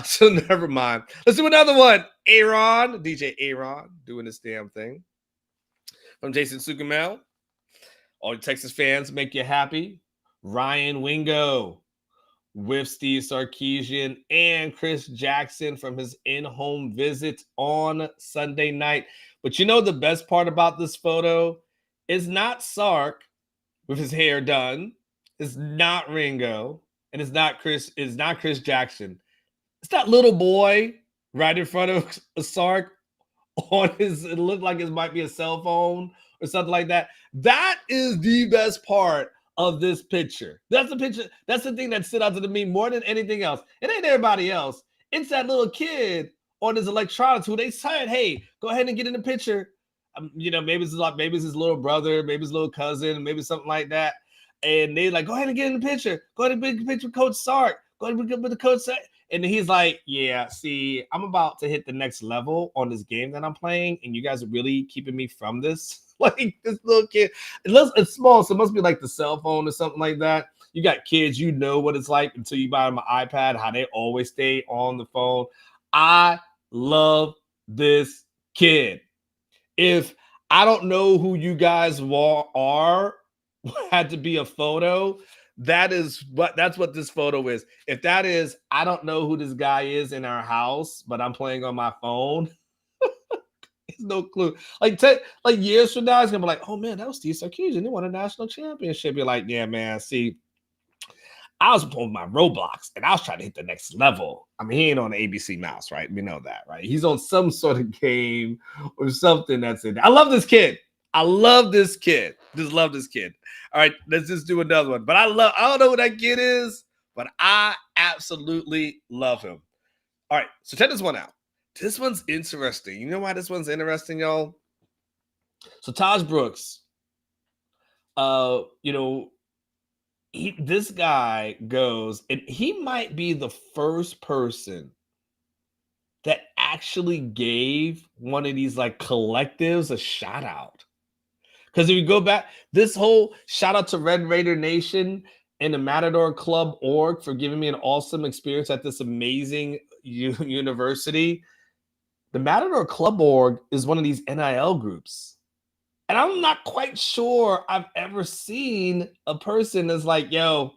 So never mind. Let's do another one. DJ Aaron doing this damn thing. From Jason Sugamel. All the Texas fans make you happy. Ryan Wingo with Steve Sarkisian and Chris Jackson from his in-home visit on Sunday night. But the best part about this photo is not Sark with his hair done. It's not Ringo. And it's not Chris Jackson. It's that little boy right in front of Sark on his, it looked like it might be a cell phone or something like that. That is the best part of this picture. That's the picture. That's the thing that stood out to me more than anything else. It ain't everybody else. It's that little kid on his electronics who they said, hey, go ahead and get in the picture. Maybe it's his little brother, maybe his little cousin, maybe something like that. And they like, go ahead and get in the picture. Go ahead and get in the picture with Coach Sark. Go ahead and get with the coach. And he's like, yeah, see, I'm about to hit the next level on this game that I'm playing, and you guys are really keeping me from this. Like this little kid, it's small, so it must be like the cell phone or something like that. You got kids, you know what it's like until you buy them an iPad, how they always stay on the phone. I love this kid. If I don't know who you guys are, had to be a photo, that's what this photo is. If that is, I don't know who this guy is in our house, but I'm playing on my phone. It's no clue. Like years from now, it's gonna be like, oh man, that was Steve Sarkisian. They won a national championship. You're like, yeah, man. See, I was playing my Roblox and I was trying to hit the next level. I mean, he ain't on the ABC mouse, right? We know that, right? He's on some sort of game or something that's in there. I love this kid. I love this kid. Just love this kid. All right, let's just do another one. But I don't know who that kid is, but I absolutely love him. All right, so check this one out. This one's interesting. You know why this one's interesting, y'all? So Taj Brooks, this guy goes, and he might be the first person that actually gave one of these like collectives a shout out. Because if you go back, this whole shout out to Red Raider Nation and the Matador Club org for giving me an awesome experience at this amazing university. The Matador Club org is one of these NIL groups. And I'm not quite sure I've ever seen a person that's like, yo,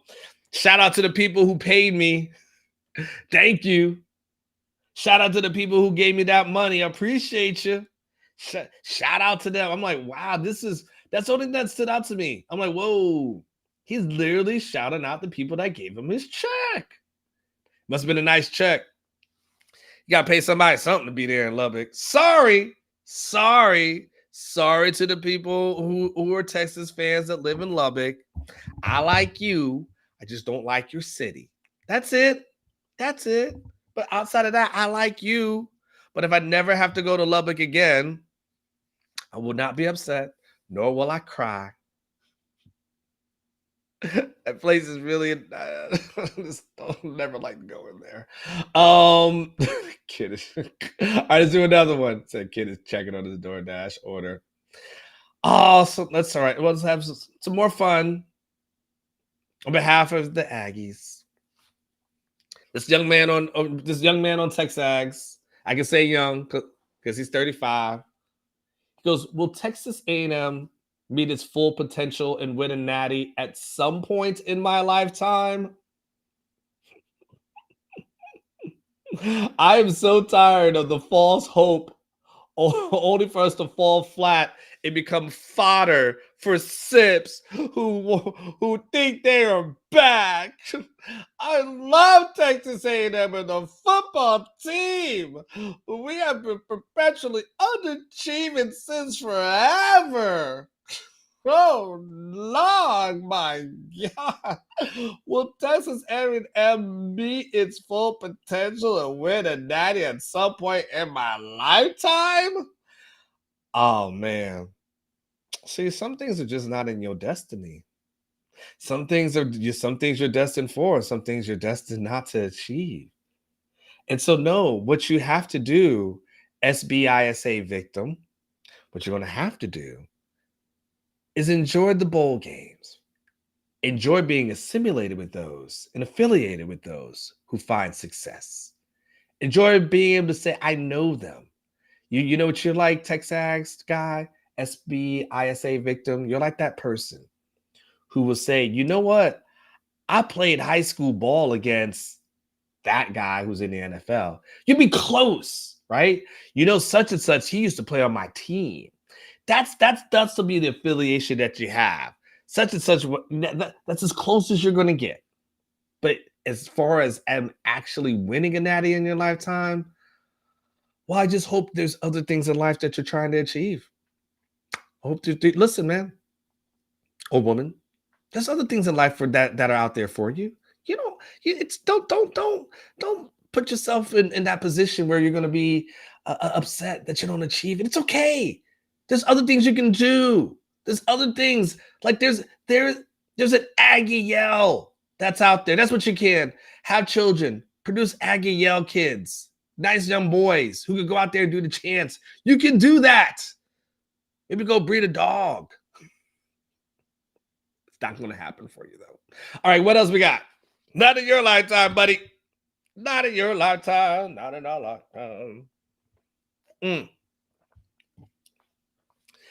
shout out to the people who paid me. Thank you. Shout out to the people who gave me that money. I appreciate you. Shout out to them. I'm like, wow, that's the only thing that stood out to me. I'm like, whoa, he's literally shouting out the people that gave him his check. Must have been a nice check. You got to pay somebody something to be there in Lubbock. Sorry to the people who are Texas fans that live in Lubbock. I like you. I just don't like your city. That's it. But outside of that, I like you. But if I never have to go to Lubbock again, I will not be upset, nor will I cry. That place is really, I just don't never like to go in there. Kid is, all right, let's do another one. Said kid is checking on his DoorDash order. Oh, so that's all right. Let's have some more fun on behalf of the Aggies. This young man on TexAgs, I can say young because he's 35. He goes, will Texas A&M meet its full potential and win a natty at some point in my lifetime? I am so tired of the false hope only for us to fall flat and become fodder for sips who think they are back. I love Texas A&M and the football team. We have been perpetually underachieving since forever. Oh, Lord, my God. Will Texas A&M meet its full potential and win a natty at some point in my lifetime? Oh, man. See, some things are just not in your destiny. Some things you're destined for, some things you're destined not to achieve. And so, no, what you have to do, SBISA victim, what you're going to have to do is enjoy the bowl games. Enjoy being assimilated with those and affiliated with those who find success. Enjoy being able to say, I know them. You know what you're like, TexAgs guy, SBISA victim? You're like that person who will say, you know what? I played high school ball against that guy who's in the NFL. You'd be close, right? You know, such and such, he used to play on my team. That's to be the affiliation that you have. Such and such, that's as close as you're going to get. But as far as actually winning a natty in your lifetime, Well, I just hope there's other things in life that you're trying to achieve. I hope to listen, man or woman. There's other things in life for that are out there for you. You know, it's don't put yourself in that position where you're going to be upset that you don't achieve it. It's okay. There's other things you can do. There's other things like there's an Aggie Yell that's out there. That's what you can have children produce Aggie Yell kids, nice young boys who can go out there and do the chants. You can do that. Maybe go breed a dog. It's not going to happen for you, though. All right, what else we got? Not in your lifetime, buddy. Not in your lifetime. Not in our lifetime.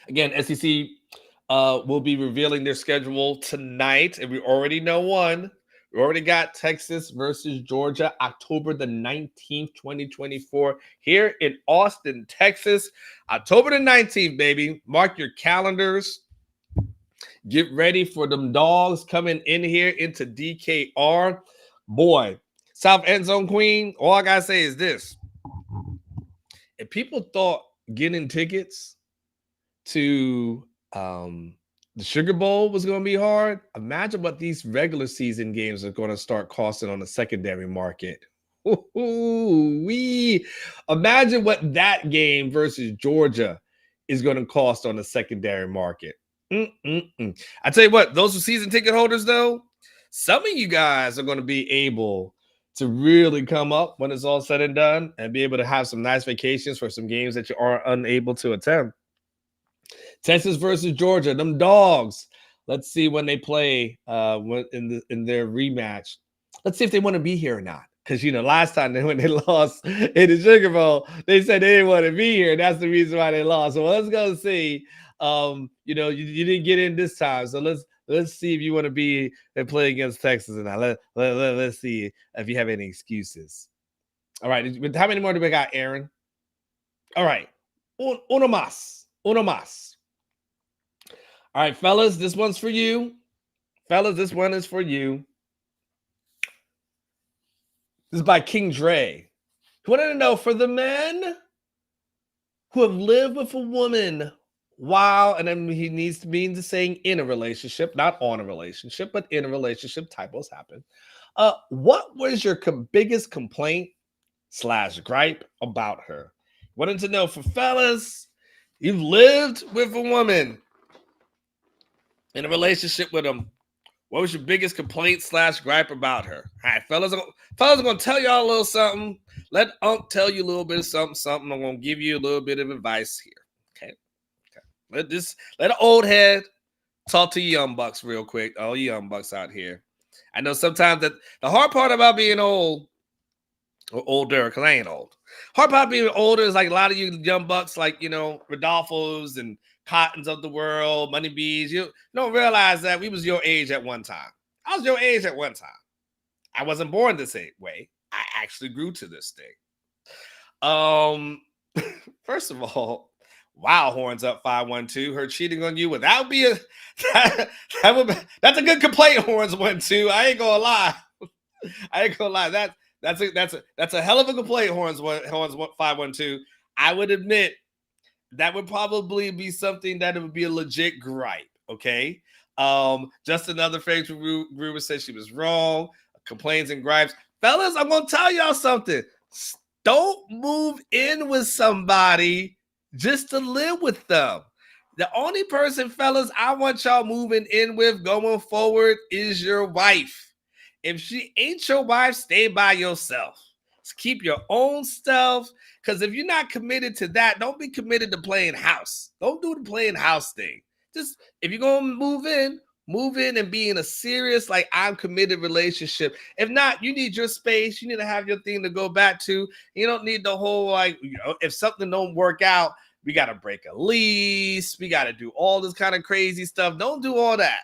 Again, SEC will be revealing their schedule tonight, and we already know one. We already got Texas versus Georgia, October the 19th, 2024, here in Austin, Texas. October the 19th, baby. Mark your calendars. Get ready for them dogs coming in here into DKR. Boy, South End Zone Queen, all I got to say is this. If people thought getting tickets to the Sugar Bowl was going to be hard, imagine what these regular season games are going to start costing on the secondary market. Imagine what that game versus Georgia is going to cost on the secondary market. I tell you what, those season ticket holders, though, some of you guys are going to be able to really come up when it's all said and done and be able to have some nice vacations for some games that you are unable to attend. Texas versus Georgia, them dogs. Let's see when they play in their rematch. Let's see if they want to be here or not. Because, last time when they lost in the Sugar Bowl, they said they didn't want to be here. And that's the reason why they lost. So let's go see. You didn't get in this time. So let's see if you want to be and play against Texas or not. Let's see if you have any excuses. All right. How many more do we got, Aaron? All right. Uno más. All right, fellas, this one's for you. Fellas, this one is for you. This is by King Dre. He wanted to know, for the men who have lived with a woman while, and then he needs to mean to saying in a relationship, not on a relationship, but in a relationship, typos happen. What was your biggest complaint / gripe about her? Wanted to know, for fellas, you've lived with a woman in a relationship with them. What was your biggest complaint / gripe about her? All right, fellas are going to tell y'all a little something. Let Unc tell you a little bit of something. I'm going to give you a little bit of advice here. Okay. Let an old head talk to you young bucks real quick. All you young bucks out here. I know sometimes that the hard part about being old or older, because I ain't old. Hard part being older is like a lot of you young bucks, like, Rodolfo's and Cottons of the world, Money Bees. You don't realize that we was your age at one time. I was your age at one time. I wasn't born this way. I actually grew to this thing. First of all, wow, horns up 512. Her cheating on you without being that's a good complaint, horns 12. I ain't gonna lie. That's a hell of a complaint, horns 512. I would admit that would probably be something that it would be a legit gripe. Okay. Just another Facebook Ruber said she was wrong. Complaints and gripes. Fellas, I'm gonna tell y'all something. Don't move in with somebody just to live with them. The only person, fellas, I want y'all moving in with going forward is your wife. If she ain't your wife, stay by yourself. Just keep your own stuff. Because if you're not committed to that, don't be committed to playing house. Don't do the playing house thing. Just, if you're going to move in and be in a serious, like, I'm committed relationship. If not, you need your space. You need to have your thing to go back to. You don't need the whole, like, if something don't work out, we got to break a lease. We got to do all this kind of crazy stuff. Don't do all that.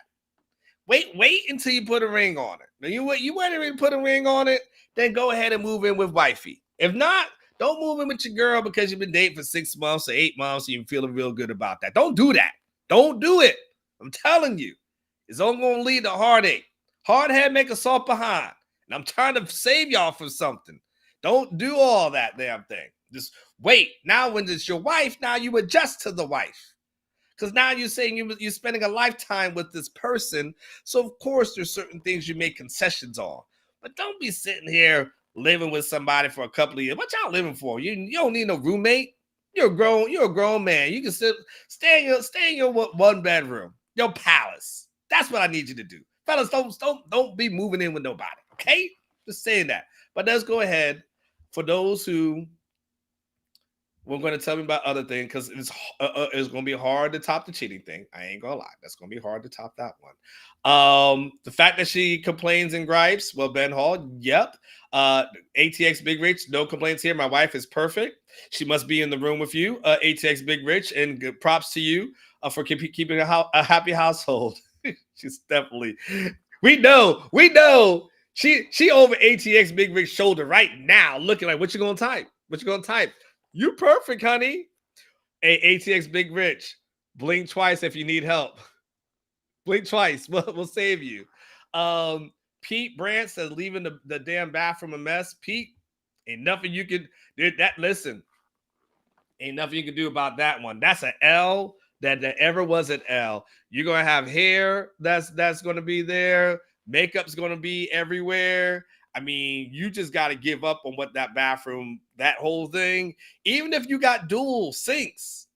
Wait until you put a ring on it. Now, you wait to put a ring on it, then go ahead and move in with wifey. If not, don't move in with your girl because you've been dating for 6 months or 8 months and you're feeling real good about that. Don't do that. Don't do it. I'm telling you. It's only going to lead to heartache. Hard head make a soft behind. And I'm trying to save y'all from something. Don't do all that damn thing. Just wait. Now, when it's your wife, now you adjust to the wife. Because now you're saying you're spending a lifetime with this person. So, of course, there's certain things you make concessions on. But don't be sitting here living with somebody for a couple of years. What y'all living for? You don't need no roommate. You're a grown man. You can stay in your one bedroom, your palace. That's what I need you to do. Fellas, don't be moving in with nobody, okay? Just saying that. But let's go ahead. For those who we're going to tell me about other things, because it's going to be hard to top the cheating thing. I ain't going to lie. That's going to be hard to top that one. The fact that she complains and gripes, well, Ben Hall, yep. ATX Big Rich, no complaints here. My wife is perfect. She must be in the room with you, ATX Big Rich, and props to you for keeping a happy household. She's definitely, we know. She over ATX Big Rich shoulder right now, looking like, what you going to type? What you going to type? You perfect, honey. Hey, ATX Big Rich, blink twice if you need help. Blink twice. We'll save you. Pete Brandt says leaving the damn bathroom a mess. Pete, ain't nothing you can do. Listen, ain't nothing you can do about that one. That's an L that ever was an L. You're gonna have hair that's gonna be there. Makeup's gonna be everywhere. I mean, you just got to give up on what that bathroom, that whole thing. Even if you got dual sinks,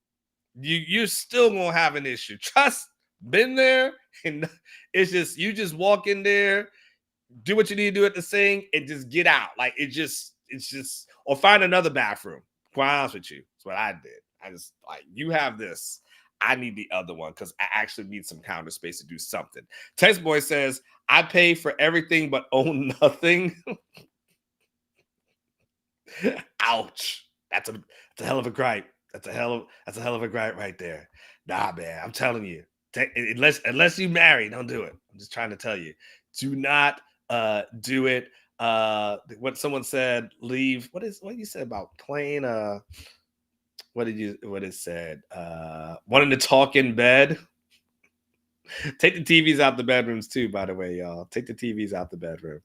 you're still going to have an issue. Trust, been there. And it's just, you just walk in there, do what you need to do at the sink, and just get out. Like, it's just, or find another bathroom. Quite honest with you. That's what I did. I just, like, you have this. I need the other one because I actually need some counter space to do something. Text Boy says, I pay for everything but own nothing. Ouch. That's a hell of a gripe. That's a hell of a gripe right there. Nah, man, I'm telling you. Unless you marry, don't do it. I'm just trying to tell you. Do not do it. What someone said, leave. What you said about playing what it said? Wanting to talk in bed. Take the TVs out the bedrooms too, by the way, y'all. Take the TVs out the bedroom.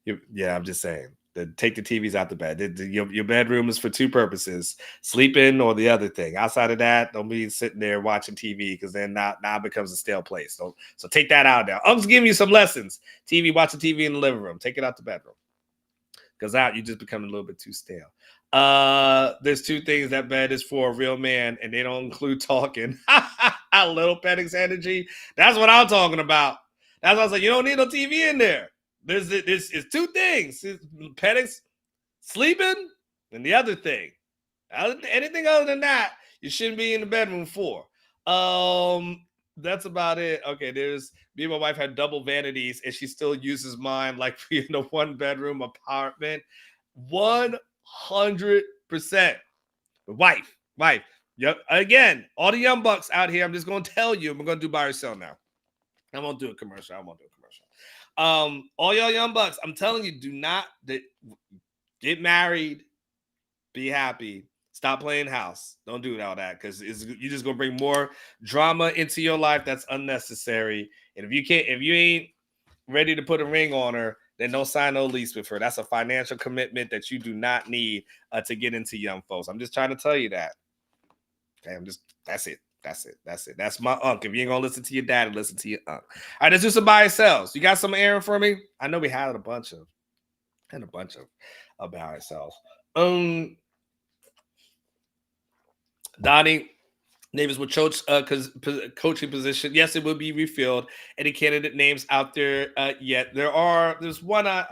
Yeah, I'm just saying. Take the TVs out the bed. Your bedroom is for two purposes: sleeping or the other thing. Outside of that, don't be sitting there watching TV because then now it becomes a stale place. So take that out now. Unc's giving you some lessons. Watching TV in the living room. Take it out the bedroom. Because out, you just become a little bit too stale. There's two things that bed is for: a real man, and they don't include talking. A little Penix energy. That's what I'm talking about. That's why I was like, you don't need no TV in there. This is two things: Penix sleeping, and the other thing. Anything other than that, you shouldn't be in the bedroom for. That's about it. Okay, me and my wife had double vanities, and she still uses mine like in a one-bedroom apartment. 100%. Wife. Yep. Again, all the young bucks out here, I'm just going to tell you, we're going to do buy or sell now. I won't do a commercial. All y'all young bucks, I'm telling you, do not get married, be happy. Stop playing house. Don't do all that because you're just gonna bring more drama into your life that's unnecessary. And if you ain't ready to put a ring on her, then don't sign no lease with her. That's a financial commitment that you do not need to get into young folks. I'm just trying to tell you that. Okay, that's it. That's my unk. If you ain't gonna listen to your daddy, listen to your unk. All right, let's do some buy and sells. You got some Aaron for me? I know we had a bunch of buy and sells. Donnie Davis would coach coaching position. Yes, it will be refilled. Any candidate names out there yet? There's one I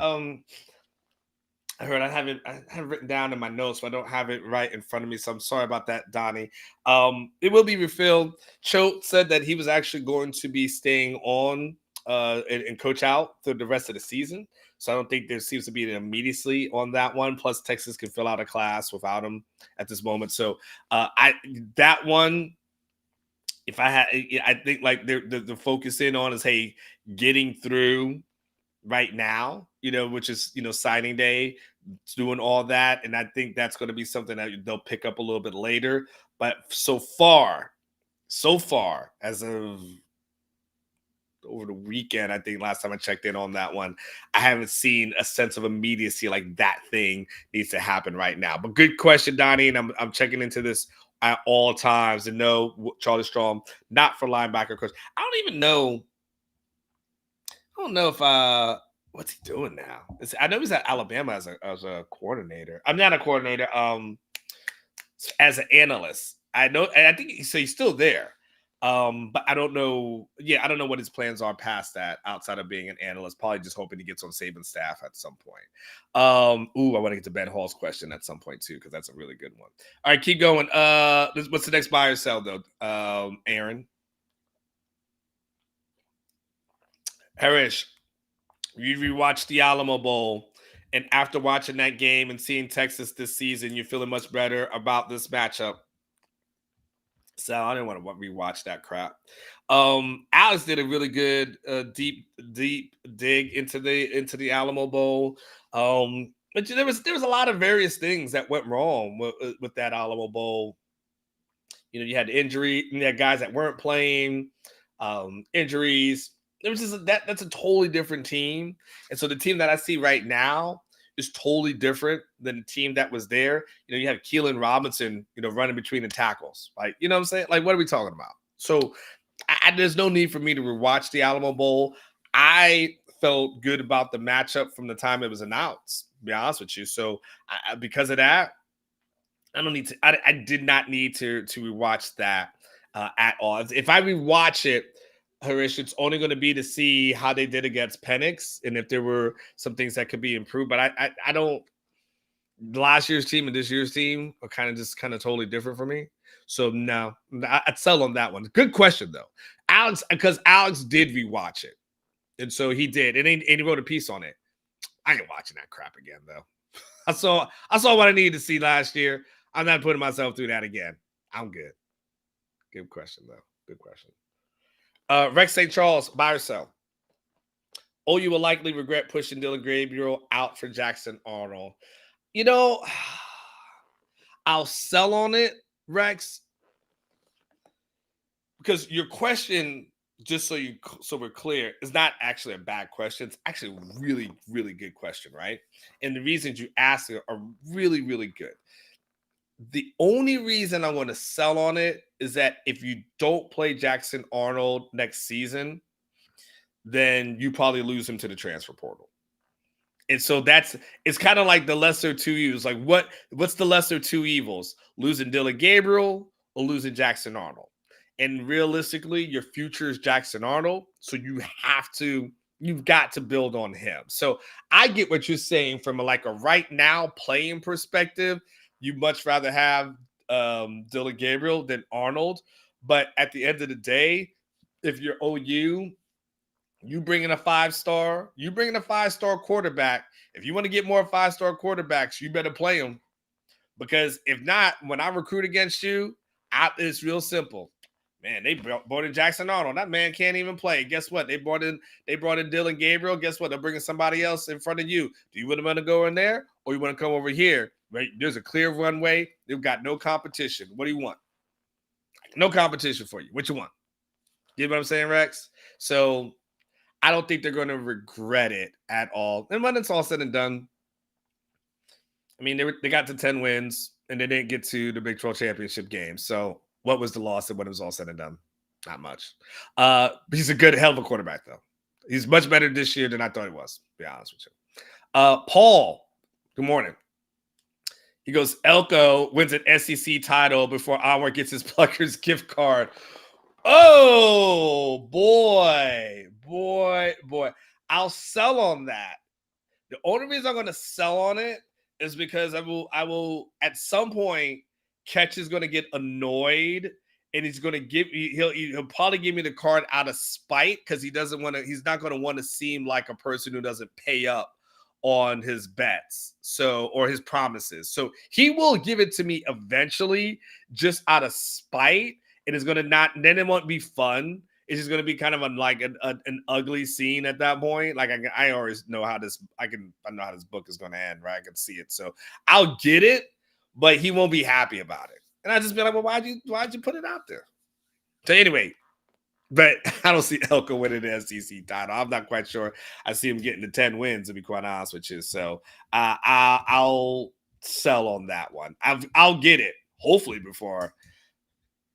heard. I haven't written down in my notes, so I don't have it right in front of me. So I'm sorry about that, Donnie. It will be refilled. Choate said that he was actually going to be staying on and coach out through the rest of the season. So I don't think there seems to be an immediacy on that one. Plus, Texas can fill out a class without him at this moment. So that one, I think like the focus in on is, hey, getting through right now, which is, signing day, doing all that. And I think that's going to be something that they'll pick up a little bit later. But so far, as of over the weekend. I think last time I checked in on that one, I haven't seen a sense of immediacy like that thing needs to happen right now. But good question, Donnie, and I'm checking into this at all times. And no, Charlie Strong, not for linebacker coach. I don't even know. I don't know if what's he doing now? I know he's at Alabama as a coordinator. I'm not a coordinator. As an analyst, I know, and I think he's still there. But I don't know. Yeah, I don't know what his plans are past that outside of being an analyst. Probably just hoping he gets on Saban's staff at some point. I want to get to Ben Hall's question at some point too, because that's a really good one. All right, keep going. What's the next buy or sell though? Aaron Harris. You rewatched the Alamo Bowl, and after watching that game and seeing Texas this season, you're feeling much better about this matchup. So I didn't want to rewatch that crap. Alex did a really good deep dig into the Alamo Bowl. But there was a lot of various things that went wrong with that Alamo Bowl. You know, you had injury, you had guys that weren't playing, injuries. It was just that's a totally different team. And so the team that I see right now is totally different than the team that was there. You know, you have Keelan Robinson, running between the tackles. Like, you know what I'm saying? Like, what are we talking about? So there's no need for me to rewatch the Alamo Bowl. I felt good about the matchup from the time it was announced, to be honest with you. So because of that, I don't need to. I did not need to rewatch that at all. If I rewatch it, Harish, it's only going to be to see how they did against Penix and if there were some things that could be improved. But I don't. Last year's team and this year's team are kind of totally different for me. So no, I'd sell on that one. Good question though, Alex, because Alex did rewatch it, and so he did, and he wrote a piece on it. I ain't watching that crap again though. I saw what I needed to see last year. I'm not putting myself through that again. I'm good. Good question though. Good question. Rex St. Charles, buy or sell? You will likely regret pushing Dylan Gabriel out for Jackson Arnold. I'll sell on it, Rex, because your question, just so we're clear, is not actually a bad question. It's actually a really, really good question, right? And the reasons you ask it are really, really good. The only reason I want to sell on it is that if you don't play Jackson Arnold next season, then you probably lose him to the transfer portal. And so it's kind of like the lesser two evils. Like what's the lesser two evils? Losing Dylan Gabriel or losing Jackson Arnold? And realistically, your future is Jackson Arnold. So you've got to build on him. So I get what you're saying from a right now playing perspective. You much rather have Dylan Gabriel than Arnold. But at the end of the day, if you're OU, you bring in a 5-star, you bring in a 5-star quarterback. If you want to get more 5-star quarterbacks, you better play them. Because if not, when I recruit against you, it's real simple. Man, they brought in Jackson Arnold. That man can't even play. Guess what? They brought in Dylan Gabriel. Guess what? They're bringing somebody else in front of you. Do you want to go in there or you want to come over here? Right? There's a clear runway. They've got no competition. What do you want? No competition for you. What you want? You know what I'm saying, Rex? So I don't think they're going to regret it at all. And when it's all said and done, I mean, they got to 10 wins and they didn't get to the Big 12 championship game. So what was the loss when it was all said and done? Not much. He's a hell of a quarterback, though. He's much better this year than I thought he was, to be honest with you. Paul, good morning. He goes, Elko wins an SEC title before Onward gets his Pluckers gift card. Oh, boy. I'll sell on that. The only reason I'm going to sell on it is because I will at some point, Ketch is going to get annoyed and he's going to he'll probably give me the card out of spite because he's not going to want to seem like a person who doesn't pay up on his bets or his promises. So he will give it to me eventually just out of spite. And it's going to then it won't be fun. It's just going to be kind of an ugly scene at that point. Like I always know I know how this book is going to end, right? I can see it. So I'll get it, but he won't be happy about it. And I just be like, well, why'd you put it out there? So anyway, But I don't see Elko winning the SEC title. I'm not quite sure. I see him getting to 10 wins, to be quite honest with you. So I'll sell on that one. I'll get it, hopefully before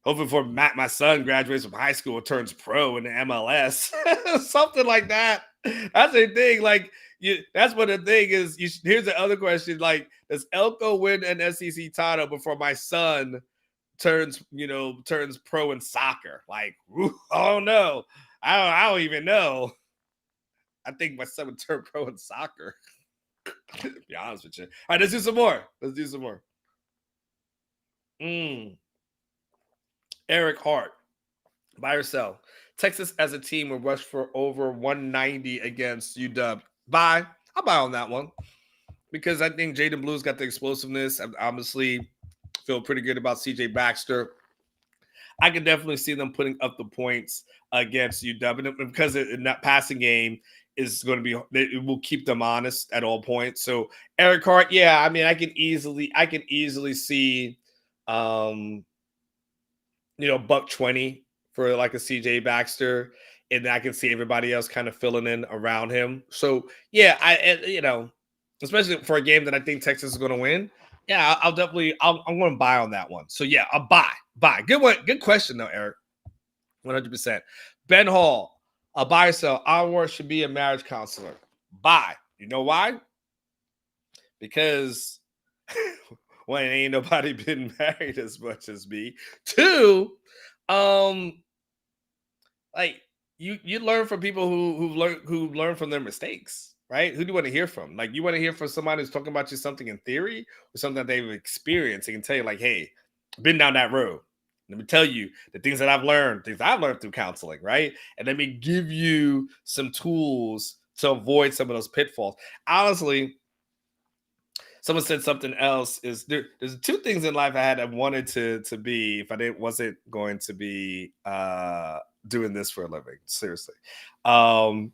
my son graduates from high school and turns pro in the MLS. Something like that. That's the thing. Like, that's what the thing is. Here's the other question. Like, does Elko win an SEC title before my son turns pro in soccer? Like, I don't know. I don't even know. I think my son would turn pro in soccer. To be honest with you. All right, let's do some more. Eric Hart, buy or sell. Texas as a team will rush for over 190 against UW. Buy. I'll buy on that one because I think Jaden Blue's got the explosiveness. I obviously feel pretty good about CJ Baxter. I can definitely see them putting up the points against UW because in that passing game is going to be, it will keep them honest at all points. So Eric Hart, yeah, I mean, I can easily see, $120 for like a CJ Baxter, and I can see everybody else kind of filling in around him. So yeah, especially for a game that I think Texas is going to win. Yeah, I'm going to buy on that one. So yeah, I'll buy. Good one. Good question though, Eric. 100%. Ben Hall, a buy or sell. Onward should be a marriage counselor. Buy. You know why? Because one, ain't nobody been married as much as me. Two, like you learn from people who learn from their mistakes, right? Who do you want to hear from? Like, you want to hear from somebody who's talking about you something in theory or something that they've experienced. They can tell you, like, hey, I've been down that road. Let me tell you the things that I've learned through counseling, right? And let me give you some tools to avoid some of those pitfalls. Honestly, someone said something else. There's two things in life I wanted to be if I wasn't going to be doing this for a living. Seriously. Y'all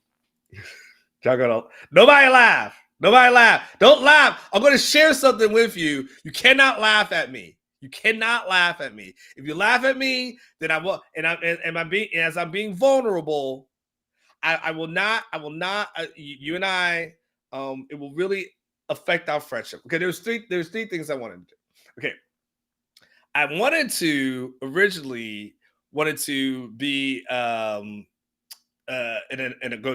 gonna nobody laugh. Don't laugh. I'm gonna share something with you. You cannot laugh at me. If you laugh at me, then I will, and as I'm being vulnerable, I will not, you and I, it will really affect our friendship. Okay, there's three things I wanted to do. Okay. I originally wanted to be go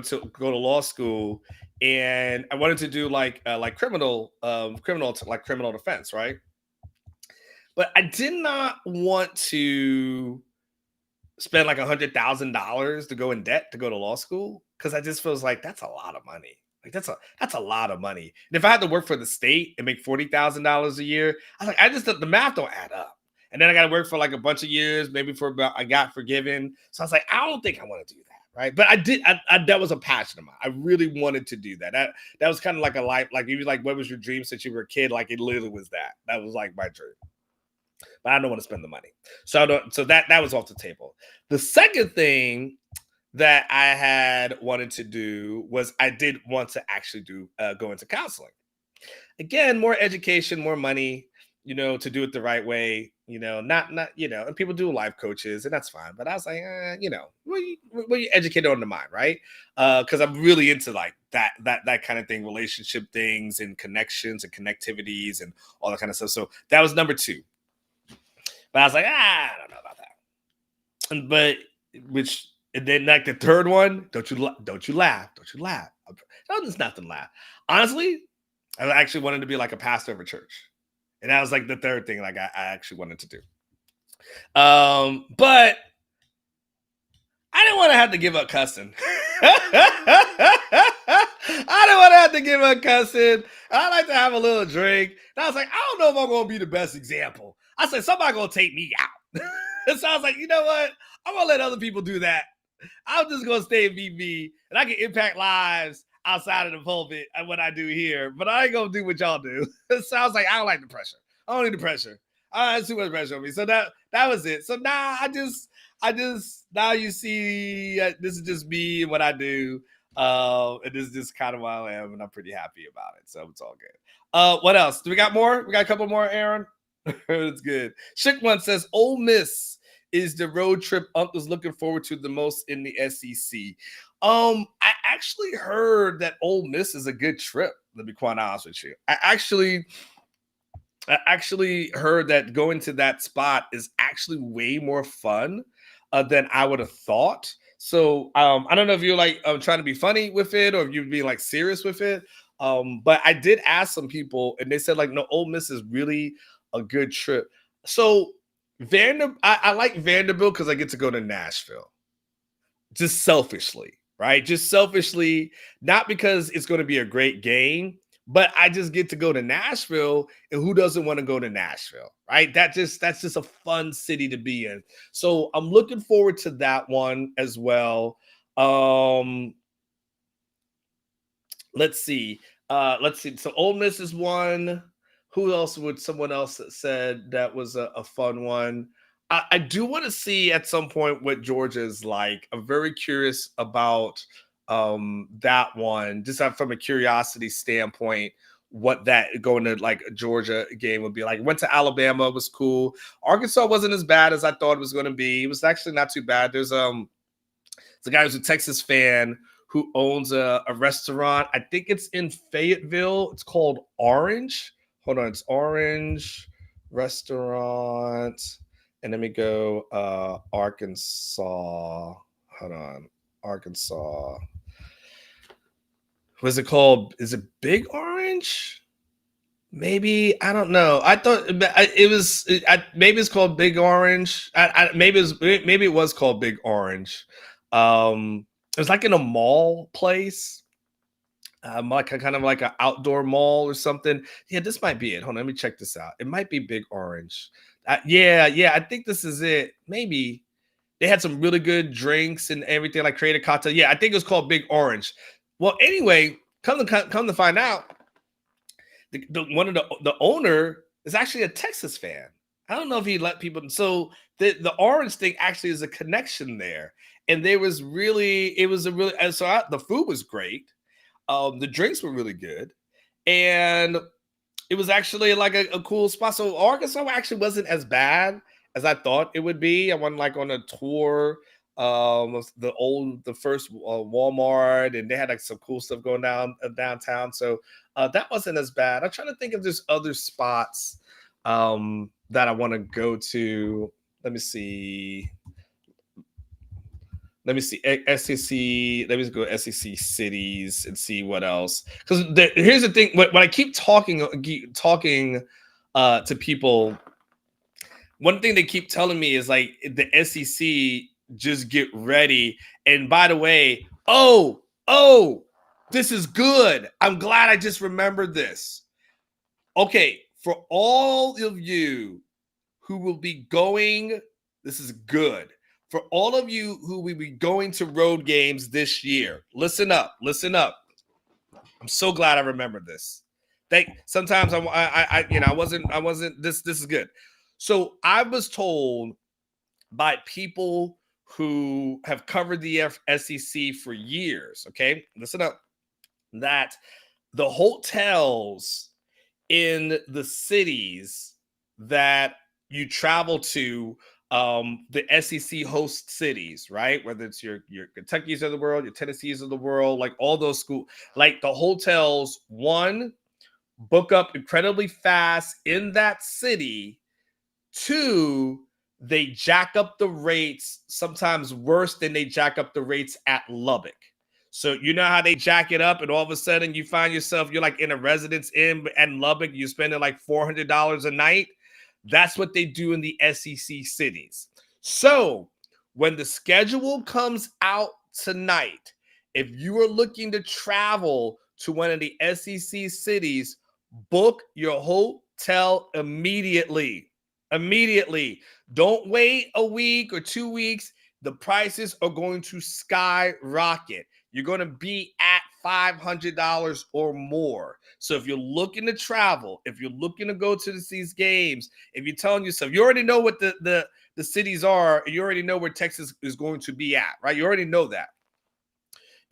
to law school, and I wanted to do like criminal defense, right? But I did not want to spend like $100,000 to go in debt to go to law school, because I just feels like that's a lot of money. Like that's a lot of money. And if I had to work for the state and make $40,000 a year, I just the math don't add up. And then I got to work for like a bunch of years, maybe I got forgiven. So I was like, I don't think I want to do that, right? But I did. That was a passion of mine. I really wanted to do that. That was kind of like a life. Like, you like, what was your dream since you were a kid? Like, it literally was that. That was like my dream. But I don't want to spend the money. So that was off the table. The second thing that I had wanted to do was I did want to actually go into counseling. Again, more education, more money, to do it the right way, not, and people do life coaches, and that's fine. But I was like, you educated on the mind, right? Because I'm really into like that kind of thing, relationship things and connections and connectivities and all that kind of stuff. So that was number 2. But I was like, I don't know about that. And then like the third one, don't you laugh. No, there's nothing to laugh. Honestly, I actually wanted to be like a pastor of a church. And that was like the third thing like I actually wanted to do. But I didn't want to have to give up cussing. I like to have a little drink. And I was like, I don't know if I'm going to be the best example. I said, somebody going to take me out. So I was like, you know what? I'm going to let other people do that. I'm just going to stay and be me. And I can impact lives outside of the pulpit and what I do here. But I ain't going to do what y'all do. So I was like, I don't like the pressure. I don't need the pressure. That's too much pressure on me. So that was it. So now now you see, this is just me and what I do. And this is just kind of what I am, and I'm pretty happy about it. So it's all good. What else? Do we got more? We got a couple more, Aaron? It's good. Shook One says, Ole Miss is the road trip Uncle's looking forward to the most in the SEC? I actually heard that Ole Miss is a good trip. Let me be quite honest with you. I actually heard that going to that spot is actually way more fun than I would have thought. So I don't know if you're like trying to be funny with it or if you're being like serious with it. But I did ask some people, and they said like, no, Ole Miss is really a good trip. So I like Vanderbilt because I get to go to Nashville. Just selfishly, right? Just selfishly, not because it's going to be a great game, but I just get to go to Nashville, and who doesn't want to go to Nashville, right? That's just a fun city to be in. So I'm looking forward to that one as well. Let's see. So Ole Miss is one. Who else would someone else that said that was a fun one? I do want to see at some point what Georgia is like. I'm very curious about that one, just from a curiosity standpoint, what that going to like a Georgia game would be like. Went to Alabama, was cool. Arkansas wasn't as bad as I thought it was going to be. It was actually not too bad. There's a guy who's a Texas fan who owns a restaurant. I think it's in Fayetteville. It's called Orange. Hold on, it's Orange Restaurant. And let me go Arkansas. Hold on, Arkansas. What's it called? Is it Big Orange? Maybe, I don't know. I thought it was. Maybe it's called Big Orange. Maybe it was called Big Orange. It was like in a mall place, like kind of like an outdoor mall or something. Yeah, this might be it. Hold on, let me check this out. It might be Big Orange. Yeah, I think this is it. Maybe they had some really good drinks and everything, like creative cocktail. Yeah, I think it was called Big Orange. Well, anyway, come to find out, the owner is actually a Texas fan. I don't know if he let people. So the Orange thing actually is a connection there, and the food was great, the drinks were really good, and it was actually like a cool spot. So Arkansas actually wasn't as bad as I thought it would be. I went like on a tour of the first Walmart, and they had like some cool stuff going downtown. So that wasn't as bad. I'm trying to think if there's other spots that I want to go to. Let me see. SEC. Let me just go SEC cities and see what else. Because here's the thing: when I keep talking to people, one thing they keep telling me is like the SEC. Just get ready. And by the way, oh, this is good. I'm glad I just remembered this. Okay, for all of you who will be going, this is good. For all of you who will be going to road games this year, listen up. I'm so glad I remembered this. Sometimes I wasn't. This is good. So I was told by people who have covered the SEC for years, okay, listen up, that the hotels in the cities that you travel to, the SEC host cities, right? Whether it's your Kentuckys of the world, your Tennessees of the world, like all those schools, like the hotels, one, book up incredibly fast in that city. Two, they jack up the rates sometimes worse than they jack up the rates at Lubbock. So you know how they jack it up, and all of a sudden you find yourself, you're like in a Residence Inn at Lubbock, you're spending like $400 a night. That's what they do in the SEC cities. So when the schedule comes out tonight, if you are looking to travel to one of the SEC cities, book your hotel immediately. Don't wait a week or 2 weeks. The prices are going to skyrocket. You're going to be at $500 or more. So if you're looking to travel, if you're looking to go to these games, if you're telling yourself, you already know what the cities are, and you already know where Texas is going to be at, right? You already know that.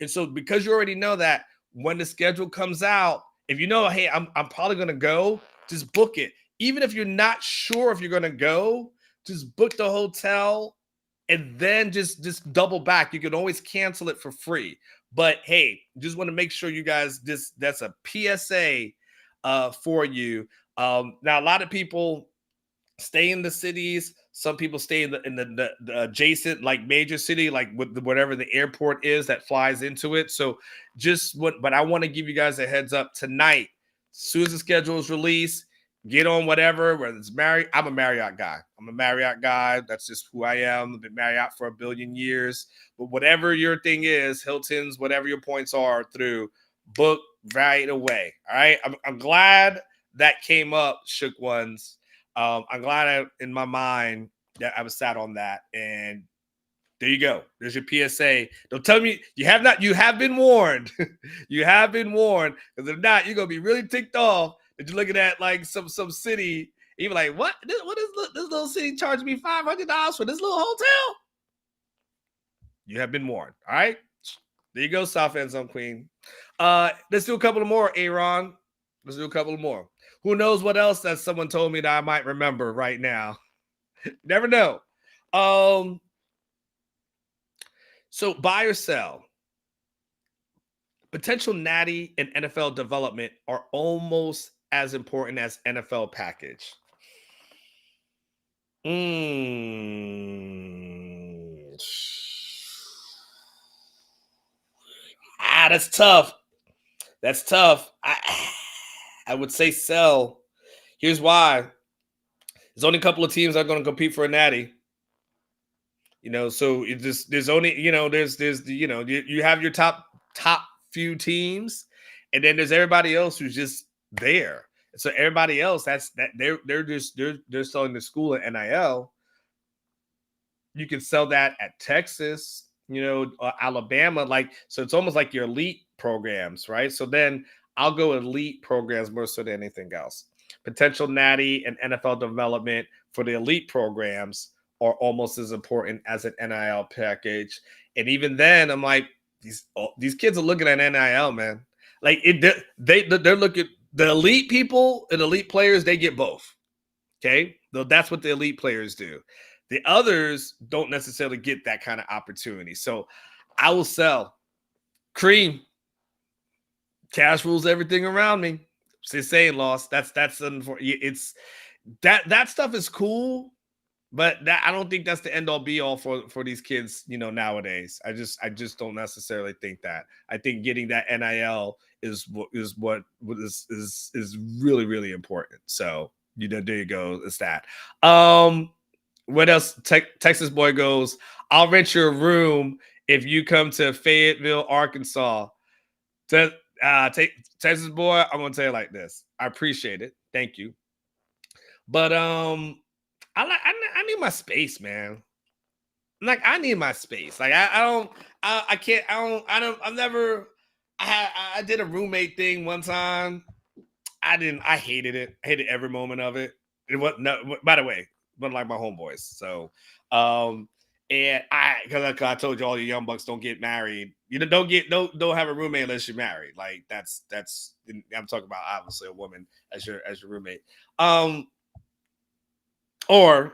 And so because you already know that, when the schedule comes out, if you know, hey, I'm probably going to go, just book it. Even if you're not sure if you're going to go, just book the hotel and then just double back. You can always cancel it for free. But hey, just want to make sure you guys, that's a PSA for you. Now, a lot of people stay in the cities. Some people stay in the adjacent, like, major city, like with whatever the airport is that flies into it. So but I want to give you guys a heads up tonight. As soon as the schedule is released, get on whatever, whether it's Marriott. I'm a Marriott guy. That's just who I am. I've been Marriott for a billion years. But whatever your thing is, Hilton's, whatever your points are through, book right away. All right. I'm glad that came up, Shook Ones. I'm glad in my mind that I was sat on that. And there you go. There's your PSA. Don't tell me you have not. You have been warned. You have been warned. Because if not, you're gonna be really ticked off that you're looking at like some city. Even like, what is this little city charging me $500 for this little hotel? You have been warned. All right. There you go, South End Zone Queen. Let's do a couple of more, Aaron. Let's do a couple of more. Who knows what else that someone told me that I might remember right now? Never know. So buy or sell. Potential natty and NFL development are almost as important as NFL package. That's tough. That's tough. I would say sell. Here's why. There's only a couple of teams that are going to compete for a natty. So there's only, you have your top few teams, and then there's everybody else who's just there. So everybody else, they're selling the school at NIL. You can sell that at Texas, Alabama, so it's almost like your elite programs, right? So then I'll go elite programs more so than anything else. Potential natty and NFL development for the elite programs are almost as important as an NIL package. And even then, I'm like, these kids are looking at NIL, man. Like they're looking, the elite people and elite players, they get both. Okay, though that's what the elite players do. The others don't necessarily get that kind of opportunity. So I will sell. Cream. Cash rules everything around me. It's saying loss. That's it's that stuff is cool, but I don't think that's the end all be all for these kids, nowadays. I just don't necessarily think that. I think getting that NIL is what is really, really important. So, there you go. It's that. What else? Texas boy goes, I'll rent you a room if you come to Fayetteville, Arkansas. Texas boy, I'm gonna tell you like this. I appreciate it. Thank you. But I need my space, man. I need my space. I did a roommate thing one time. I hated it. I hated every moment of it. It was no, by the way, wasn't like my homeboys. So and because I told you all you young bucks don't get married. Don't have a roommate unless you're married. Like that's I'm talking about obviously a woman as your roommate. Or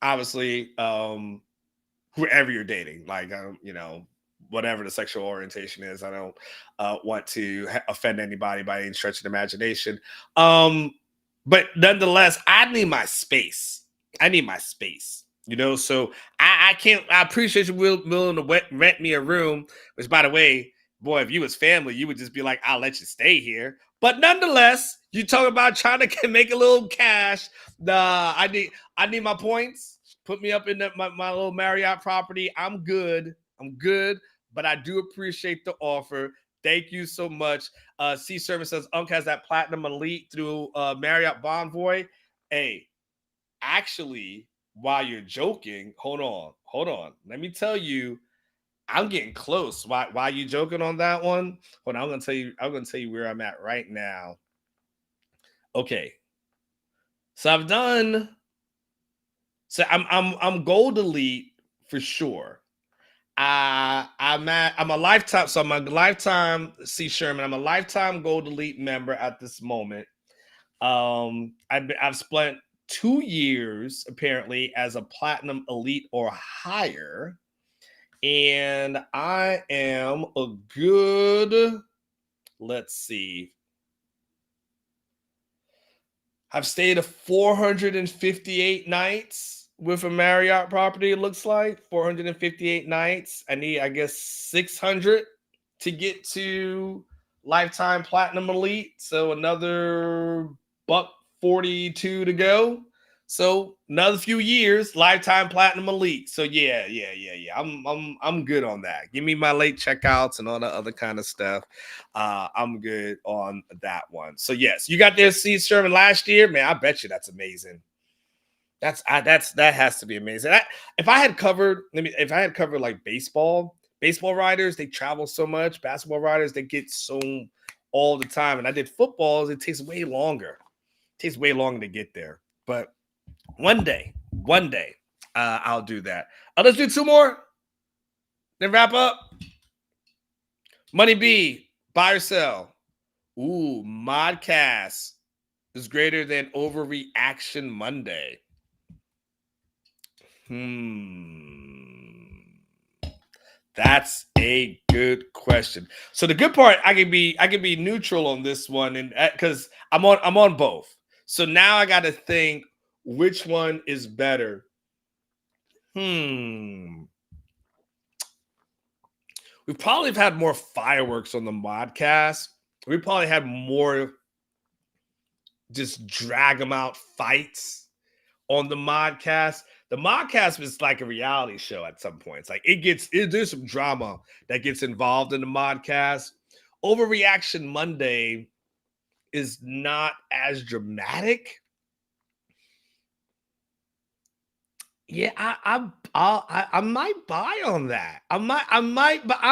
obviously whoever you're dating, whatever the sexual orientation is. I don't want to offend anybody by any stretch of the imagination. But nonetheless, I need my space. So I appreciate you willing to rent me a room, which, by the way, boy, if you was family, you would just be like, I'll let you stay here. But nonetheless, you talk about trying to make a little cash. I need my points. Put me up in my little Marriott property. I'm good. But I do appreciate the offer. Thank you so much. C Service says Unc has that platinum elite through Marriott Bonvoy. Hey, actually, while you're joking, hold on. Let me tell you, I'm getting close. Why you joking on that one? Hold on, I'm gonna tell you where I'm at right now. Okay. So I'm gold elite for sure. I'm a lifetime, so I'm a lifetime C Sherman. I'm a lifetime gold elite member at this moment. I've spent 2 years apparently as a platinum elite or higher. And I am a good, let's see, I've stayed 458 nights with a Marriott property, it looks like 458 nights. I need, I guess, 600 to get to lifetime platinum elite. So another buck 42 to go. So another few years, lifetime platinum elite. So yeah. I'm good on that. Give me my late checkouts and all the other kind of stuff. I'm good on that one. So yes, you got their seed Sherman last year, man. I bet you that's amazing. That has to be amazing. If I had covered like baseball riders, they travel so much. Basketball riders, they get so all the time. And I did footballs, it takes way longer. It takes way longer to get there. But one day, I'll do that. Let's do 2 more. Then wrap up. Money B, buy or sell. Ooh, Modcast is greater than Overreaction Monday. That's a good question. So the good part, I can be neutral on this one, and because I'm on both. So now I got to think which one is better. We probably have had more fireworks on the Modcast. We probably had more just drag them out fights on the Modcast. The Modcast is like a reality show at some points. Like there's some drama that gets involved in the Modcast. Overreaction Monday is not as dramatic. Yeah, I might buy on that. But I'm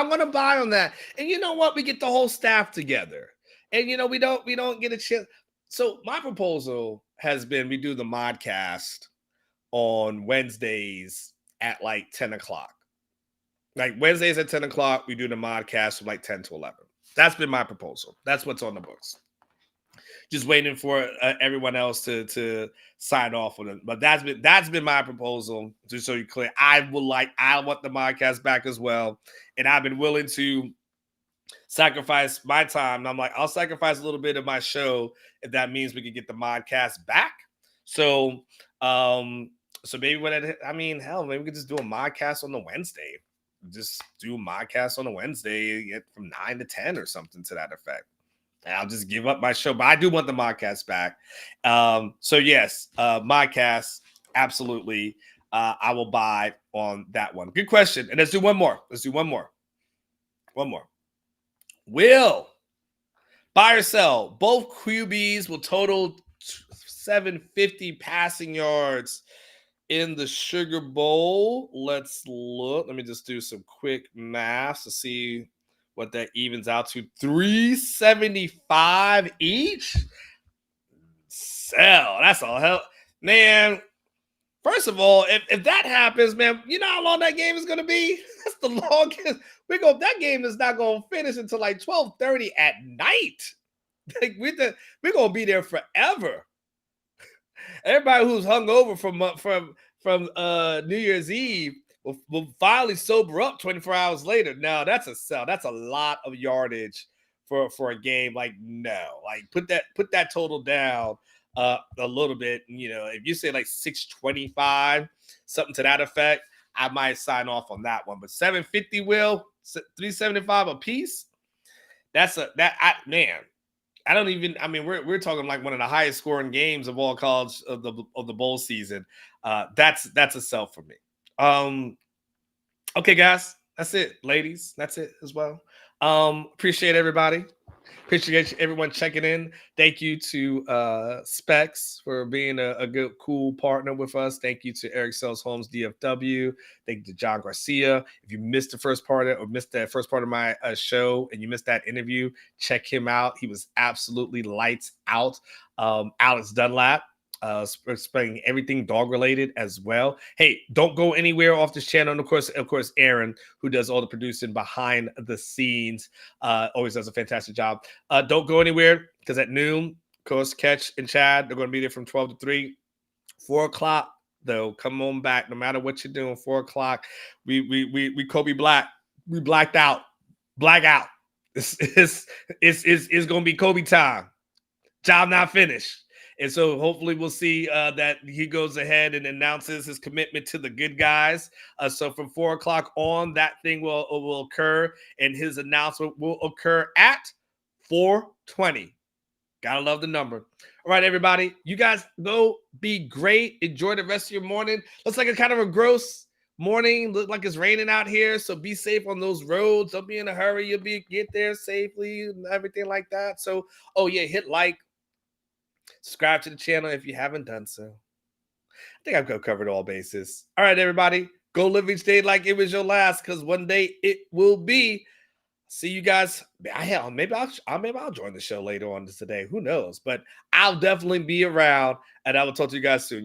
gonna buy on that. And you know what? We get the whole staff together, and we don't get a chance. So my proposal has been we do the Modcast on Wednesdays at like 10 o'clock. Like Wednesdays at 10 o'clock, we do the Modcast from like 10 to 11. That's been my proposal. That's what's on the books. Just waiting for everyone else to sign off on it. But that's been my proposal. Just so you're clear, I want the Modcast back as well, and I've been willing to sacrifice my time. And I'm like, I'll sacrifice a little bit of my show if that means we can get the Modcast back. So, so maybe hell, maybe we could just do a Modcast on the Wednesday. Just do a Modcast on a Wednesday from 9 to 10 or something to that effect. I'll just give up my show, but I do want the Modcast back. So yes, Modcast, absolutely. I will buy on that one. Good question. And let's do one more. Will buy or sell? Both QBs will total 750 passing yards in the Sugar Bowl. Let's look. Let me just do some quick math to see what that evens out to. 375 each. Sell. That's all hell. Man, first of all, if that happens, man, you know how long that game is going to be? That's the longest. That game is not going to finish until like 12:30 at night. Like we're going to be there forever. Everybody who's hungover from New Year's Eve will finally sober up 24 hours later. Now that's a sell. That's a lot of yardage for a game. Like no, like put that total down a little bit. If you say like 625, something to that effect, I might sign off on that one. But 750 will 375 a piece. I don't even. I mean, we're talking like one of the highest scoring games of all college of the bowl season. That's a sell for me. Okay, guys, that's it, ladies. That's it as well. Appreciate everybody. Appreciate everyone checking in. Thank you to Specs for being a good, cool partner with us. Thank you to Eric Sells Homes DFW. Thank you to John Garcia. If you missed the first part of my show and you missed that interview, check him out. He was absolutely lights out. Alex Dunlap. Explaining everything dog related as well. Hey, don't go anywhere off this channel. And of course, Aaron, who does all the producing behind the scenes, always does a fantastic job. Don't go anywhere because at noon, of course, Catch and Chad, they're going to be there from 12 to 3. 4 o'clock, though, come on back. No matter what you're doing, 4 o'clock, we Kobe Black. We blacked out. Black out. It's going to be Kobe time. Job not finished. And so hopefully we'll see that he goes ahead and announces his commitment to the good guys. So from 4 o'clock on, that thing will occur, and his announcement will occur at 4:20. Gotta love the number. All right, everybody. You guys go be great. Enjoy the rest of your morning. Looks like a kind of a gross morning. Look like it's raining out here. So be safe on those roads. Don't be in a hurry. You'll get there safely and everything like that. So, oh yeah, hit like. Subscribe to the channel if you haven't done so. I think I've covered all bases. All right, everybody. Go live each day like it was your last, because one day it will be. See you guys. Maybe I'll join the show later on today. Who knows? But I'll definitely be around, and I will talk to you guys soon.